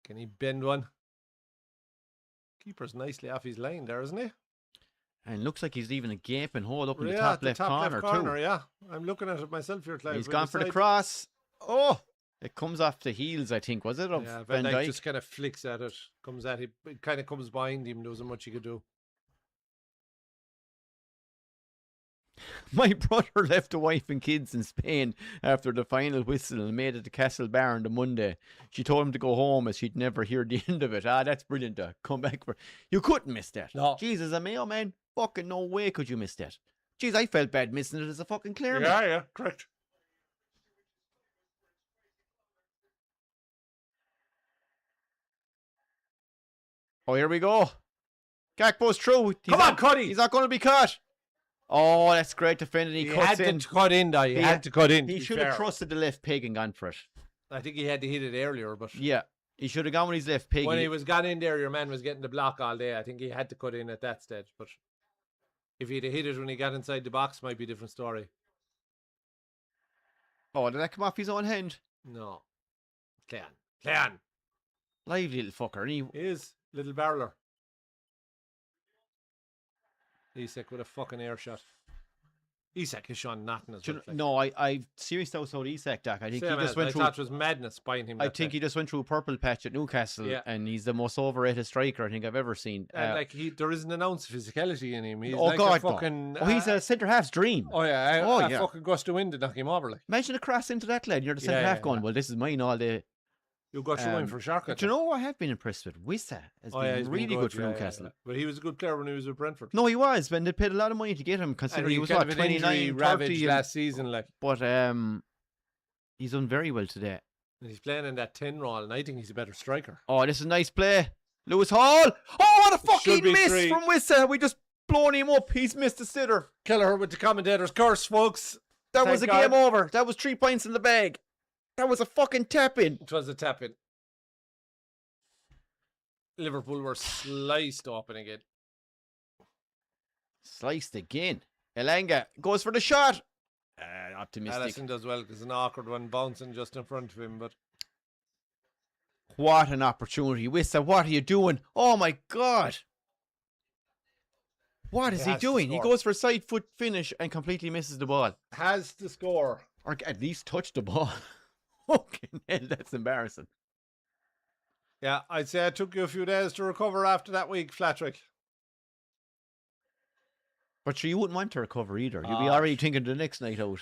Speaker 1: Can he bend one? Keeper's nicely off his line there, isn't he?
Speaker 2: And looks like he's leaving a gaping hole up in the top left corner too.
Speaker 1: Yeah, I'm looking at it myself here, Clive.
Speaker 2: He's gone for the cross. Oh, it comes off the heels, I think, was it? Of
Speaker 1: Van Dijk just kind of flicks at it, comes at him, it kind of comes behind him. There wasn't much he could do.
Speaker 2: My brother left a wife and kids in Spain after the final whistle and made it to Castle Bar on the Monday. She told him to go home as she'd never hear the end of it. Ah, that's brilliant. Come back for... You couldn't miss that.
Speaker 1: No.
Speaker 2: Jesus, a Mayo man, fucking no way could you miss that. Jeez, I felt bad missing it as a fucking Clare man.
Speaker 1: Yeah, correct.
Speaker 2: Oh, here we go. Gakpo's through.
Speaker 1: Come on, Cuddy.
Speaker 2: He's not going to be caught. Oh, that's great defending. He cuts
Speaker 1: had
Speaker 2: in.
Speaker 1: to cut in, though. He had to cut in.
Speaker 2: He should have trusted the left peg and gone for it.
Speaker 1: I think he had to hit it earlier, but
Speaker 2: yeah, he should have gone with his left peg.
Speaker 1: When he was gone in there, your man was getting the block all day. I think he had to cut in at that stage. But if he'd have hit it when he got inside the box, might be a different story.
Speaker 2: Oh, did that come off his own hand?
Speaker 1: No. Clean.
Speaker 2: Lively little fucker. And
Speaker 1: he is. Little barreler. Isak with a fucking air shot. Isak is showing nothing as well.
Speaker 2: No, I serious doubts about Isak, Doc. I think he just went through.
Speaker 1: I thought it was madness buying him.
Speaker 2: I think he just went through a purple patch at Newcastle, and he's the most overrated striker I think I've ever seen.
Speaker 1: And there isn't an ounce of physicality in him. He's
Speaker 2: God,
Speaker 1: fucking.
Speaker 2: No. He's a centre half's dream.
Speaker 1: Oh yeah, fucking gust of wind to knock him over. Like.
Speaker 2: Imagine a cross into that lad. You're the centre half going. Well, this is mine all day.
Speaker 1: You got showing for shark.
Speaker 2: Do you know what I have been impressed with? Wissa has been really good for Newcastle.
Speaker 1: Yeah. But he was a good player when he was with Brentford.
Speaker 2: No, he was. But they paid a lot of money to get him, considering he was 29, 30
Speaker 1: last season. Like,
Speaker 2: but he's done very well today.
Speaker 1: And he's playing in that 10 role, and I think he's a better striker.
Speaker 2: Oh, this is a nice play, Lewis Hall. Oh, what a fucking miss from Wissa! We just blown him up. He's missed the sitter.
Speaker 1: Kelleher with the commentator's curse, folks.
Speaker 2: That was a game over. That was 3 points in the bag. That was a fucking tap-in.
Speaker 1: It was a tap-in. Liverpool were sliced open again.
Speaker 2: Sliced again. Elanga goes for the shot. Optimistic.
Speaker 1: Allison does well because an awkward one bouncing just in front of him. But
Speaker 2: what an opportunity. Wissa, what are you doing? Oh my God. What is he doing? He goes for a side foot finish and completely misses the ball.
Speaker 1: Has to score.
Speaker 2: Or at least touch the ball. Fucking hell, that's embarrassing.
Speaker 1: Yeah, I'd say it took you a few days to recover after that week, Flatrick.
Speaker 2: But you wouldn't want to recover either. You'd be already thinking the next night out.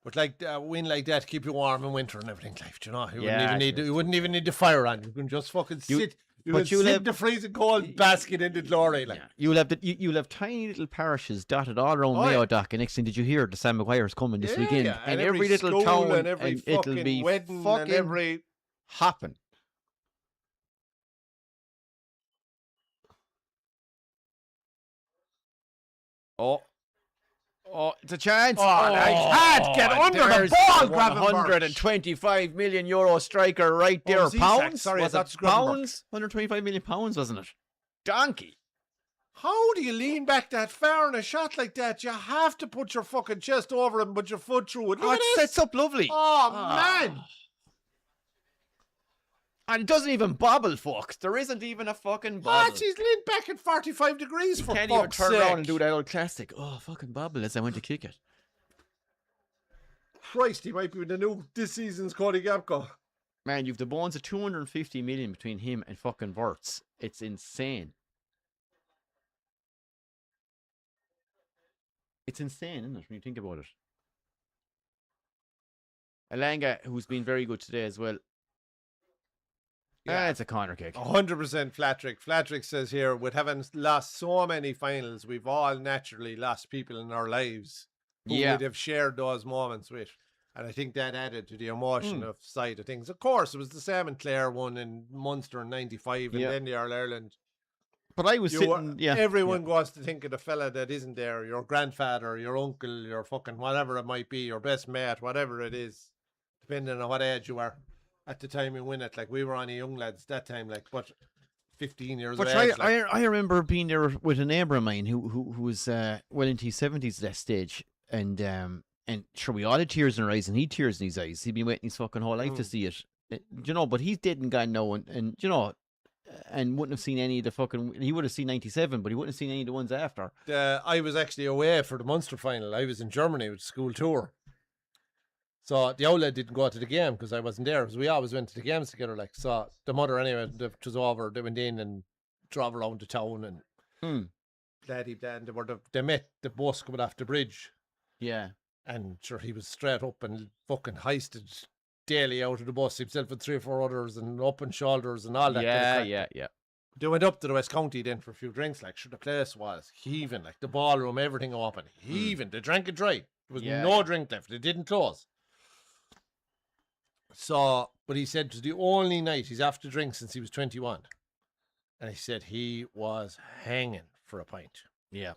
Speaker 1: But like a win like that, keep you warm in winter and everything, like, you know, you wouldn't even need the fire on. You can just fucking sit. You'll have the freezing cold basket in the glory. Like.
Speaker 2: Yeah. You'll have tiny little parishes dotted all around Mayo, Doc. And next thing, did you hear the Sam Maguire's coming this weekend?
Speaker 1: Yeah.
Speaker 2: And every little town
Speaker 1: and every fucking
Speaker 2: it'll be
Speaker 1: wedding
Speaker 2: fucking
Speaker 1: and every
Speaker 2: hopping. Oh, it's a chance.
Speaker 1: Oh, nice. Get under the ball, grab him.
Speaker 2: 125 million euro striker right there. Pounds?
Speaker 1: Sorry,
Speaker 2: was it pounds? 125 million pounds, wasn't it? Donkey.
Speaker 1: How do you lean back that far in a shot like that? You have to put your fucking chest over him, put your foot through it. Look at
Speaker 2: it sets up lovely.
Speaker 1: Oh, man.
Speaker 2: And it doesn't even bobble, folks. There isn't even a fucking bobble.
Speaker 1: He's leaned back at 45 degrees for fuck's sake.
Speaker 2: Can't even turn around and do that old classic. Oh, fucking bobble as I went to kick it.
Speaker 1: Christ, he might be this season's Cody Gapco.
Speaker 2: Man, you've the bones of 250 million between him and fucking Wirtz. It's insane. It's insane, isn't it, when you think about it? Elanga, who's been very good today as well. Yeah, it's a corner kick.
Speaker 1: 100% Flatrick. Flatrick says here, with having lost so many finals, we've all naturally lost people in our lives who we'd have shared those moments with. And I think that added to the emotion of side of things. Of course, it was the same in Clare one in Munster in 95 and then the All-Ireland.
Speaker 2: But I was
Speaker 1: everyone goes to think of the fella that isn't there, your grandfather, your uncle, your fucking whatever it might be, your best mate, whatever it is, depending on what age you are. At the time we win it, like we were only young lads that time, like, but 15 years of age.
Speaker 2: I remember being there with a neighbour of mine who was well into his 70s at that stage, and sure, we all had tears in our eyes, and he had tears in his eyes. He'd been waiting his fucking whole life to see it, you know. But he's dead and gone now, and you know, and wouldn't have seen any of the fucking. He would have seen 97, but he wouldn't have seen any of the ones after.
Speaker 1: I was actually away for the Munster final. I was in Germany with school tour. So the outlet didn't go to the game because I wasn't there, because we always went to the games together. Like, so the mother anyway, it was over. They went in and drove around the town and they met the bus coming off the bridge.
Speaker 2: Yeah,
Speaker 1: and sure, he was straight up and fucking heisted Daly out of the bus himself with 3 or 4 others and up on shoulders and all that.
Speaker 2: Yeah.
Speaker 1: They went up to the West County then for a few drinks. Like, sure, the place was heaving, like the ballroom, everything open, heaving. They drank it dry. There was no drink left. They didn't close. So, but he said it was the only night he's after drink since he was 21. And he said he was hanging for a pint.
Speaker 2: Yeah.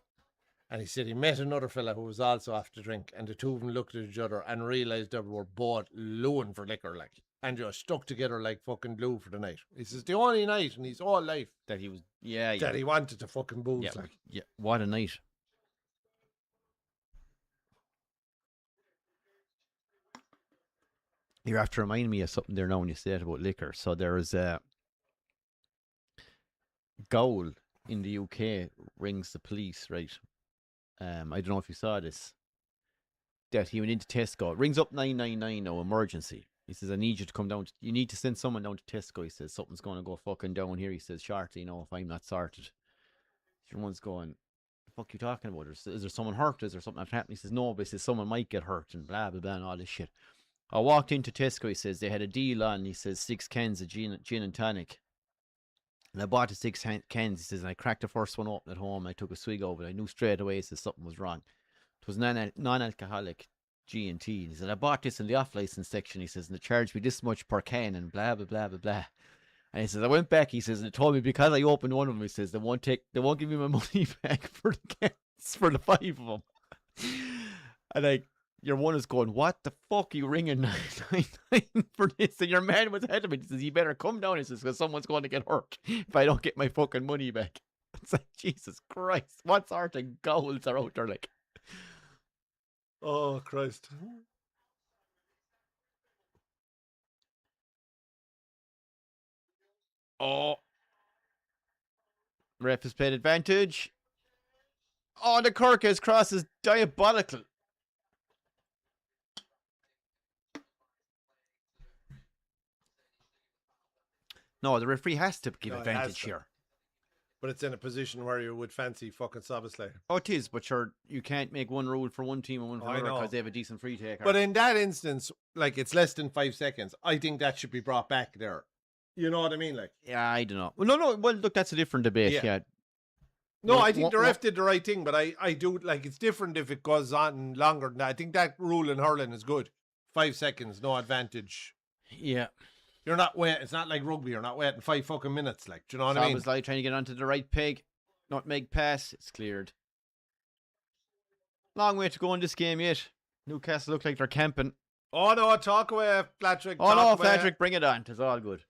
Speaker 1: And he said he met another fella who was also after drink, and the two of them looked at each other and realised they were both looing for liquor, like, and just stuck together like fucking glue for the night. He says the only night in his whole life
Speaker 2: That he was,
Speaker 1: that he wanted to fucking booze,
Speaker 2: yeah,
Speaker 1: like.
Speaker 2: yeah. What a night. You're after reminding me of something there now when you said about liquor. So there is a Goal in the UK rings the police, right? I don't know if you saw this. That he went into Tesco, rings up 999, no emergency. He says, I need you to come down. You need to send someone down to Tesco. He says, something's going to go fucking down here. He says, shortly, if I'm not sorted. Everyone's going, the fuck you talking about? Is there someone hurt? Is there something that's happening? He says, no, but he says, someone might get hurt and blah, blah, blah, and all this shit. I walked into Tesco, he says, they had a deal on, he says, 6 cans of gin and tonic. And I bought the 6 cans, he says, and I cracked the first one open at home. I took a swig of it. I knew straight away, he says, something was wrong. It was non-alcoholic G&T. He said, I bought this in the off-license section, he says, and they charged me this much per can and blah, blah, blah, blah, blah. And he says, I went back, he says, and they told me because I opened one of them, he says, they won't give me my money back for the cans, for the 5 of them. And your one is going, what the fuck are you ringing 999 for this? And your man was ahead of me. He says, you better come down. He says, because someone's going to get hurt if I don't get my fucking money back. It's like, Jesus Christ, what sort of goals are out there, like?
Speaker 1: Oh, Christ.
Speaker 2: Oh. Ref has played advantage. Oh, the Kirk's cross is diabolical. No, the referee has to give advantage here.
Speaker 1: But it's in a position where you would fancy fucking Soboslai.
Speaker 2: Oh, it is, but you can't make one rule for one team and one for another because they have a decent free taker.
Speaker 1: But in that instance, like, it's less than 5 seconds. I think that should be brought back there. You know what I mean? Like,
Speaker 2: yeah, I don't know. Well, no. Well, look, that's a different debate. Yeah.
Speaker 1: No, I think the ref did the right thing, but I do, like, it's different if it goes on longer than that. I think that rule in hurling is good. 5 seconds, no advantage.
Speaker 2: Yeah.
Speaker 1: You're not waiting. It's not like rugby. You're not waiting 5 fucking minutes. Like, do you know what I mean?
Speaker 2: It was like trying to get onto the right peg. Nutmeg pass. It's cleared. Long way to go in this game yet. Newcastle look like they're camping.
Speaker 1: Oh, no. Talk away, Flatrick.
Speaker 2: Oh, no, Flatrick. Bring it on. It's all good.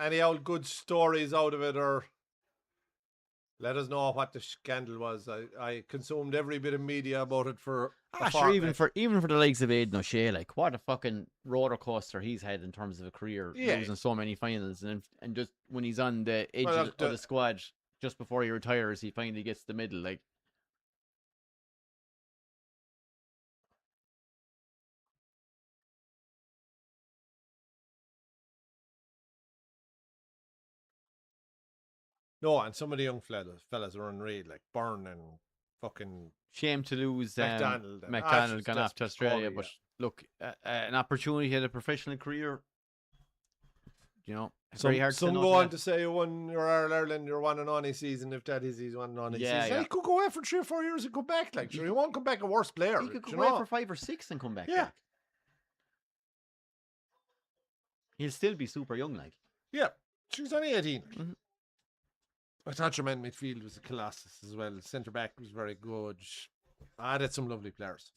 Speaker 1: Any old good stories out of it, or let us know what the scandal was. I consumed every bit of media about it for
Speaker 2: sure, even for the likes of Aidan O'Shea, like, what a fucking roller coaster he's had in terms of a career, losing so many finals, and just when he's on the edge of the squad just before he retires, he finally gets the medal, like.
Speaker 1: No, and some of the young fellas are unreal, like Byrne and fucking...
Speaker 2: Shame to lose McDonald gone off to Australia, but look, an opportunity at a professional career, it's very hard to
Speaker 1: some go on to say you won your Ireland, your one and only season, if that is his one and only season. Yeah. He could go away for 3 or 4 years and come back, like, sure, he won't come back a worse player.
Speaker 2: He could go away for 5 or 6 and come back.
Speaker 1: Yeah.
Speaker 2: Like. He'll still be super young, like.
Speaker 1: Yeah, she's only 18. Mm-hmm. I thought your man midfield was a colossus as well. Centre back was very good. That's some lovely players.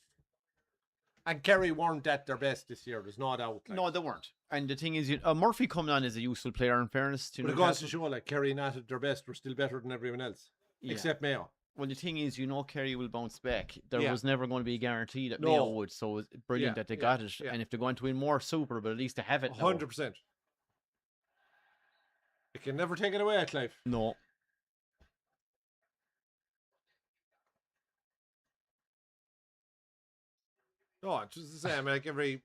Speaker 1: And Kerry weren't at their best this year. There's no doubt. Like.
Speaker 2: No, they weren't. And the thing is, Murphy coming on is a useful player, in fairness to
Speaker 1: Newcastle. But it goes to show, like, Kerry not at their best were still better than everyone else, except Mayo.
Speaker 2: Well, the thing is, Kerry will bounce back. There was never going to be a guarantee that Mayo would, so it's brilliant that they got it. Yeah. And if they're going to win more, super, but at least to have it
Speaker 1: 100%. You can never take it away, Clive.
Speaker 2: No.
Speaker 1: Oh, it's just the same, like every...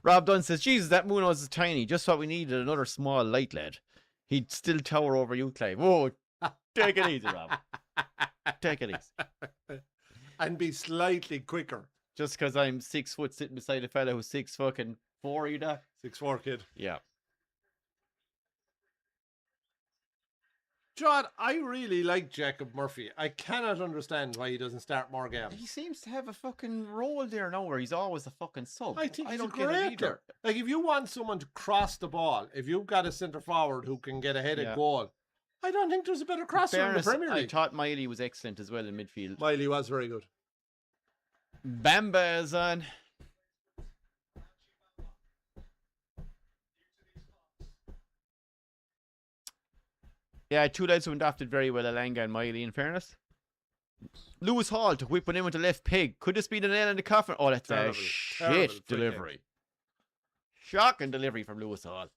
Speaker 2: Rob Dunn says, Jesus, that Munoz is tiny. Just what we needed, another small, light lad. He'd still tower over you, Clive. Whoa, take it easy, Rob. Take it easy.
Speaker 1: And be slightly quicker.
Speaker 2: Just because I'm 6 foot sitting beside a fella who's 6'4", you know?
Speaker 1: 6'4" kid.
Speaker 2: Yeah.
Speaker 1: John, I really like Jacob Murphy. I cannot understand why he doesn't start more games.
Speaker 2: He seems to have a fucking role there now where he's always a fucking sub.
Speaker 1: I think he's a great player. Like, if you want someone to cross the ball, if you've got a centre forward who can get ahead of goal, I don't think there's a better crosser in the Premier League.
Speaker 2: I thought Miley was excellent as well in midfield.
Speaker 1: Miley was very good.
Speaker 2: Bamba is on. Yeah, two lads who went after very well, Alanga and Miley, in fairness. Lewis Hall to whip one in with the left peg. Could this be the nail in the coffin? Oh, that's a shit delivery. Shocking delivery from Lewis Hall.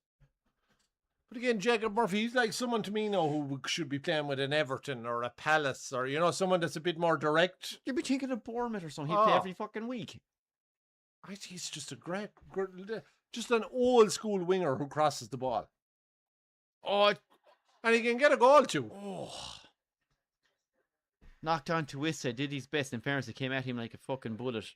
Speaker 1: But again, Jacob Murphy, he's like someone to me now who should be playing with an Everton or a Palace or, you know, someone that's a bit more direct.
Speaker 2: You'd be thinking of Bournemouth or something. He'd play every fucking week.
Speaker 1: I think he's just a great, just an old school winger who crosses the ball.
Speaker 2: Oh,
Speaker 1: and he can get a goal too.
Speaker 2: Oh. Knocked on to Wissa, did his best. In fairness, it came at him like a fucking bullet.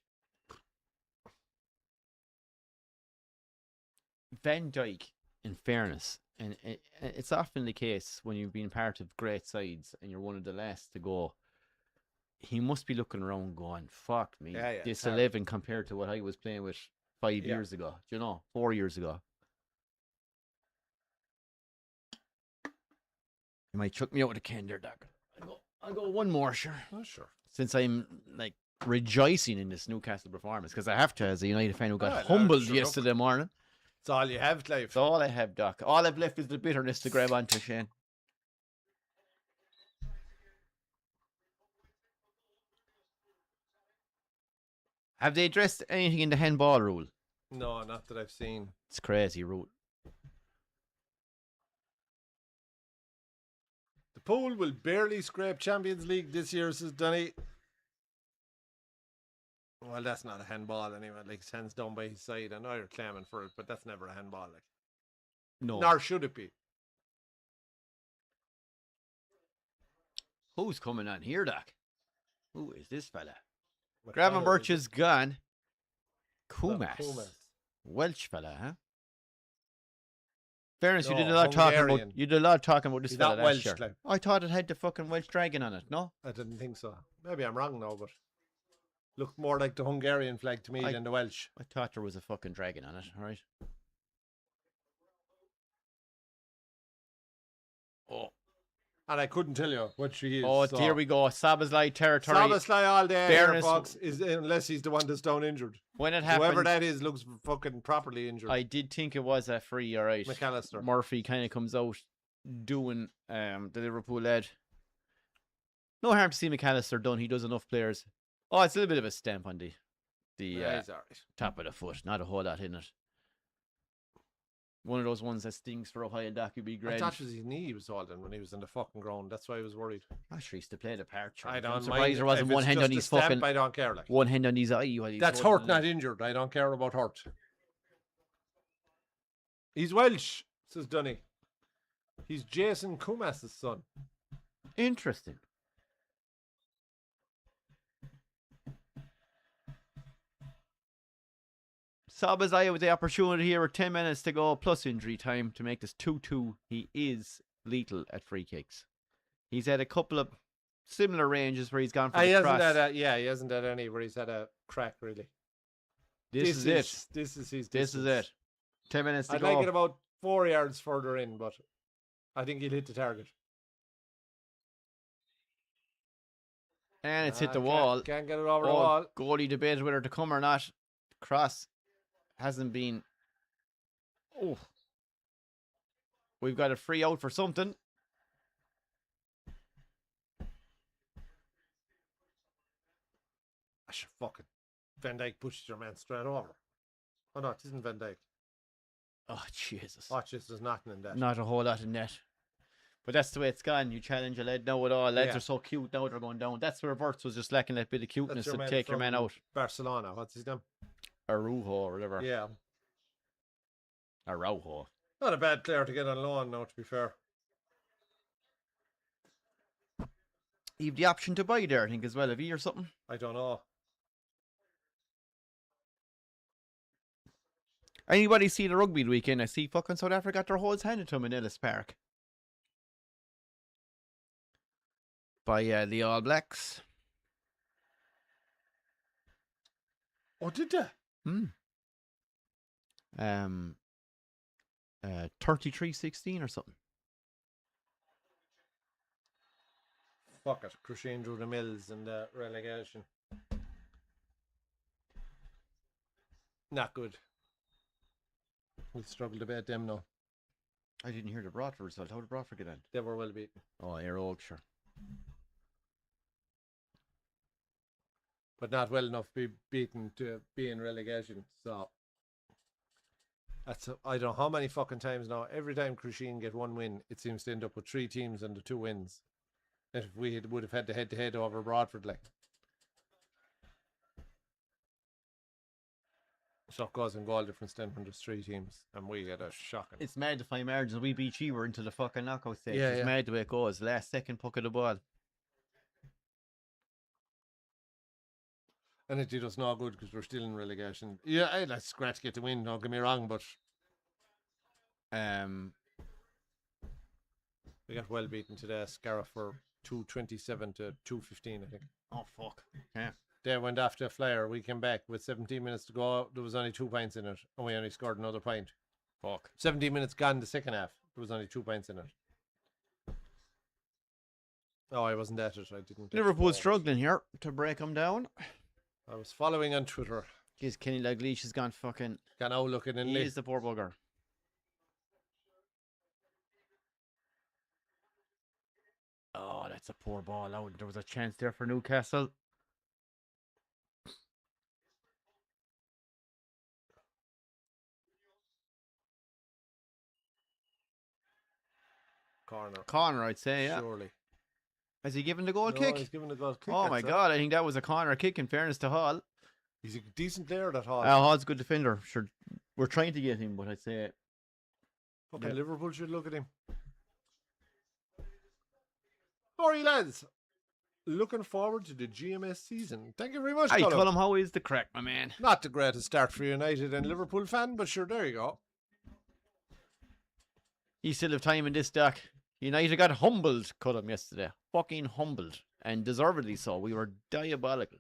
Speaker 2: Van Dijk, in fairness, and it's often the case when you've been part of great sides and you're one of the last to go, he must be looking around going, fuck me, this 11 compared to what I was playing with 5 years ago, do you know, 4 years ago. You might chuck me out with a can there, Doc. I'll go one more, sure.
Speaker 1: Oh, sure.
Speaker 2: Since I'm like rejoicing in this Newcastle performance, because I have to, as a United fan who got humbled yesterday morning.
Speaker 1: It's all you have, Clive.
Speaker 2: It's all I have, Doc. All I've left is the bitterness to grab onto, Shane. Have they addressed anything in the handball rule?
Speaker 1: No, not that I've seen.
Speaker 2: It's crazy rule.
Speaker 1: The pool will barely scrape Champions League this year, says Dunny. Well, that's not a handball anyway. Like, his hand's down by his side. I know you're claiming for it, but that's never a handball. Like,
Speaker 2: no.
Speaker 1: Nor should it be.
Speaker 2: Who's coming on here, Doc? Who is this fella? Gravenberch is gone. Kumas. Welsh fella, huh? Fairness, you did a lot of talking about. You did a lot of talking about this fella last year. Like. I thought it had the fucking Welsh dragon on it. No,
Speaker 1: I didn't think so. Maybe I'm wrong now, but looked more like the Hungarian flag to me than the Welsh.
Speaker 2: I thought there was a fucking dragon on it. All right. Oh.
Speaker 1: And I couldn't tell you what she is.
Speaker 2: Oh, so. Here we go. Szoboszlai territory.
Speaker 1: Szoboszlai all day, here, folks, unless he's the one that's down injured.
Speaker 2: When it happened,
Speaker 1: whoever that is looks fucking properly injured.
Speaker 2: I did think it was a free, all right.
Speaker 1: McAllister.
Speaker 2: Murphy kind of comes out doing the Liverpool lad. No harm to see McAllister done. He does enough players. Oh, it's a little bit of a stamp on the top of the foot. Not a whole lot in it. One of those ones that stings for a while, that could be great.
Speaker 1: I thought it was his knee he was holding when he was in the fucking ground. That's why I was worried.
Speaker 2: I'm sure he's to play the part.
Speaker 1: I don't
Speaker 2: I'm surprised there wasn't one hand on his fucking.
Speaker 1: I don't care. Like.
Speaker 2: One hand on his eye.
Speaker 1: That's hurt, not injured. I don't care about hurt. He's Welsh, says Dunny. He's Jason Kumas' son.
Speaker 2: Interesting. Szoboszlai with the opportunity here with 10 minutes to go plus injury time to make this 2-2. He is lethal at free kicks. He's had a couple of similar ranges where he's gone for the cross.
Speaker 1: He hasn't had any where he's had a crack, really.
Speaker 2: This is it.
Speaker 1: This is his distance.
Speaker 2: This is it. 10 minutes to go.
Speaker 1: I'd like it about 4 yards further in, but I think he'll hit the target.
Speaker 2: And it's hit the wall.
Speaker 1: Can't get it over the wall.
Speaker 2: Goalie debated whether to come or not. Cross hasn't been. Oh, we've got a free out for something.
Speaker 1: I should fucking. Van Dijk pushes your man straight over. Oh no, it isn't Van Dijk.
Speaker 2: Oh Jesus!
Speaker 1: Watch this. There's nothing in that.
Speaker 2: Not a whole lot in that. But that's the way it's gone. You challenge a lad now at all. Lads are so cute now they're going down. That's where Verts was just lacking that bit of cuteness to take your man out.
Speaker 1: Barcelona. What's his name?
Speaker 2: Arujo or whatever.
Speaker 1: Yeah.
Speaker 2: Araujo.
Speaker 1: Not a bad player to get on loan now, to be fair.
Speaker 2: You've the option to buy there, I think, as well, have you, or something?
Speaker 1: I don't know.
Speaker 2: Anybody see the rugby weekend? I see fucking South Africa got their holds handed to them in Ellis Park. By the All Blacks.
Speaker 1: Oh, did they?
Speaker 2: 33-16 or something.
Speaker 1: Fuck it. Crushing through the mills and the relegation. Not good. We'll struggle to beat them now.
Speaker 2: I didn't hear the Bradford result. How did Bradford get on?
Speaker 1: They were well beaten.
Speaker 2: Oh, Air Oakshire.
Speaker 1: But not well enough to be beaten to be in relegation. So that's I don't know how many fucking times now. Every time Crusheen get one win, it seems to end up with 3 teams and the 2 wins. If we would have had the head-to-head over Bradford, like. So it goes in goal difference then when there's 3 teams, and we get a shocking.
Speaker 2: It's mad to find margins. We beat you. We're into the fucking knockout stage.
Speaker 1: Yeah,
Speaker 2: it's mad the way it goes. Last second puck of the ball.
Speaker 1: And it did us no good because we're still in relegation. Yeah, I'd like Scratch to get the win, don't get me wrong, but we got well beaten today. Scariff for 227 to 215, I think.
Speaker 2: Oh, fuck. Yeah.
Speaker 1: They went after a flyer. We came back with 17 minutes to go. There was only 2 points in it, and we only scored another point.
Speaker 2: Fuck.
Speaker 1: 17 minutes gone the second half. There was only 2 points in it. Oh, I wasn't at it. I didn't.
Speaker 2: Liverpool struggling here to break them down.
Speaker 1: I was following on Twitter.
Speaker 2: Jeez, Kenny Dalglish has gone fucking.
Speaker 1: Gone out looking in.
Speaker 2: He is the poor bugger. Oh, that's a poor ball out. There was a chance there for Newcastle. Corner, I'd say, yeah.
Speaker 1: Surely.
Speaker 2: Has he given the goal
Speaker 1: No,
Speaker 2: kick?
Speaker 1: he's given the goal kick.
Speaker 2: Oh my God, I think that was a corner kick in fairness to Hall.
Speaker 1: He's a decent player, that Hall.
Speaker 2: Hall's a good defender. Sure, we're trying to get him, but I'd say...
Speaker 1: Fucking Liverpool should look at him. How are you, lads? Looking forward to the GMS season. Thank you very much,
Speaker 2: Hey,
Speaker 1: Colin.
Speaker 2: Colin, how is the crack, my man?
Speaker 1: Not the greatest start for United and Liverpool fan, but sure, there you go.
Speaker 2: You still have time in this, Doc. United got humbled, Colin, yesterday. Fucking humbled. And deservedly so. We were diabolical.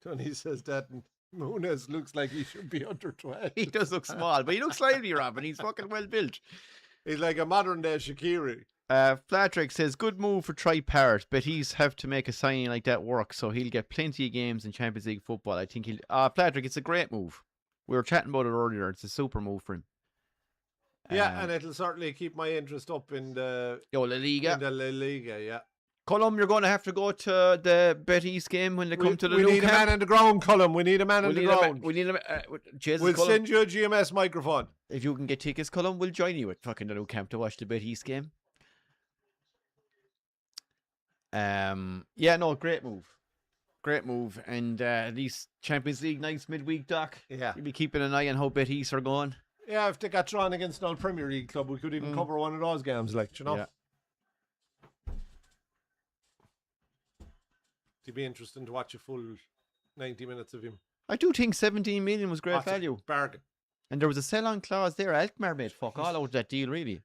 Speaker 1: Tony says that Muniz looks like he should be under 12.
Speaker 2: He does look small, but he looks slightly rough, and he's fucking well built.
Speaker 1: He's like a modern day Shaqiri.
Speaker 2: Flatrick says, good move for Tri-Parrot. But he's have to make a signing like that work, so he'll get plenty of games in Champions League football. I think he'll... Flatrick, it's a great move. We were chatting about it earlier. It's a super move for him.
Speaker 1: Yeah, and it'll certainly keep my interest up in the...
Speaker 2: La Liga.
Speaker 1: In the La Liga, yeah.
Speaker 2: Colum, you're going to have to go to the Betis game when they come to the
Speaker 1: We
Speaker 2: new
Speaker 1: need
Speaker 2: camp.
Speaker 1: a man on the ground, Colum. We need a man on the ground.
Speaker 2: We need a
Speaker 1: We'll send you a GMS microphone.
Speaker 2: If you can get tickets, Colum, we'll join you at fucking the new camp to watch the Betis game. Yeah, no, great move. Great move. And at least Champions League nights midweek, Doc.
Speaker 1: Yeah.
Speaker 2: You'll be keeping an eye on how Betis are going.
Speaker 1: Yeah, if they got drawn against an old Premier League club, we could even cover one of those games, like, you know.
Speaker 2: Yeah.
Speaker 1: It'd be interesting to watch a full 90 minutes of him.
Speaker 2: I do think 17 million was great value.
Speaker 1: Bargain.
Speaker 2: And there was a sell-on clause there. Alkmaar made fuck all out of that deal, really.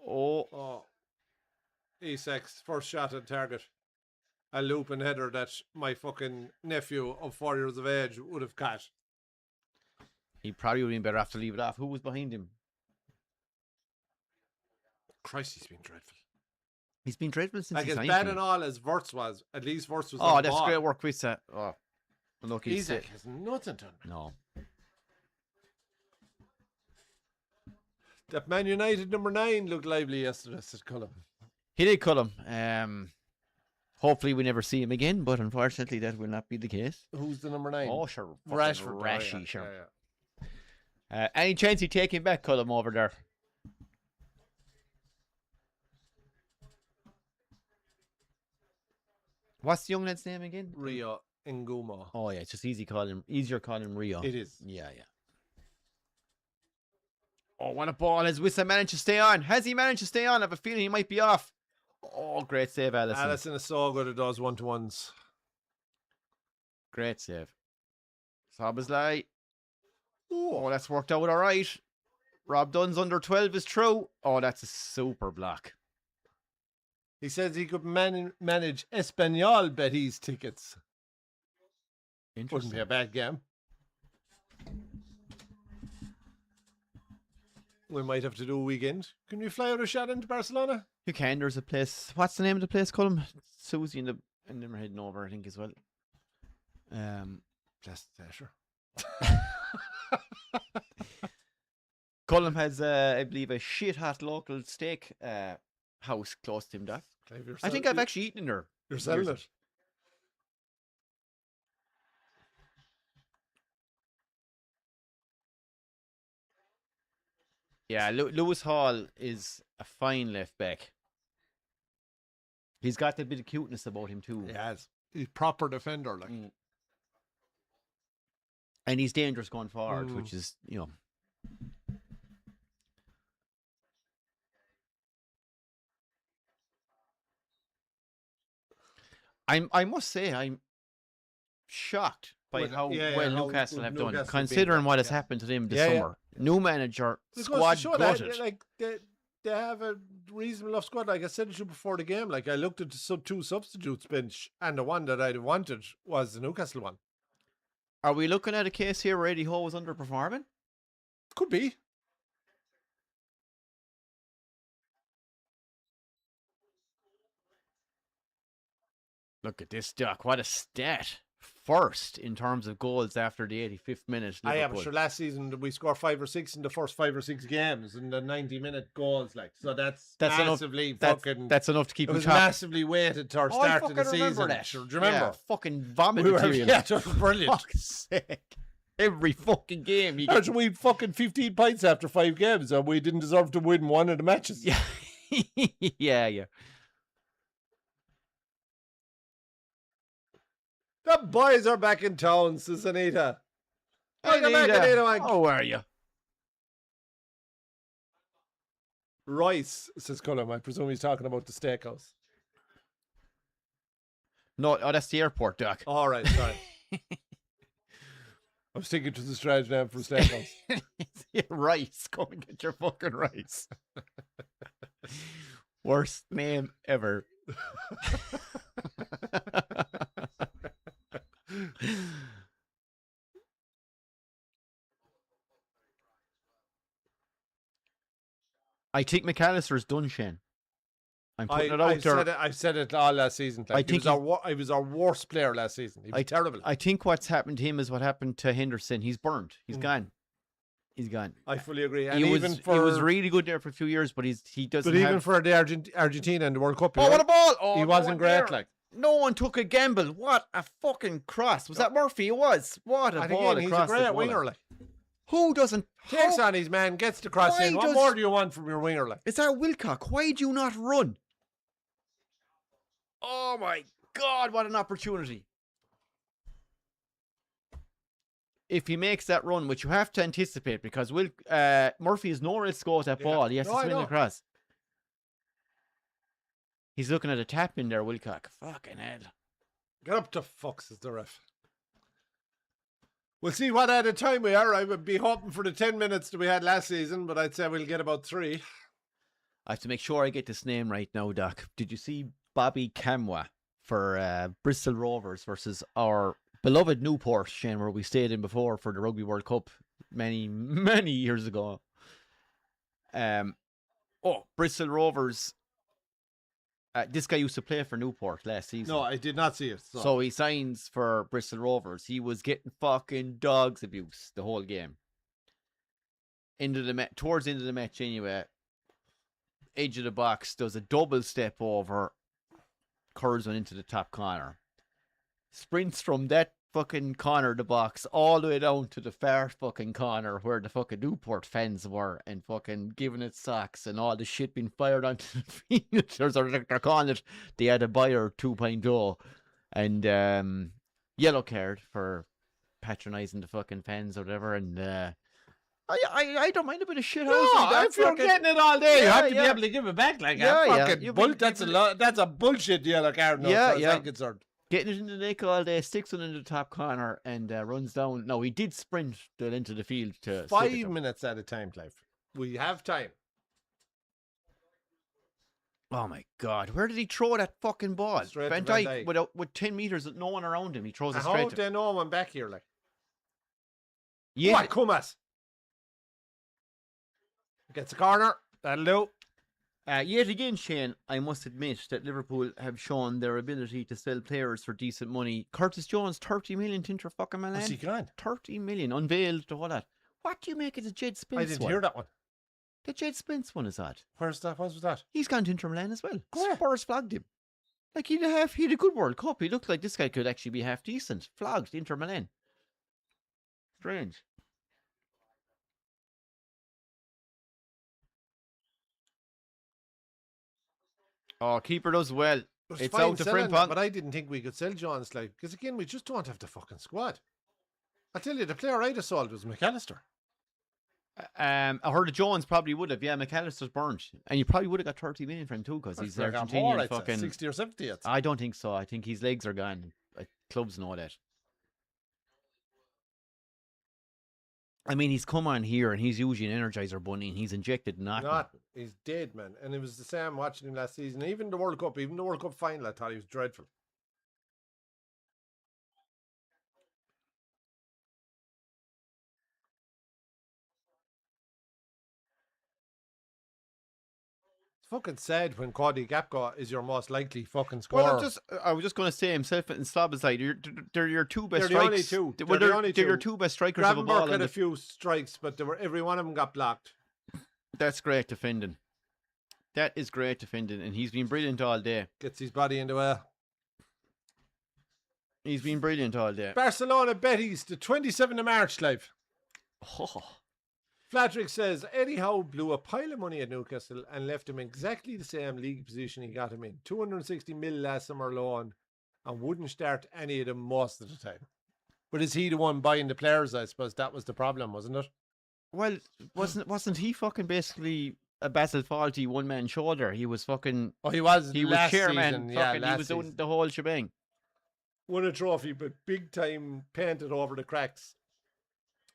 Speaker 1: Oh. Isak's first shot at target. A looping header that my fucking nephew of 4 years of age would have caught.
Speaker 2: He probably would have been better off to leave it off. Who was behind him?
Speaker 1: Christ, he's been dreadful.
Speaker 2: He's been dreadful since
Speaker 1: like
Speaker 2: he's
Speaker 1: as
Speaker 2: 19.
Speaker 1: bad and all as Wirtz was. At least Wirtz was.
Speaker 2: Oh, that's great work, Chris. Oh, unlucky.
Speaker 1: Isak has nothing done.
Speaker 2: No.
Speaker 1: That Man United number 9 looked lively yesterday, said Cullum.
Speaker 2: He did cut him. Hopefully we never see him again, but unfortunately that will not be the case.
Speaker 1: Who's the number 9?
Speaker 2: Oh, sure.
Speaker 1: Rashford.
Speaker 2: Rashy, sure.
Speaker 1: Yeah.
Speaker 2: Any chance you take him back, Cullum, over there? What's the young lad's name again?
Speaker 1: Rio Ngumo.
Speaker 2: Oh yeah, it's just easier calling him Rio.
Speaker 1: It is.
Speaker 2: Yeah. Oh, what a ball. Has Wissa managed to stay on? Has he managed to stay on? I have a feeling he might be off. Oh, great save, Allison.
Speaker 1: Allison is so good at those one-to-ones.
Speaker 2: Great save. Szoboszlai. Oh, that's worked out all right. Rob Dunn's under 12 is true. Oh, that's a super block.
Speaker 1: He says he could manage Espanyol Betis tickets. Wouldn't be a bad game. We might have to do a weekend. Can we fly out a shot into Barcelona?
Speaker 2: You can. There's a place. What's the name of the place, Colm? Susie and then we're heading over, I think, as well.
Speaker 1: Just sure.
Speaker 2: Colm has, I believe, a shit hot local steak house close to him. That I think I've actually eaten in there.
Speaker 1: You're selling it.
Speaker 2: Yeah, Lewis Hall is a fine left back. He's got a bit of cuteness about him too.
Speaker 1: He has. He's a proper defender, like.
Speaker 2: And he's dangerous going forward, which is, you know. I must say I'm shocked by how well Newcastle have done, considering what has happened to them this summer. New manager, squad gutted.
Speaker 1: Like they have a reasonable enough squad. Like I said to you before the game, like I looked at the two substitutes bench, and the one that I wanted was the Newcastle one.
Speaker 2: Are we looking at a case here where Eddie Howe was underperforming?
Speaker 1: Could be.
Speaker 2: Look at this, Doc. What a stat. First in terms of goals after the 85th minute.
Speaker 1: I am sure last season we scored 5 or 6 in the first 5 or 6 games in the 90-minute goals, like, so that's massively
Speaker 2: enough,
Speaker 1: fucking.
Speaker 2: That's enough to keep.
Speaker 1: It was massively weighted to our start of the season.
Speaker 2: That.
Speaker 1: Do you remember?
Speaker 2: Yeah, fucking vomit material.
Speaker 1: Yeah, it was brilliant.
Speaker 2: Fuck's sake. Every fucking game.
Speaker 1: We fucking 15 points after 5 games, and we didn't deserve to win one of the matches.
Speaker 2: Yeah, yeah.
Speaker 1: The boys are back in town, says Anita. Welcome back, Anita.
Speaker 2: How are you?
Speaker 1: Rice, says Cullum. I presume he's talking about the steakhouse.
Speaker 2: No, that's the airport, Doc.
Speaker 1: All right, sorry. I was thinking to the strategy name for steakhouse.
Speaker 2: Rice. Go and get your fucking rice. Worst name ever. I think McAllister's done, Shane. I'm putting it out there.
Speaker 1: I've said it all last season. Like, he was our worst player last season. He was terrible.
Speaker 2: I think what's happened to him is what happened to Henderson. He's burned. He's gone. He's gone.
Speaker 1: I fully agree. And
Speaker 2: he was really good there for a few years, but he doesn't.
Speaker 1: But even for the Argentina and the World Cup,
Speaker 2: what a ball! Oh,
Speaker 1: he wasn't great. There. Like,
Speaker 2: no one took a gamble. What a fucking cross! Was that Murphy? It was. What a ball!
Speaker 1: He's a great winger. Like,
Speaker 2: who doesn't
Speaker 1: takes on his man, gets the cross in? What more do you want from your winger? Like,
Speaker 2: is that Wilcock? Why do you not run? Oh my God! What an opportunity! If he makes that run, which you have to anticipate, because Murphy is no risk to go with that ball. He has to swing across. He's looking at a tap in there, Wilcock. Fucking hell.
Speaker 1: Get up to fuck, says the ref. We'll see what at a time we are. I would be hoping for the 10 minutes that we had last season, but I'd say we'll get about 3.
Speaker 2: I have to make sure I get this name right now, Doc. Did you see Bobby Kamwa for Bristol Rovers versus our beloved Newport, Shane, where we stayed in before for the Rugby World Cup many, many years ago? Bristol Rovers. This guy used to play for Newport last season.
Speaker 1: No, I did not see it.
Speaker 2: So he signs for Bristol Rovers. He was getting fucking dogs abuse the whole game. Towards the end of the match anyway, edge of the box, does a double step over, curves one into the top corner. Sprints from that fucking corner of the box all the way down to the far fucking corner where the fucking Newport fans were, and fucking giving it socks and all the shit being fired onto the field. They're calling it the Adebayor 2.0, and yellow card for patronising the fucking fans or whatever. And I don't mind a bit of shit.
Speaker 1: No, if you're getting it all day, you have to be able to give it back. Like, that's a bullshit yellow card. No, as far as I'm concerned.
Speaker 2: Getting it in the neck all day, sticks one in the top corner, and runs down. No, he did sprint into the field to
Speaker 1: 5 minutes at a time, Clive. We have time.
Speaker 2: Oh my God! Where did he throw that fucking ball?
Speaker 1: Straight
Speaker 2: Van Dijk with 10 meters, no one around him. He throws it straight.
Speaker 1: How they no one back here, like?
Speaker 2: Yeah.
Speaker 1: What, Cummins? Gets a corner. That'll do.
Speaker 2: Yet again, Shane, I must admit that Liverpool have shown their ability to sell players for decent money. Curtis Jones, 30 million to Inter fucking Milan.
Speaker 1: What's he gone?
Speaker 2: 30 million, unveiled, all that. What do you make of the Jed Spence one?
Speaker 1: I didn't hear that one.
Speaker 2: The Jed Spence one is odd.
Speaker 1: Where's that? What was that?
Speaker 2: He's gone to Inter Milan as well.
Speaker 1: Where?
Speaker 2: Spurs flogged him. Like he had a good World Cup. He looked like this guy could actually be half decent. Flogged Inter Milan. Strange. Oh, keeper does well. It's out to Frimpong.
Speaker 1: But I didn't think we could sell Jones, like, because again, we just don't have the fucking squad. I tell you, the player I'd have sold was McAllister.
Speaker 2: I heard that Jones probably would have. Yeah, McAllister's burned. And you probably would have got 30 million for him too, because he's Argentinian fucking...
Speaker 1: 60 or 70.
Speaker 2: I don't think so. I think his legs are gone. Clubs know that. I mean, he's come on here and he's usually an Energizer bunny and he's injected nothing.
Speaker 1: He's dead, man. And it was the same watching him last season. Even the World Cup final, I thought he was dreadful. It's fucking sad when Cody Gapco is your most likely fucking scorer.
Speaker 2: Well, I was just going to say himself and Slobozlai, they're your two best
Speaker 1: they're
Speaker 2: strikers.
Speaker 1: The only two.
Speaker 2: They're your two best strikers of a ball.
Speaker 1: Gravenberch had a few strikes, but every one of them got blocked.
Speaker 2: That's great defending. That is great defending, and he's been brilliant all day.
Speaker 1: Gets his body into a...
Speaker 2: He's been brilliant all day.
Speaker 1: Barcelona Betis, the 27th of March, live.
Speaker 2: Oh.
Speaker 1: Flatrick says, Eddie Howe blew a pile of money at Newcastle and left him exactly the same league position he got him in. 260 mil last summer loan and wouldn't start any of them most of the time. But is he the one buying the players? I suppose that was the problem, wasn't it?
Speaker 2: Well, wasn't he fucking basically a Basil Fawlty one-man shoulder? He was fucking...
Speaker 1: Oh, he was
Speaker 2: chairman.
Speaker 1: Season. Yeah,
Speaker 2: he was doing the whole shebang.
Speaker 1: Won a trophy, but big time painted over the cracks.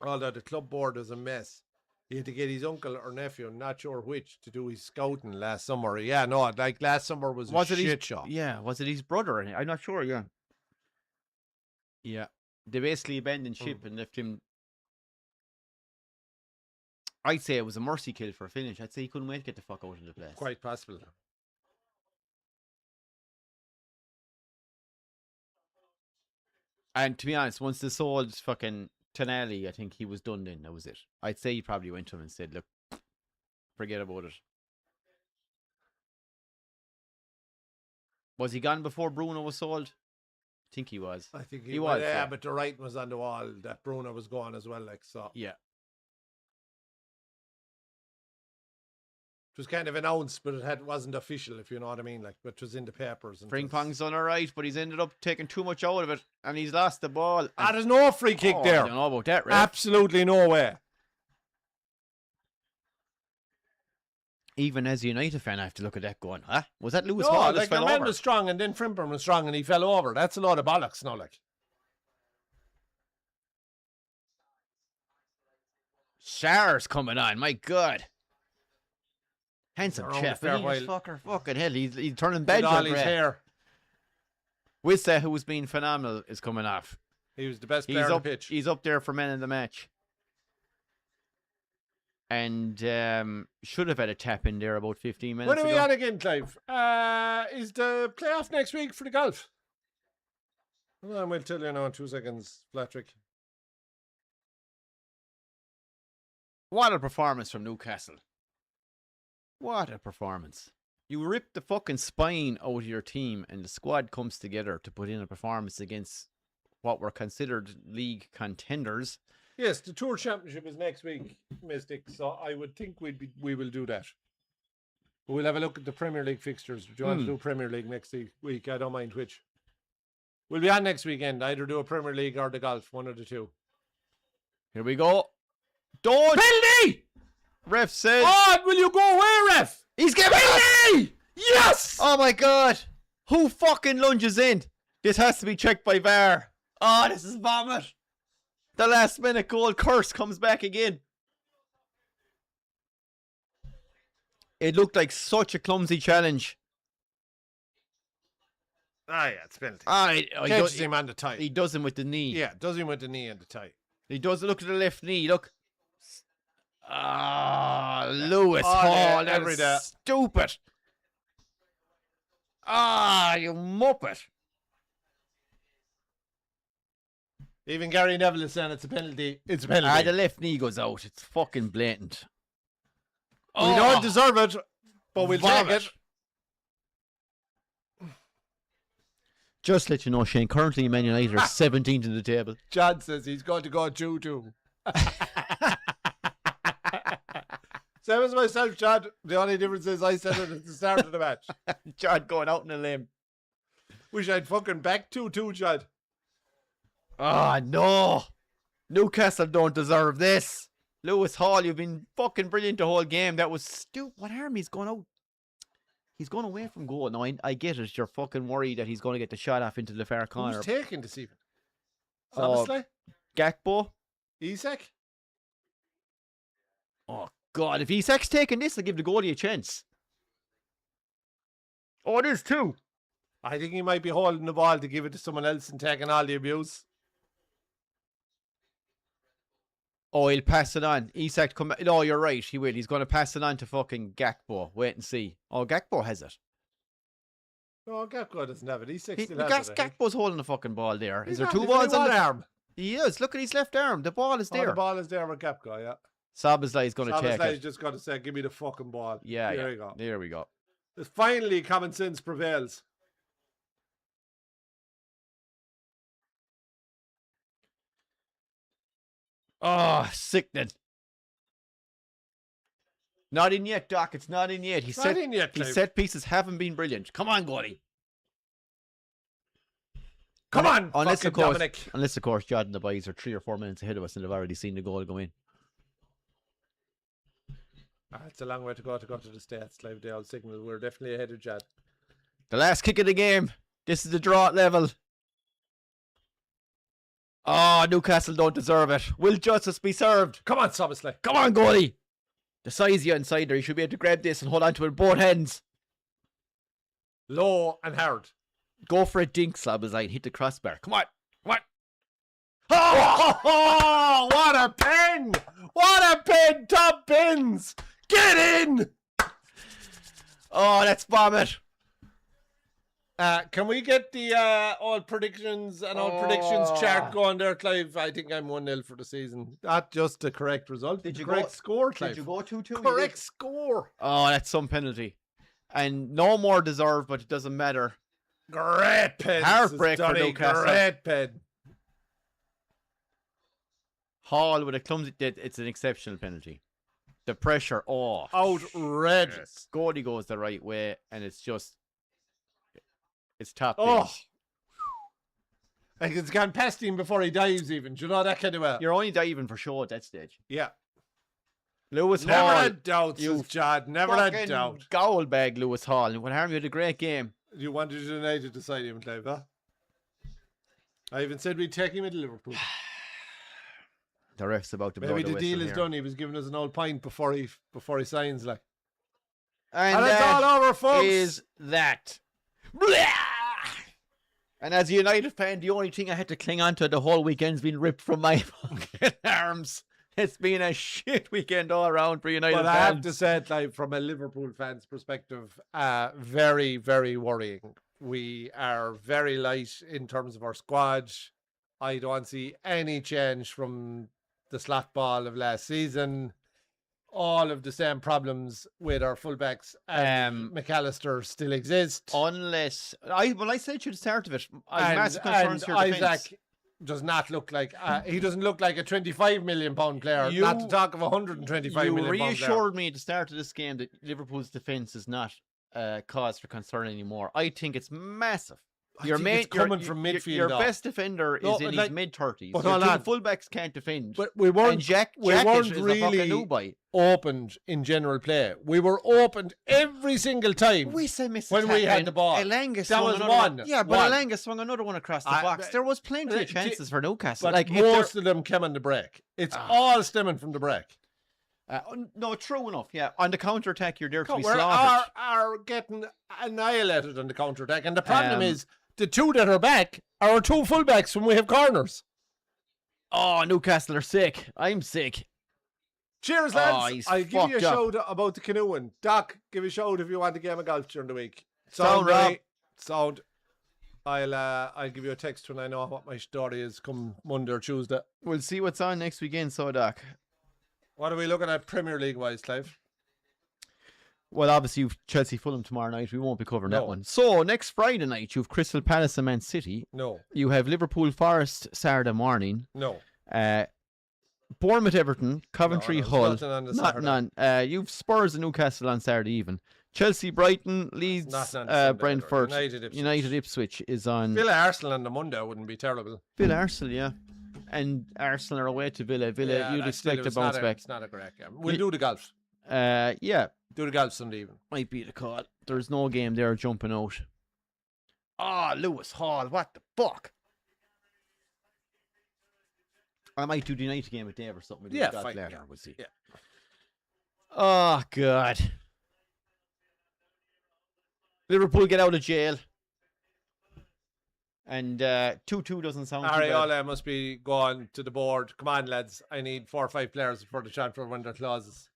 Speaker 1: Although the club board was a mess. He had to get his uncle or nephew, not sure which, to do his scouting last summer. Yeah, no, like last summer was a shit show.
Speaker 2: Yeah, was it his brother? I'm not sure, yeah. Yeah. They basically abandoned ship and left him. I'd say it was a mercy kill for a finish. I'd say he couldn't wait to get the fuck out of the place.
Speaker 1: Quite possible.
Speaker 2: And to be honest, once they sold fucking Tonali, I think he was done then. That was it. I'd say he probably went to him and said, look, forget about it. Was he gone before Bruno was sold? I think he was.
Speaker 1: I think he was. Yeah, but the writing was on the wall that Bruno was gone as well. Like, so.
Speaker 2: Yeah.
Speaker 1: It was kind of announced, but it wasn't official, if you know what I mean. Like, but it was in the papers.
Speaker 2: Frimpong's done all right, but he's ended up taking too much out of it, and he's lost the ball.
Speaker 1: There's no free kick there.
Speaker 2: I don't know about that, right?
Speaker 1: Absolutely no way.
Speaker 2: Even as a United fan, I have to look at that going, huh? Was that Lewis Hall?
Speaker 1: Like the man was strong, and then Frimpong was strong, and he fell over. That's a lot of bollocks now, like.
Speaker 2: Sar's coming on, my God. Handsome chef, fucker, fucking hell, he's turning bad.
Speaker 1: All his hair.
Speaker 2: Wissa, who's been phenomenal, is coming off.
Speaker 1: He was the best player on the pitch.
Speaker 2: He's up there for man of the match. And should have had a tap in there about 15 minutes ago.
Speaker 1: When are we on again, Clive? Is the playoff next week for the golf? Well, we'll tell you now in 2 seconds, Flatrick.
Speaker 2: What a performance from Newcastle. What a performance. You rip the fucking spine out of your team and the squad comes together to put in a performance against what were considered league contenders.
Speaker 1: Yes, the Tour Championship is next week, Mystic, so I would think we will do that. But we'll have a look at the Premier League fixtures. Do you want to do Premier League next week? I don't mind which. We'll be on next weekend. Either do a Premier League or the golf, one of the two.
Speaker 2: Here we go. Don't!
Speaker 1: Penalty!
Speaker 2: Ref says...
Speaker 1: Oh, will you go away, ref?
Speaker 2: He's giving
Speaker 1: penalty! Yes!
Speaker 2: Oh my God. Who fucking lunges in? This has to be checked by VAR. Oh, this is vomit. The last minute goal curse comes back again. It looked like such a clumsy challenge.
Speaker 1: Ah, yeah, it's penalty.
Speaker 2: He
Speaker 1: does him on the tie.
Speaker 2: He does him with the knee.
Speaker 1: Yeah, does him with the knee and the tie.
Speaker 2: He does look at the left knee. Look. Lewis Hall,
Speaker 1: every day.
Speaker 2: that's stupid. You muppet.
Speaker 1: Even Gary Neville is saying it's a penalty. It's a penalty.
Speaker 2: The left knee goes out. It's fucking blatant.
Speaker 1: We don't deserve it, but we'll take it.
Speaker 2: Just to let you know, Shane, currently Man United are 17th in the table.
Speaker 1: John says he's going to go 2-2. Same as myself, John. The only difference is I said it at the start of the match.
Speaker 2: John going out on a limb.
Speaker 1: Wish I'd fucking back 2-2, John.
Speaker 2: No. Newcastle don't deserve this. Lewis Hall, you've been fucking brilliant the whole game. That was stupid. What harm? He's going out. He's going away from goal. Now, I get it. You're fucking worried that he's going to get the shot off into the far corner.
Speaker 1: Who's taking this even?
Speaker 2: So,
Speaker 1: Honestly?
Speaker 2: Gakpo?
Speaker 1: Isak?
Speaker 2: Oh, God. If Isak's taking this, I'll give the goalie a chance. Oh, it is too.
Speaker 1: I think he might be holding the ball to give it to someone else and taking all the abuse.
Speaker 2: Oh, he'll pass it on. Isak come. No, you're right. He will. He's going to pass it on to fucking Gakpo. Wait and see. Oh, Gakpo has it.
Speaker 1: No, Gakpo doesn't have it. Isak still has it.
Speaker 2: Gakpo's holding the fucking ball there. Is there
Speaker 1: not,
Speaker 2: two balls on
Speaker 1: the arm?
Speaker 2: He is. Look at his left arm. The ball is there.
Speaker 1: The ball is there with Gakpo, yeah.
Speaker 2: Szoboszlai is going to check it.
Speaker 1: He's just going to say, give me the fucking ball.
Speaker 2: Yeah,
Speaker 1: there you go.
Speaker 2: There we go.
Speaker 1: Finally, common sense prevails.
Speaker 2: Oh, sickening. Not in yet, Doc. It's not in yet. His set pieces haven't been brilliant. Come on, Gordy.
Speaker 1: Come on,
Speaker 2: unless of course, Judd and the boys are 3 or 4 minutes ahead of us and they've already seen the goal go in.
Speaker 1: It's a long way to go to the States. Like the old signal, we're definitely ahead of Judd.
Speaker 2: The last kick of the game. This is the draw at level. Oh, Newcastle don't deserve it. Will justice be served?
Speaker 1: Come on, Szoboszlai.
Speaker 2: Come on, goalie. The size you inside there, you should be able to grab this and hold on to it with both hands.
Speaker 1: Low and hard.
Speaker 2: Go for a dink, Szoboszlai. Hit the crossbar. Come on. Come on.
Speaker 1: Oh, what a pen! What a pen! Top pins! Get in!
Speaker 2: Oh, let's bomb it.
Speaker 1: Can we get the all predictions and all predictions chart going there, Clive? I think I'm 1-0 for the season. Not just the correct result.
Speaker 2: Did you
Speaker 1: correct score, Clive?
Speaker 2: Did you go 2-2?
Speaker 1: Correct score.
Speaker 2: Oh, that's some penalty. And no more deserved, but it doesn't matter.
Speaker 1: Great pen.
Speaker 2: Heartbreak for Newcastle.
Speaker 1: Great pen.
Speaker 2: Hall with a clumsy... It's an exceptional penalty. The pressure,
Speaker 1: outrageous.
Speaker 2: Gordy goes the right way, and it's just... It's top.
Speaker 1: Like it's gone past him before he dives even. Do you know that kind of way?
Speaker 2: You're only diving for show at that stage.
Speaker 1: Yeah.
Speaker 2: Lewis
Speaker 1: Never
Speaker 2: Hall.
Speaker 1: had doubts, Chad. Never had doubt.
Speaker 2: Goal bag, Lewis Hall. And what harm, you had a great game.
Speaker 1: You wanted United to side him, Clive, huh? I even said we'd take him into Liverpool.
Speaker 2: The ref's about to blow
Speaker 1: Maybe the deal is done. He was giving us an old pint before he signs, like. And it's all over, folks.
Speaker 2: Is that. And as a United fan, the only thing I had to cling on to the whole weekend's been ripped from my fucking arms. It's been a shit weekend all around for United fans.
Speaker 1: But I have to say it, like, from a Liverpool fan's perspective, very, very worrying. We are very light in terms of our squad. I don't see any change from the slot ball of last season. All of the same problems with our fullbacks and McAllister still exist.
Speaker 2: Unless, I said to you at the start of it, I have massive concerns for
Speaker 1: Isaac
Speaker 2: defence.
Speaker 1: does not look like, he doesn't look like a £25 million player, not to talk of £125 million player.
Speaker 2: You reassured me at the start of this game that Liverpool's defence is not cause for concern anymore. I think it's massive.
Speaker 1: It's coming from midfield.
Speaker 2: Your best defender is in his mid-30s.
Speaker 1: But
Speaker 2: your two fullbacks can't defend.
Speaker 1: But we weren't
Speaker 2: really
Speaker 1: opened in general play. We were opened every single time when we had the ball.
Speaker 2: That was one. Yeah, but Elanga swung another one across the box. There was plenty of chances for Newcastle.
Speaker 1: But like most of them came on the break. It's all stemming from the break.
Speaker 2: No, true enough. Yeah, on the counter attack, you're there to be slaughtered.
Speaker 1: Are getting annihilated on the counter attack, and the problem is the two that are back are our two fullbacks when we have corners.
Speaker 2: Oh, Newcastle are sick. I'm sick.
Speaker 1: Cheers,
Speaker 2: Oh,
Speaker 1: lads.
Speaker 2: he's
Speaker 1: I'll give you a
Speaker 2: fucked up.
Speaker 1: shout about the canoeing. Doc, give you a shout if you want a game of golf during the week.
Speaker 2: Sound, Rob.
Speaker 1: Sound. I'll give you a text when I know what my story is come Monday or Tuesday.
Speaker 2: We'll see what's on next weekend, so Doc.
Speaker 1: What are we looking at Premier League wise, Clive?
Speaker 2: Well, obviously, you've Chelsea Fulham tomorrow night. We won't be covering that
Speaker 1: No.
Speaker 2: one. So, next Friday night, you've Crystal Palace and Man City.
Speaker 1: No.
Speaker 2: You have Liverpool Forest Saturday morning.
Speaker 1: No.
Speaker 2: Bournemouth Everton, Coventry
Speaker 1: No, there's
Speaker 2: Hull.
Speaker 1: nothing on the
Speaker 2: Nothing
Speaker 1: Saturday.
Speaker 2: on. You've Spurs and Newcastle on Saturday even. Chelsea Brighton, Leeds,
Speaker 1: Nothing on the Sunday
Speaker 2: Brentford.
Speaker 1: either.
Speaker 2: United Ipswich is on.
Speaker 1: Villa Arsenal on the Monday wouldn't be terrible.
Speaker 2: Villa Arsenal, yeah. And Arsenal are away to Villa.
Speaker 1: Yeah,
Speaker 2: you'd
Speaker 1: that's still-
Speaker 2: expect to
Speaker 1: it's
Speaker 2: bounce
Speaker 1: not
Speaker 2: back.
Speaker 1: It's not a great game. We'll do the golf.
Speaker 2: Yeah,
Speaker 1: Do the golf Sunday evening.
Speaker 2: might be the call. There's no game there jumping out. Ah, Lewis Hall, what the fuck? I might do the United game with Dave or something.
Speaker 1: Yeah, fine.
Speaker 2: Later.
Speaker 1: Yeah.
Speaker 2: We'll see.
Speaker 1: Yeah.
Speaker 2: Oh, God. Liverpool get out of jail. And 2-2 doesn't sound too bad.
Speaker 1: Ariola must be going to the board. Come on, lads. I need 4 or 5 players for the transfer window clauses.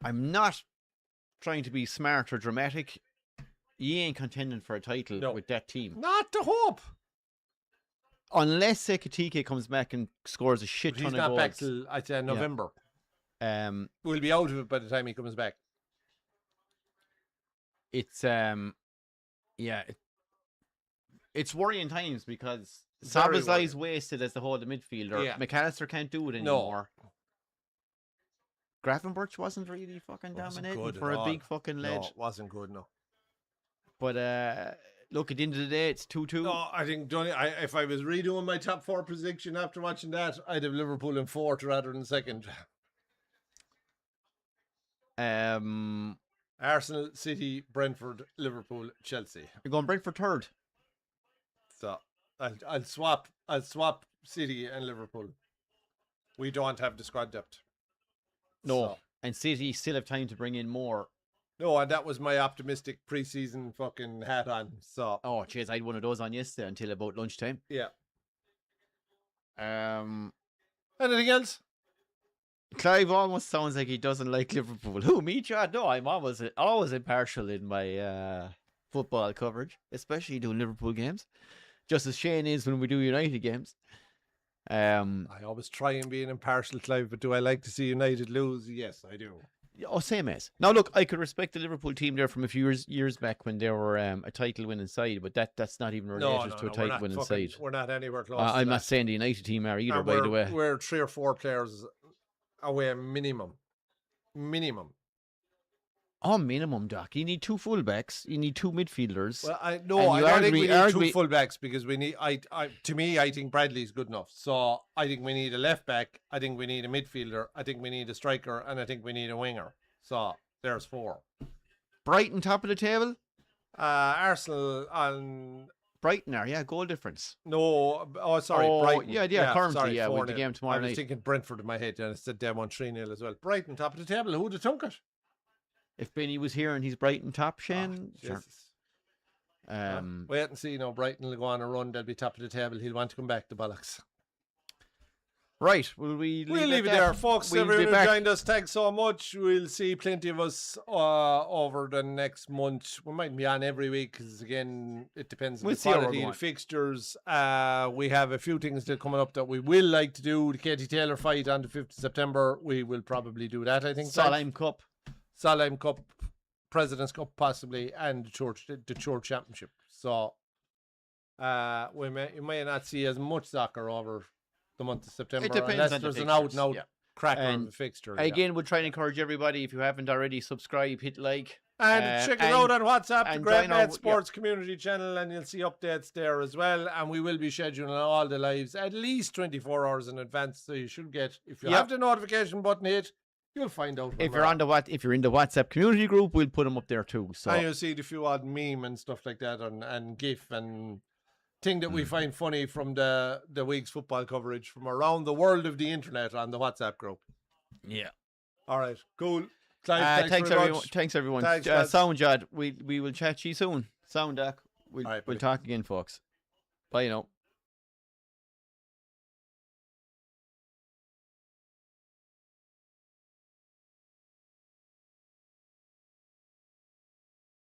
Speaker 2: I'm not trying to be smart or dramatic. You ain't contending for a title with that team.
Speaker 1: Not to hope.
Speaker 2: Unless Ekitike comes back and scores a shit
Speaker 1: But
Speaker 2: ton
Speaker 1: he's
Speaker 2: of
Speaker 1: not
Speaker 2: goals.
Speaker 1: back till, I'd say, November. We'll be out of it by the time he comes back.
Speaker 2: It's it's worrying times because
Speaker 1: Very
Speaker 2: Sabazai's wasted as the whole midfielder.
Speaker 1: Yeah.
Speaker 2: McAllister can't do it anymore. Gravenberch wasn't really fucking dominating for a big fucking ledge.
Speaker 1: No, it wasn't good, no.
Speaker 2: But look, at the end of the day, it's 2-2.
Speaker 1: No, I think, Johnny, if I was redoing my top 4 prediction after watching that, I'd have Liverpool in 4th rather than 2nd. Arsenal, City, Brentford, Liverpool, Chelsea.
Speaker 2: You're going Brentford 3rd.
Speaker 1: So I'll swap City and Liverpool. We don't have the squad depth.
Speaker 2: No.
Speaker 1: So.
Speaker 2: And City still have time to bring in more.
Speaker 1: No, and that was my optimistic preseason fucking hat on. So
Speaker 2: Oh, jeez, I had one of those on yesterday until about lunchtime.
Speaker 1: yeah.
Speaker 2: Anything
Speaker 1: else?
Speaker 2: Clive almost sounds like he doesn't like Liverpool. Who, me, Chad? No, I'm always impartial in my football coverage, especially doing Liverpool games. Just as Shane is when we do United games.
Speaker 1: I always try and be an impartial, Clive, but do I like to see United lose? Yes, I do.
Speaker 2: Oh, same as. Now, look, I could respect the Liverpool team there from a few years back when they were a title-winning side, but that's not even related to a title-winning side.
Speaker 1: We're not anywhere close.
Speaker 2: I'm not saying the United team are either, by the way.
Speaker 1: We're 3 or 4 players away minimum.
Speaker 2: Oh, minimum, Doc. You need 2 fullbacks. You need 2 midfielders.
Speaker 1: Well, I don't think we need 2 fullbacks because we need. To me, I think Bradley's good enough. So I think we need a left back. I think we need a midfielder. I think we need a striker, and I think we need a winger. So there's 4.
Speaker 2: Brighton top of the table.
Speaker 1: Arsenal on.
Speaker 2: Brighton are, yeah, goal difference.
Speaker 1: No, sorry, Brighton.
Speaker 2: Yeah, currently,
Speaker 1: sorry,
Speaker 2: with the game tomorrow night.
Speaker 1: I was thinking Brentford in my head, and I said they won 3-0 as well. Brighton top of the table. Who'd have thunk it?
Speaker 2: If Benny was here and he's Brighton top, Shane, sure.
Speaker 1: Wait and see. No, Brighton will go on a run. They'll be top of the table. He'll want to come back, the bollocks.
Speaker 2: Right. We'll leave
Speaker 1: it there, folks. Everyone who joined us, thanks so much. We'll see plenty of us over the next month. We might be on every week because, again, it depends on the quality of the fixtures. We have a few things that are coming up that we will like to do. The Katie Taylor fight on the 5th of September. We will probably do that, I think. Solheim Cup, President's Cup possibly, and the Church Championship. So you may not see as much soccer over the month of September.
Speaker 2: It depends
Speaker 1: unless
Speaker 2: on
Speaker 1: there's
Speaker 2: the
Speaker 1: an out-and-out cracker of the fixture.
Speaker 2: Again, we'll try and encourage everybody, if you haven't already, subscribe, hit like.
Speaker 1: And check us out on WhatsApp, the Great Mad Sports Community Channel, and you'll see updates there as well. And we will be scheduling all the lives at least 24 hours in advance. So you should get, if you have the notification button hit, you'll find out.
Speaker 2: If you're in the WhatsApp community group, we'll put them up there too. So
Speaker 1: and you'll see the few odd meme and stuff like that, and GIF and thing that we find funny from the week's football coverage from around the world of the internet on the WhatsApp group.
Speaker 2: Yeah.
Speaker 1: All right. Cool. Clive, thanks everyone.
Speaker 2: Thanks everyone. Sound Jad. We will chat to you soon. Sound Doc. We'll talk again, folks. Bye now.